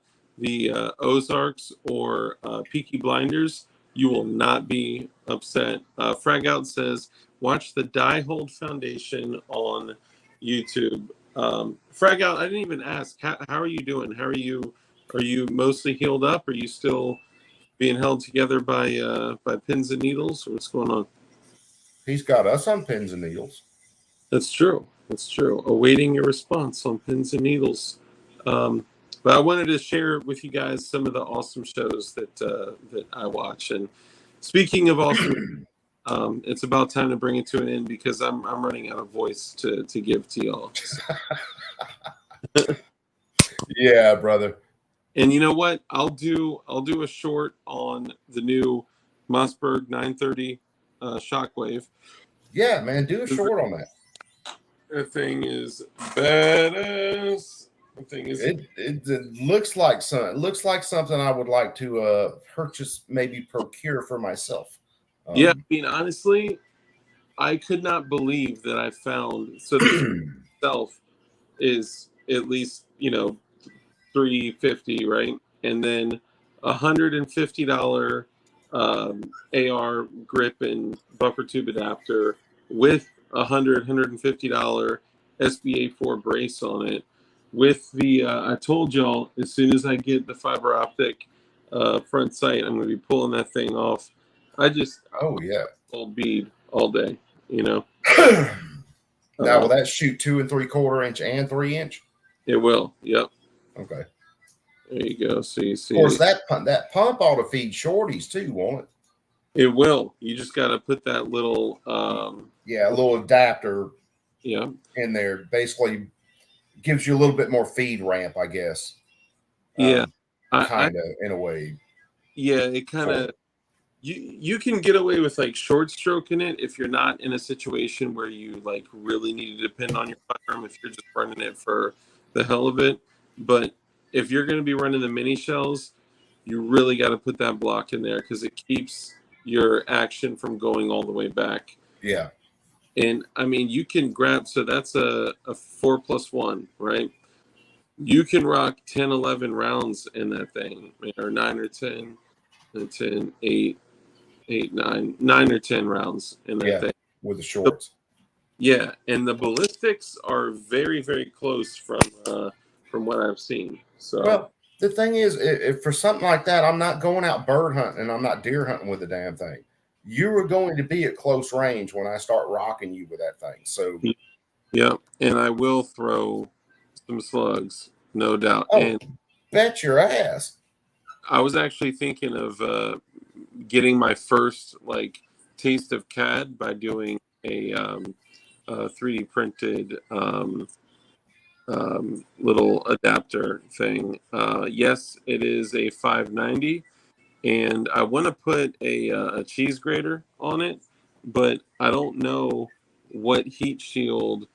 Ozarks or Peaky Blinders, you will not be upset. Frag Out says, watch the Die Hold Foundation on YouTube. Frag Out, I didn't even ask, how are you doing? How are you? Are you mostly healed up? Are you still being held together by pins and needles? What's going on? He's got us on pins and needles. That's true. That's true. Awaiting your response on pins and needles. But I wanted to share with you guys some of the awesome shows that I watch. And speaking of awesome, it's about time to bring it to an end because I'm running out of voice to give to y'all. Yeah, brother. And you know what? I'll do a short on the new Mossberg 930 Shockwave. Yeah, man, do a short on that. That thing is badass. That thing is. It looks like something I would like to purchase, maybe procure for myself. Yeah, I mean, honestly, I could not believe that I found. So this itself is at least $350, right? And then $150 AR grip and buffer tube adapter with $150 SBA4 brace on it. With the I told y'all, as soon as I get the fiber optic front sight, I'm going to be pulling that thing off. Oh yeah, old bead all day, Now will that shoot 2 3/4 inch and 3 inch? It will. Yep. Okay. There you go. So you see. Of course, that pump ought to feed shorties too, won't it? It will. You just got to put that little. A little adapter. Yeah. In there, basically gives you a little bit more feed ramp, I guess. Yeah. Kind of in a way. Yeah, it kind of. You can get away with like short stroking it if you're not in a situation where you like really need to depend on your firearm, if you're just running it for the hell of it. But if you're going to be running the mini shells, you really got to put that block in there because it keeps your action from going all the way back. Yeah. And I mean, you can grab, so that's a 4+1, right? You can rock 10, 11 rounds in that thing, or 9 or 10, 10, 8, 9 or 10 rounds in that thing. With the shorts. Yeah, and the ballistics are very, very close from what I've seen. So, well, the thing is, if for something like that, I'm not going out bird hunting and I'm not deer hunting with the damn thing. You are going to be at close range when I start rocking you with that thing. So, yeah, and I will throw some slugs, no doubt. Oh, and bet your ass. I was actually thinking of getting my first like taste of CAD by doing a 3D printed little adapter thing. Yes, it is a 590, and I want to put a cheese grater on it, but I don't know what heat shield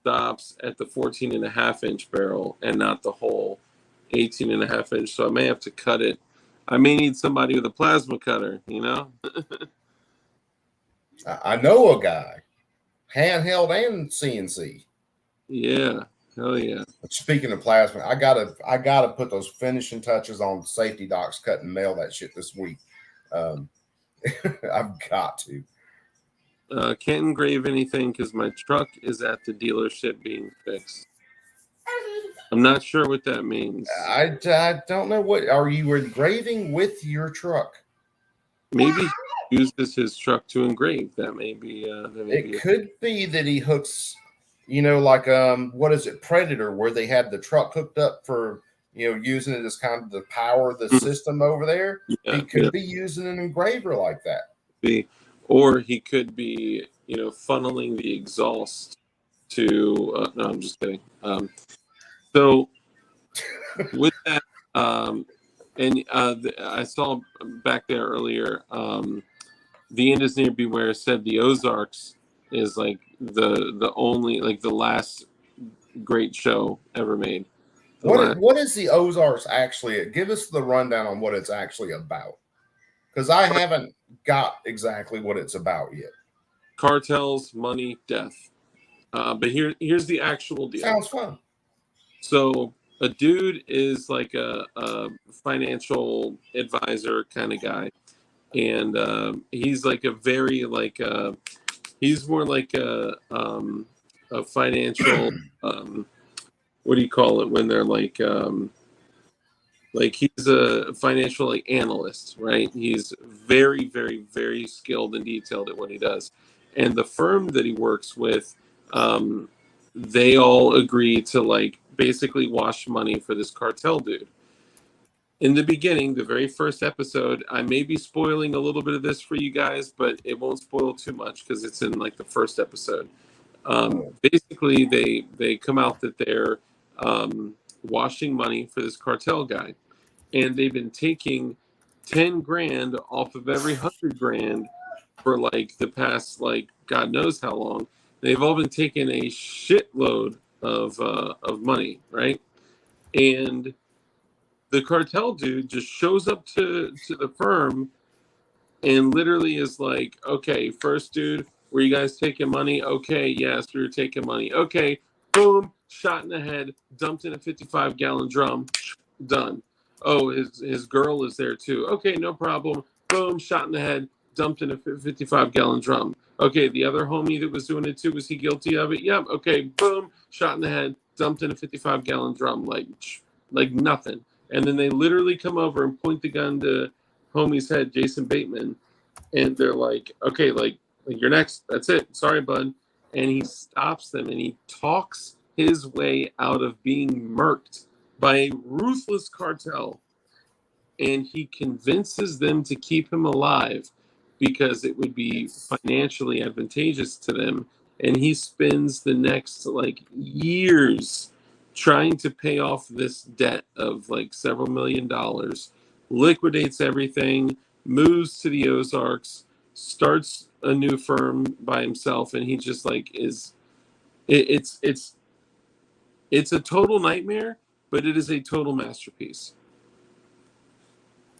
stops at the 14.5-inch barrel and not the whole 18.5-inch. So I may have to cut it. I may need somebody with a plasma cutter, I know a guy, handheld and CNC. Yeah, hell yeah. Speaking of plasma, I gotta put those finishing touches on Safety Docs cut and mail that shit this week. I've got to. Can't engrave anything because my truck is at the dealership being fixed. I'm not sure what that means. I don't know. What are you engraving with your truck? Maybe he uses his truck to engrave. That may be. It could be that he hooks, like what is it, Predator, where they had the truck hooked up for using it as kind of the power of the system over there. Yeah, he could be using an engraver like that. Or he could be, funneling the exhaust to. No, I'm just kidding. So with that, and I saw back there earlier. The End is Near Beware said the Ozarks is like the only, like, the last great show ever made. What is the Ozarks actually? Give us the rundown on what it's actually about, because I haven't got exactly what it's about yet. Cartels, money, death. But here's the actual deal. Sounds fun. So a dude is like a financial advisor kind of guy, and he's like a very like he's more like a financial what do you call it when they're like he's a financial like analyst, right? He's very, very, very skilled and detailed at what he does, and the firm that he works with, they all agree to like basically wash money for this cartel dude. In the beginning, the very first episode, I may be spoiling a little bit of this for you guys, but it won't spoil too much because it's in like the first episode. Basically, they come out that they're washing money for this cartel guy, and they've been taking 10 grand off of every 100 grand for like the past, like, God knows how long. They've all been taking a shitload of money, right? And the cartel dude just shows up to the firm and literally is like, okay, first dude, were you guys taking money? Okay, yes, we were taking money. Okay, boom, shot in the head, dumped in a 55-gallon drum, done. Oh, his girl is there too. Okay, no problem. Boom, shot in the head, dumped in a 55-gallon drum. Okay, the other homie that was doing it too, was he guilty of it? Yep. Okay, boom, shot in the head, dumped in a 55-gallon drum, like nothing. And then they literally come over and point the gun to homie's head, Jason Bateman, and they're like, okay, like you're next. That's it. Sorry, bud. And he stops them and he talks his way out of being murked by a ruthless cartel. And he convinces them to keep him alive because it would be financially advantageous to them. And he spends the next like years trying to pay off this debt of like several $1 million, liquidates everything, moves to the Ozarks, starts a new firm by himself, and he just like it's a total nightmare, but it is a total masterpiece.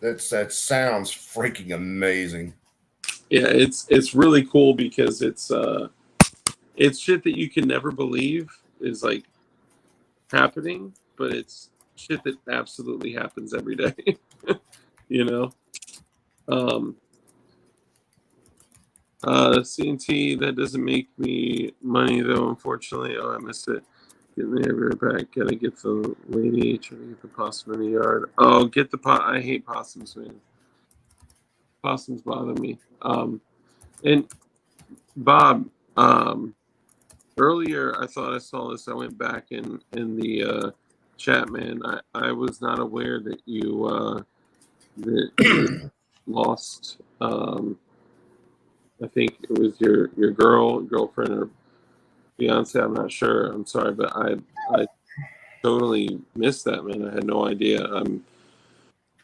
That sounds freaking amazing. Yeah, it's really cool because it's shit that you can never believe is like happening, but it's shit that absolutely happens every day. You know? CNT, that doesn't make me money though, unfortunately. Oh, I missed it. Get me right back. Gotta get the lady, try to get the possum in the yard. Oh, get the pot. I hate possums, man. Possums bother me. And Bob, earlier I thought I saw this. I went back in the chat, man. I was not aware that you lost. I think it was your girlfriend or fiance. I'm not sure. I'm sorry, but I totally missed that, man. I had no idea.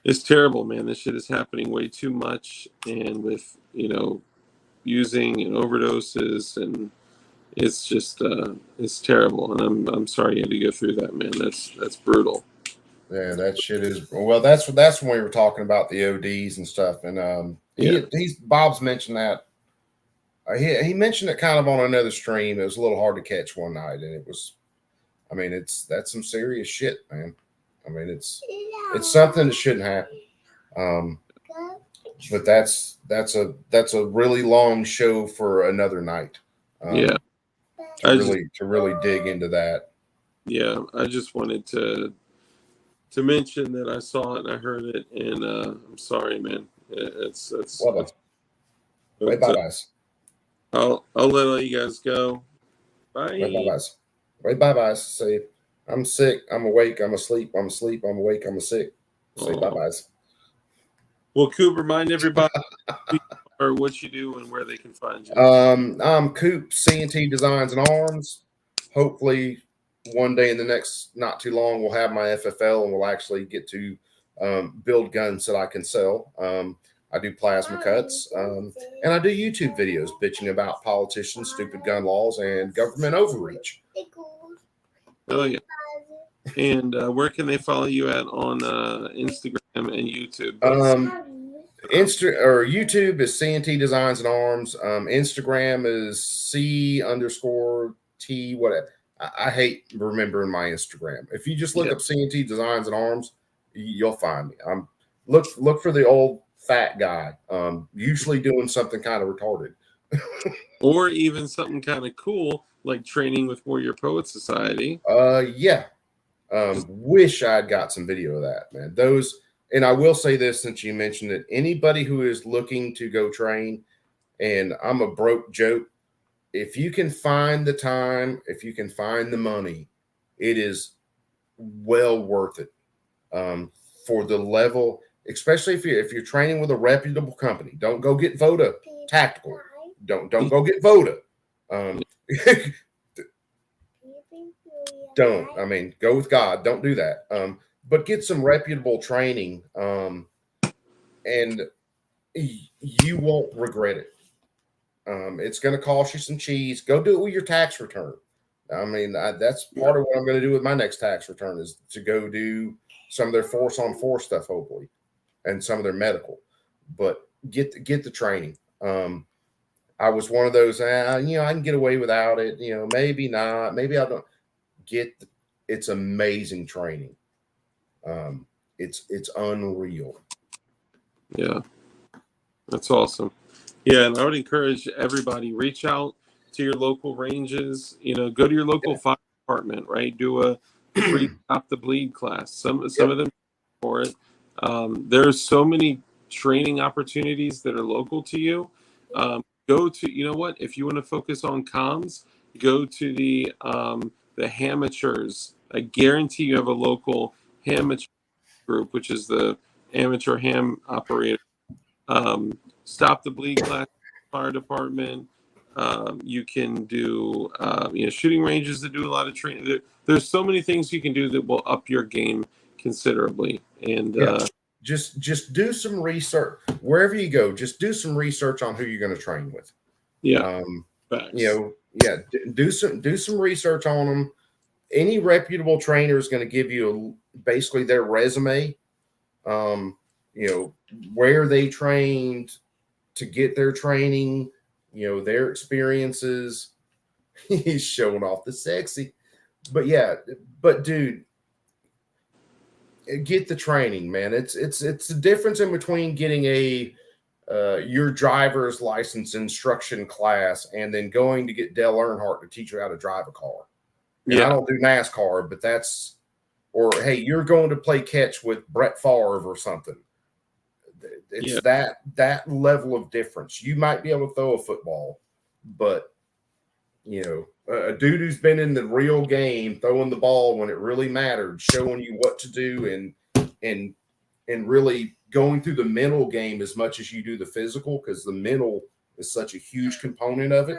It's terrible, man. This shit is happening way too much, and with using and overdoses, and it's just it's terrible. And I'm sorry you had to go through that, man. That's brutal. Yeah, that shit is. Well, that's when we were talking about the ODs and stuff, and he's Bob's mentioned that. He mentioned it kind of on another stream. It was a little hard to catch one night, and it was. I mean, that's some serious shit, man. I mean, it's something that shouldn't happen. But that's a really long show for another night. Yeah, to really dig into that. Yeah, I just wanted to mention that I saw it and I heard it, and I'm sorry, man. It's bye guys. I'll let all you guys go. Bye. Bye bye. Say I'm sick. I'm awake. I'm asleep. I'm asleep. I'm awake. I'm sick. Say bye bye. Well, Coop, remind everybody or what you do and where they can find you. I'm Coop CNT Designs and Arms. Hopefully, one day in the next not too long, we'll have my FFL and we'll actually get to build guns that I can sell. I do plasma cuts, and I do YouTube videos bitching about politicians, stupid gun laws, and government overreach. Oh yeah. And where can they follow you at on Instagram and YouTube? YouTube is CNT Designs and Arms. Instagram is C_T whatever. I hate remembering my Instagram. If you just look up CNT Designs and Arms, you'll find me. Look for the old fat guy, usually doing something kind of retarded. Or even something kind of cool, like training with Warrior Poet Society. Yeah. Wish I'd got some video of that, man. Those, and I will say this since you mentioned it, anybody who is looking to go train, and I'm a broke joke, if you can find the time, if you can find the money, it is well worth it for the level, especially if you're training with a reputable company. Don't go get Voda Tactical. Don't go get Voda. Don't. I mean, go with God. Don't do that. But get some reputable training, and you won't regret it. It's going to cost you some cheese. Go do it with your tax return. I mean, that's part of what I'm going to do with my next tax return is to go do some of their force-on-force stuff, hopefully, and some of their medical. But get the training. I was one of those, I can get away without it. Maybe not. Maybe I don't. It's amazing training. It's unreal. Yeah, that's awesome. Yeah, and I would encourage everybody, reach out to your local ranges. Go to your local fire department, right? Do a free Stop the Bleed class. Some of them for it. There's so many training opportunities that are local to you. Go to, if you want to focus on comms, go to the Hamateurs. I guarantee you have a local Hamateur group, which is the amateur ham operator. Stop the Bleed class, fire department. You can do shooting ranges that do a lot of training. There's so many things you can do that will up your game considerably. And just do some research wherever you go. Just do some research on who you're going to train with. Yeah. Do some research on them. Any reputable trainer is going to give you basically their resume. Where they trained to get their training, their experiences. He's showing off the sexy. But dude, get the training, man. It's the difference in between getting your driver's license instruction class and then going to get Dale Earnhardt to teach you how to drive a car. And I don't do NASCAR, but hey, you're going to play catch with Brett Favre or something. It's that level of difference. You might be able to throw a football, but a dude who's been in the real game, throwing the ball when it really mattered, showing you what to do, and really going through the mental game as much as you do the physical, because the mental is such a huge component of it.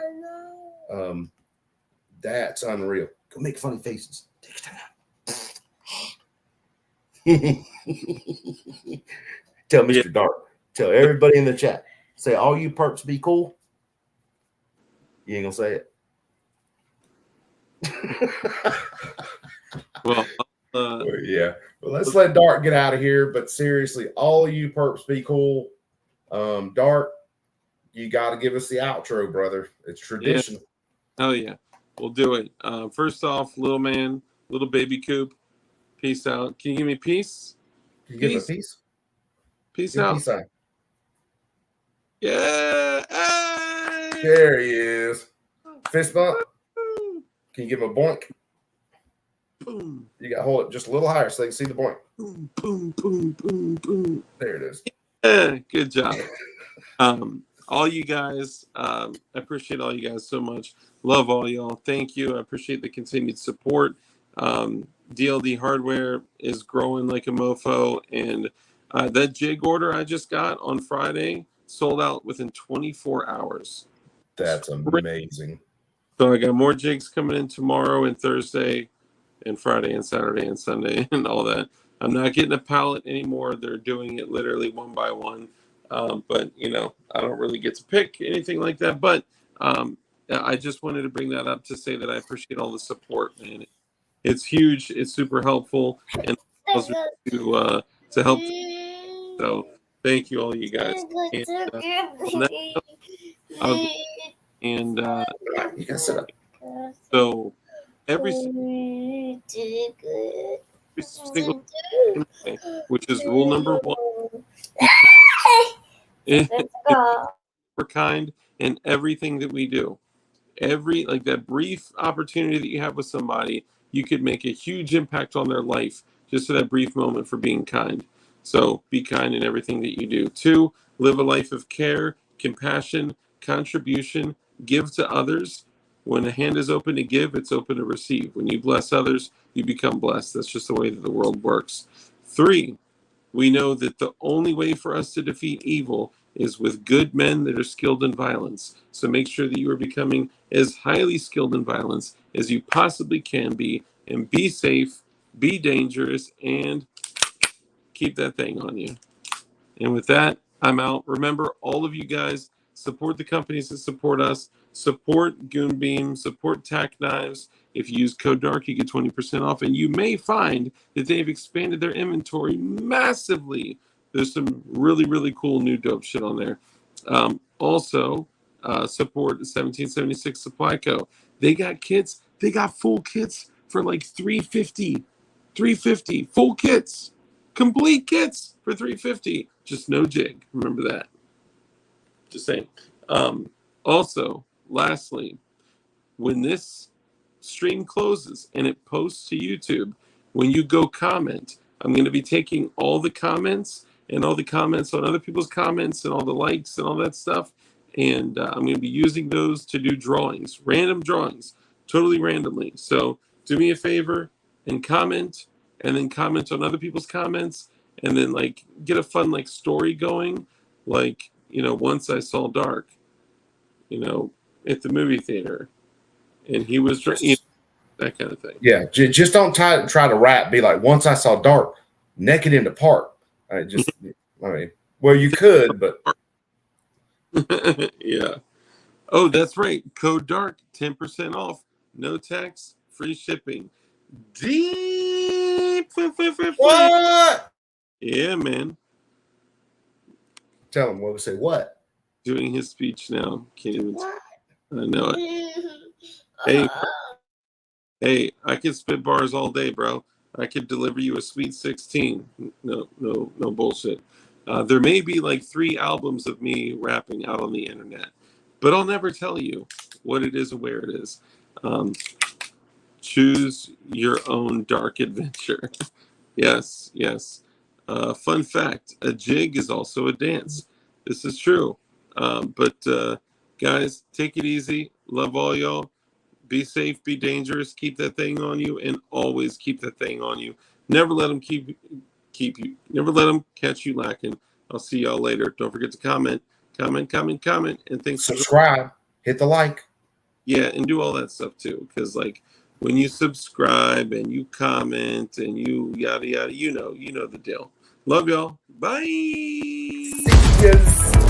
That's unreal. Go make funny faces. Take a time out. Tell Mr. Dark. Tell everybody in the chat. Say, all you perps be cool. You ain't gonna say it. Well, yeah. Well, let's let Dark get out of here. But seriously, all you perps be cool. Dark, you got to give us the outro, brother. It's tradition. Oh yeah, we'll do it. First off, little man, little baby Coop, peace out. Can you give me peace? Can you give a peace? Peace out. Peace out. Yeah. Hey! There he is. Fist bump. Can you give him a boink? Boom. You got to hold it just a little higher so they can see the boink. Boom, boom, boom, boom, boom. There it is. Yeah, good job. All you guys, I appreciate all you guys so much. Love all y'all. Thank you. I appreciate the continued support. DLD hardware is growing like a mofo, and that jig order I just got on Friday sold out within 24 hours. That's amazing. So I got more jigs coming in tomorrow and Thursday. and Friday and Saturday and Sunday and all that. I'm not getting a pallet anymore. They're doing it literally one by one. But you know, I don't really get to pick anything like that. But I just wanted to bring that up to say that I appreciate all the support, man. It's huge. It's super helpful, and allows me to help. So thank you, all you guys. And, on that note, You can sit up. so every single thing, which is rule number 1, we're kind in everything that we do. Every like that brief opportunity that you have with somebody, you could make a huge impact on their life just for that brief moment for being kind. So be kind in everything that you do. 2, live a life of care, compassion, contribution, give to others. When a hand is open to give, it's open to receive. When you bless others, you become blessed. That's just the way that the world works. 3, we know that the only way for us to defeat evil is with good men that are skilled in violence. So make sure that you are becoming as highly skilled in violence as you possibly can be, and be safe, be dangerous, and keep that thing on you. And with that, I'm out. Remember, all of you guys, support the companies that support us. Support Goonbeam, support Tack Knives. If you use code DARK, you get 20% off. And you may find that they've expanded their inventory massively. There's some really, really cool new dope shit on there. Also, support 1776 Supply Co. They got kits. They got full kits for like $350. $350. Full kits. Complete kits for $350. Just no jig. Remember that. Just saying. Also, lastly, when this stream closes and it posts to YouTube, when you go comment, I'm going to be taking all the comments and all the comments on other people's comments and all the likes and all that stuff. And I'm going to be using those to do drawings, random drawings, totally randomly. So do me a favor and comment, and then comment on other people's comments, and then like get a fun like story going. Like, you know, once I saw Dark, you know, at the movie theater, and he was that kind of thing. Yeah, just don't try to rap. Be like, once I saw Dark naked in the park. I mean, well, you could, but yeah. Oh, that's right. Code DARK, 10% off, no tax, free shipping. Deep. what? Yeah, man. Tell him what we say. What? Doing his speech now. Can't even. I know it. Hey, I could spit bars all day, bro. I could deliver you a sweet 16. No bullshit. There may be like 3 albums of me rapping out on the internet, but I'll never tell you what it is or where it is. Choose your own dark adventure. Yes. Fun fact, a jig is also a dance. This is true. But guys, take it easy. Love all y'all. Be safe, be dangerous, keep that thing on you, and always keep that thing on you. Never let them keep you. Never let them catch you lacking. I'll see y'all later. Don't forget to comment, and thanks. Subscribe, hit the like. Yeah, and do all that stuff too, because like when you subscribe and you comment and you yada yada, you know the deal. Love y'all. Bye. Yes.